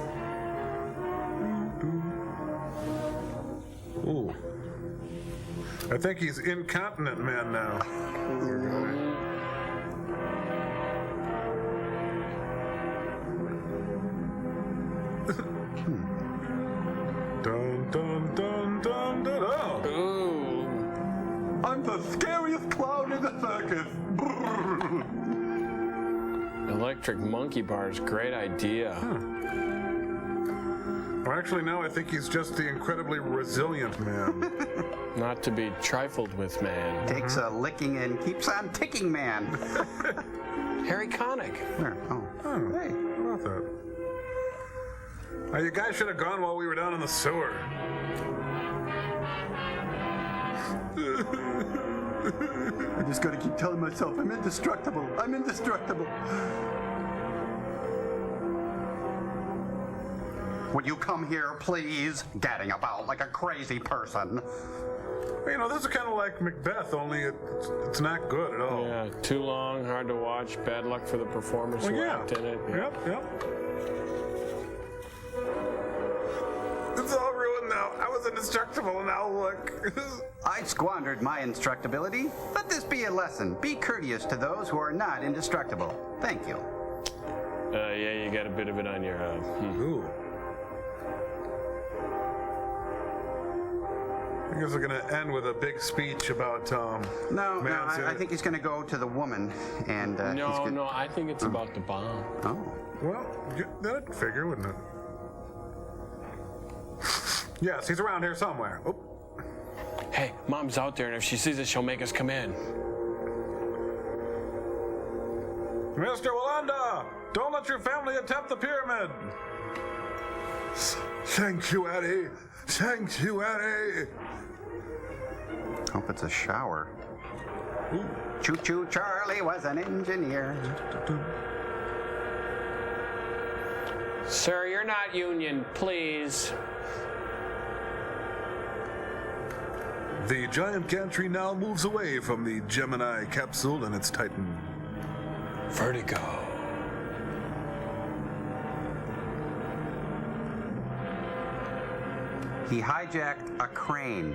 [SPEAKER 6] Ooh. I think he's incontinent man now. Dun dun dun dun dun. Oh.
[SPEAKER 4] Ooh.
[SPEAKER 5] I'm the scariest clown in the circus.
[SPEAKER 4] Electric monkey bars, great idea.
[SPEAKER 6] Well, actually, no, I think he's just the incredibly resilient man.
[SPEAKER 4] Not to be trifled with, man.
[SPEAKER 5] Takes a licking and keeps on ticking, man.
[SPEAKER 4] Harry Connick.
[SPEAKER 5] Where? Oh.
[SPEAKER 6] Hey, how about that? You guys should have gone while we were down in the sewer.
[SPEAKER 5] I just gotta keep telling myself I'm indestructible. I'm indestructible. Would you come here, please? Gadding about like a crazy person.
[SPEAKER 6] You know, this is kind of like Macbeth, only it's not good at all.
[SPEAKER 4] Yeah, too long, hard to watch, bad luck for the performers who act in it.
[SPEAKER 6] Yep. It's all ruined now. I was indestructible, and now look.
[SPEAKER 5] I squandered my indestructibility. Let this be a lesson. Be courteous to those who are not indestructible. Thank you.
[SPEAKER 4] Yeah, you got a bit of it on your head.
[SPEAKER 6] Ooh. I guess we're going to end with a big speech about,
[SPEAKER 5] No, I think he's going to go to the woman, and,
[SPEAKER 4] No, I think it's about the bomb.
[SPEAKER 5] Oh.
[SPEAKER 6] Well, that'd figure, wouldn't it? Yes, he's around here somewhere. Oh.
[SPEAKER 4] Hey, Mom's out there, and if she sees us, she'll make us come in.
[SPEAKER 6] Mr. Walanda, don't let your family attempt the pyramid. Thank you, Eddie. Thank you, Eddie.
[SPEAKER 5] Hope it's a shower. Choo-choo Charlie was an engineer.
[SPEAKER 4] Sir, you're not union, please.
[SPEAKER 6] The giant gantry now moves away from the Gemini capsule and its Titan.
[SPEAKER 4] Vertigo.
[SPEAKER 5] He hijacked a crane.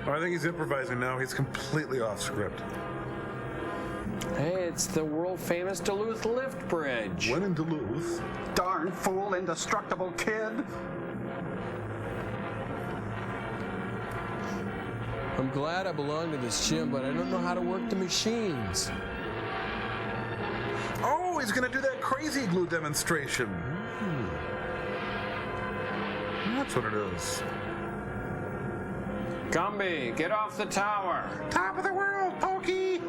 [SPEAKER 6] Oh, I think he's improvising now. He's completely off script.
[SPEAKER 4] Hey, it's the world-famous Duluth Lift Bridge.
[SPEAKER 6] When in Duluth?
[SPEAKER 5] Darn fool, indestructible kid.
[SPEAKER 4] I'm glad I belong to this gym, but I don't know how to work the machines.
[SPEAKER 6] Oh, he's going to do that crazy glue demonstration. That's what it is.
[SPEAKER 4] Gumby, get off the tower.
[SPEAKER 1] Top of the world, Pokey.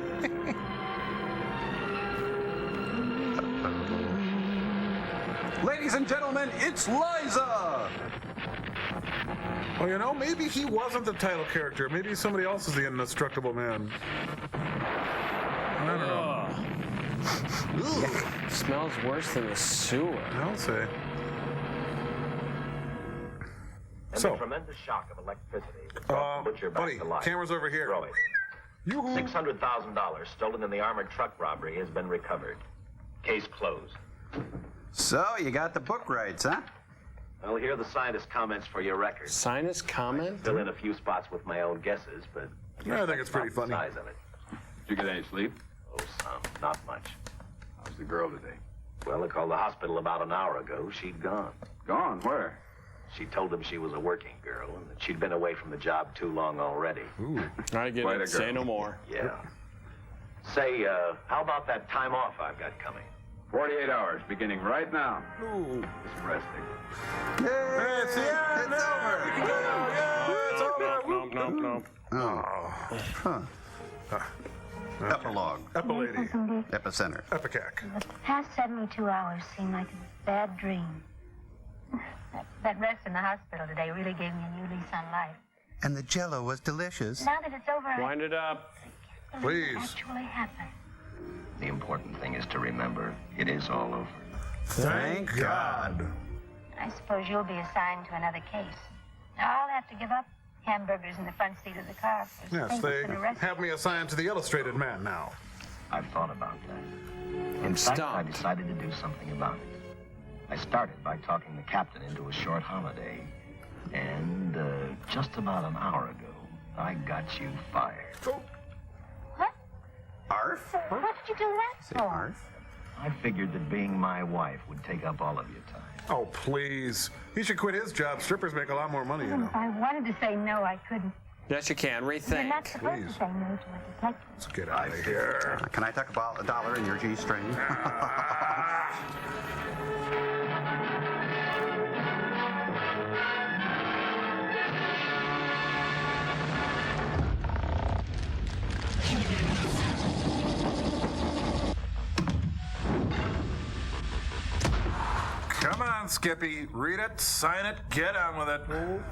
[SPEAKER 5] Ladies and gentlemen, it's Liza!
[SPEAKER 6] Well, you know, maybe he wasn't the title character. Maybe somebody else is the Indestructible Man. I don't know.
[SPEAKER 4] Yeah. Smells worse than the sewer.
[SPEAKER 6] I'll say.
[SPEAKER 2] And the tremendous shock of electricity that brought the butcher back to life.
[SPEAKER 6] Camera's over here.
[SPEAKER 2] Growing. $600,000 stolen in the armored truck robbery has been recovered. Case closed.
[SPEAKER 5] So, you got the book rights, huh?
[SPEAKER 2] Well, here are the scientist comments for your record.
[SPEAKER 4] Scientist comment?
[SPEAKER 2] Fill in a few spots with my own guesses, but
[SPEAKER 6] Yeah, I think it's pretty funny.
[SPEAKER 2] The size of it.
[SPEAKER 16] Did you get any sleep?
[SPEAKER 2] Oh, some. Not much.
[SPEAKER 16] How's the girl today?
[SPEAKER 2] Well, I called the hospital about an hour ago. She'd gone.
[SPEAKER 16] Gone? Where?
[SPEAKER 2] She told them she was a working girl and that she'd been away from the job too long already.
[SPEAKER 6] Ooh.
[SPEAKER 4] I get it. Say no more.
[SPEAKER 2] Yeah. Say, how about that time off I've got coming?
[SPEAKER 16] 48 hours, beginning right now.
[SPEAKER 6] Ooh.
[SPEAKER 16] Just resting.
[SPEAKER 6] Hey, it's the end. It's over. It's over.
[SPEAKER 4] No.
[SPEAKER 5] Oh. Huh. Epilogue.
[SPEAKER 6] Epilady.
[SPEAKER 5] Epicenter.
[SPEAKER 6] Epicac.
[SPEAKER 13] The past 72 hours seem like a bad dream. That rest in the hospital today really gave me a new lease on life.
[SPEAKER 5] And the Jell-O was delicious.
[SPEAKER 13] Now that it's over,
[SPEAKER 4] Wind it up.
[SPEAKER 5] Please.
[SPEAKER 13] Actually happened.
[SPEAKER 2] The important thing is to remember, it is all over.
[SPEAKER 5] Thank God.
[SPEAKER 13] I suppose you'll be assigned to another case. Now, I'll have to give up hamburgers in the front seat of the car.
[SPEAKER 6] Yes, they have me assigned to the Illustrated Man now.
[SPEAKER 2] I've thought about that. In fact, I decided to do something about it. I started by talking the captain into a short holiday. And just about an hour ago, I got you fired.
[SPEAKER 13] What?
[SPEAKER 5] Arf?
[SPEAKER 13] What did you do that for?
[SPEAKER 5] Arf?
[SPEAKER 2] I figured that being my wife would take up all of your time.
[SPEAKER 6] Oh, please. He should quit his job. Strippers make a lot more money, you know.
[SPEAKER 13] If I wanted to say no, I couldn't.
[SPEAKER 4] Yes, you can.
[SPEAKER 13] You're
[SPEAKER 4] Rethink.
[SPEAKER 13] not supposed to say no to a detective.
[SPEAKER 6] Let's get out of here.
[SPEAKER 5] Can I talk about $1 in your G-string?
[SPEAKER 6] Come on,
[SPEAKER 1] on, Skippy. Read it, sign it, get on with it.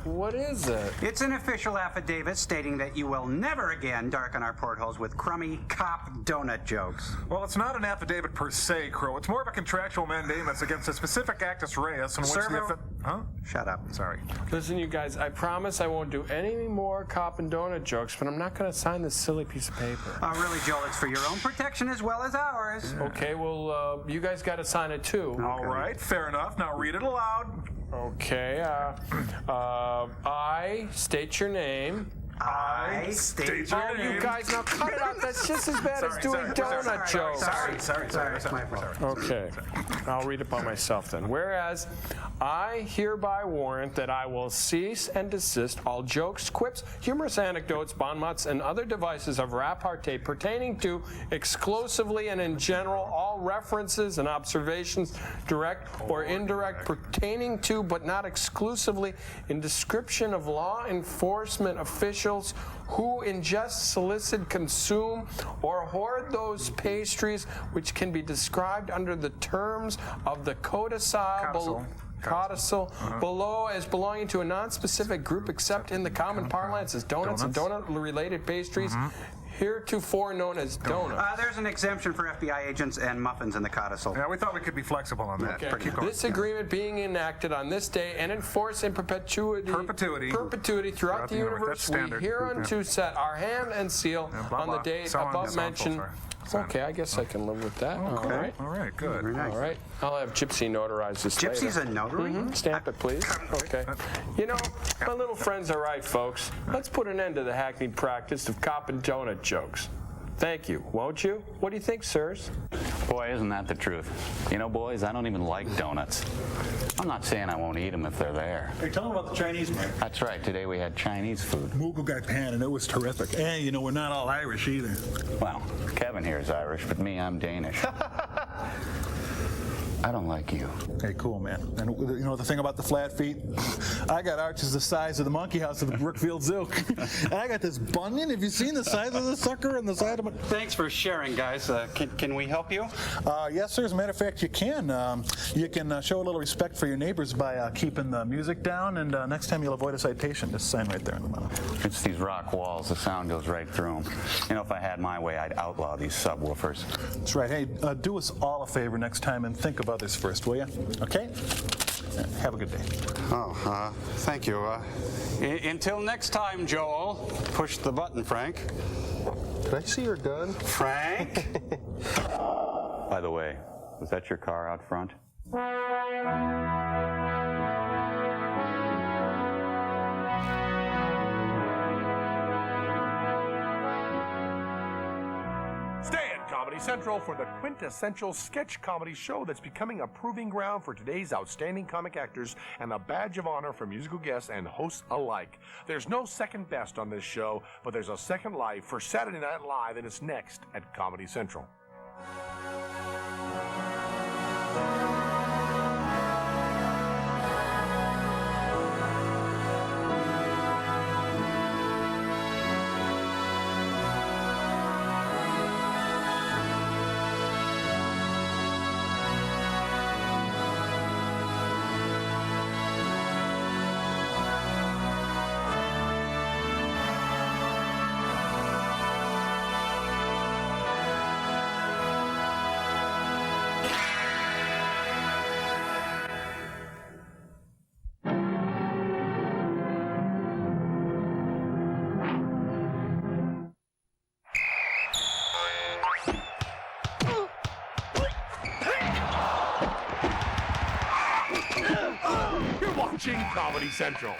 [SPEAKER 4] What is it?
[SPEAKER 5] It's an official affidavit stating that you will never again darken our portholes with crummy cop donut jokes.
[SPEAKER 1] Well, it's not an affidavit per se, Crow. It's more of a contractual mandamus against a specific actus reus in which the... Huh?
[SPEAKER 5] Shut up.
[SPEAKER 1] Sorry.
[SPEAKER 4] Listen, you guys, I promise I won't do any more cop and donut jokes, but I'm not going to sign this silly piece of paper.
[SPEAKER 5] Oh, really, Joel? It's for your own protection as well as ours.
[SPEAKER 4] Okay, well, you guys got to sign it too.
[SPEAKER 1] All right, fair enough. Now read it aloud.
[SPEAKER 4] Okay, I state your name.
[SPEAKER 5] I state your name.
[SPEAKER 4] You guys, now cut it out. That's just as bad as doing donut jokes.
[SPEAKER 5] Sorry. It's my fault.
[SPEAKER 4] Okay, I'll read it by myself then. Whereas, I hereby warrant that I will cease and desist all jokes, quips, humorous anecdotes, bon mots, and other devices of repartee pertaining to exclusively and in general all references and observations, direct or indirect, pertaining to but not exclusively in description of law enforcement officials who ingest, solicit, consume, or hoard those pastries which can be described under the terms of the codicil below as belonging to a non-specific group except in the common parlance as donuts and donut-related pastries, heretofore known as donuts.
[SPEAKER 5] There's an exemption for FBI agents and muffins in the codicil.
[SPEAKER 1] Yeah, we thought we could be flexible on that.
[SPEAKER 4] Okay. This agreement being enacted on this day and enforced in perpetuity throughout the universe, we hereunto set our hand and seal on the date above mentioned. Okay, I guess I can live with that.
[SPEAKER 1] Okay.
[SPEAKER 4] All right.
[SPEAKER 1] All right, good.
[SPEAKER 5] Very nice.
[SPEAKER 4] All right. I'll have Gypsy notarize this later.
[SPEAKER 5] Gypsy's a notary?
[SPEAKER 4] Stamp it, please. Okay. You know, my little friends are right, folks. Let's put an end to the hackneyed practice of cop and donut jokes. Thank you, won't you? What do you think, sirs?
[SPEAKER 9] Boy, isn't that the truth. You know, boys, I don't even like donuts. I'm not saying I won't eat them if they're there.
[SPEAKER 19] Hey, tell them about the Chinese, man.
[SPEAKER 9] That's right. Today we had Chinese food.
[SPEAKER 19] Mughal got pan, and it was terrific. And, you know, we're not all Irish either.
[SPEAKER 9] Well, Kevin here is Irish, but me, I'm Danish. I don't like you.
[SPEAKER 19] Hey, cool, man. And you know the thing about the flat feet? I got arches the size of the monkey house of the Brookfield Zoo. And I got this bunion. Have you seen the size of the sucker and the side of it?
[SPEAKER 5] Thanks for sharing, guys. Can we help you?
[SPEAKER 19] Yes, sir. As a matter of fact, you can. You can show a little respect for your neighbors by keeping the music down, and next time you'll avoid a citation. Just sign right there in the middle.
[SPEAKER 9] It's these rock walls. The sound goes right through them. You know, if I had my way, I'd outlaw these subwoofers.
[SPEAKER 19] That's right. Hey, do us all a favor next time and think about this first, will you? Okay? Have a good day.
[SPEAKER 5] Oh, thank you. Until next time, Joel. Push the button, Frank.
[SPEAKER 20] Did I see your gun?
[SPEAKER 5] Frank?
[SPEAKER 9] By the way, was that your car out front?
[SPEAKER 8] Stay at Comedy Central for the quintessential sketch comedy show that's becoming a proving ground for today's outstanding comic actors and a badge of honor for musical guests and hosts alike. There's no second best on this show, but there's a second life for Saturday Night Live, and it's next at Comedy Central. You're watching Comedy Central.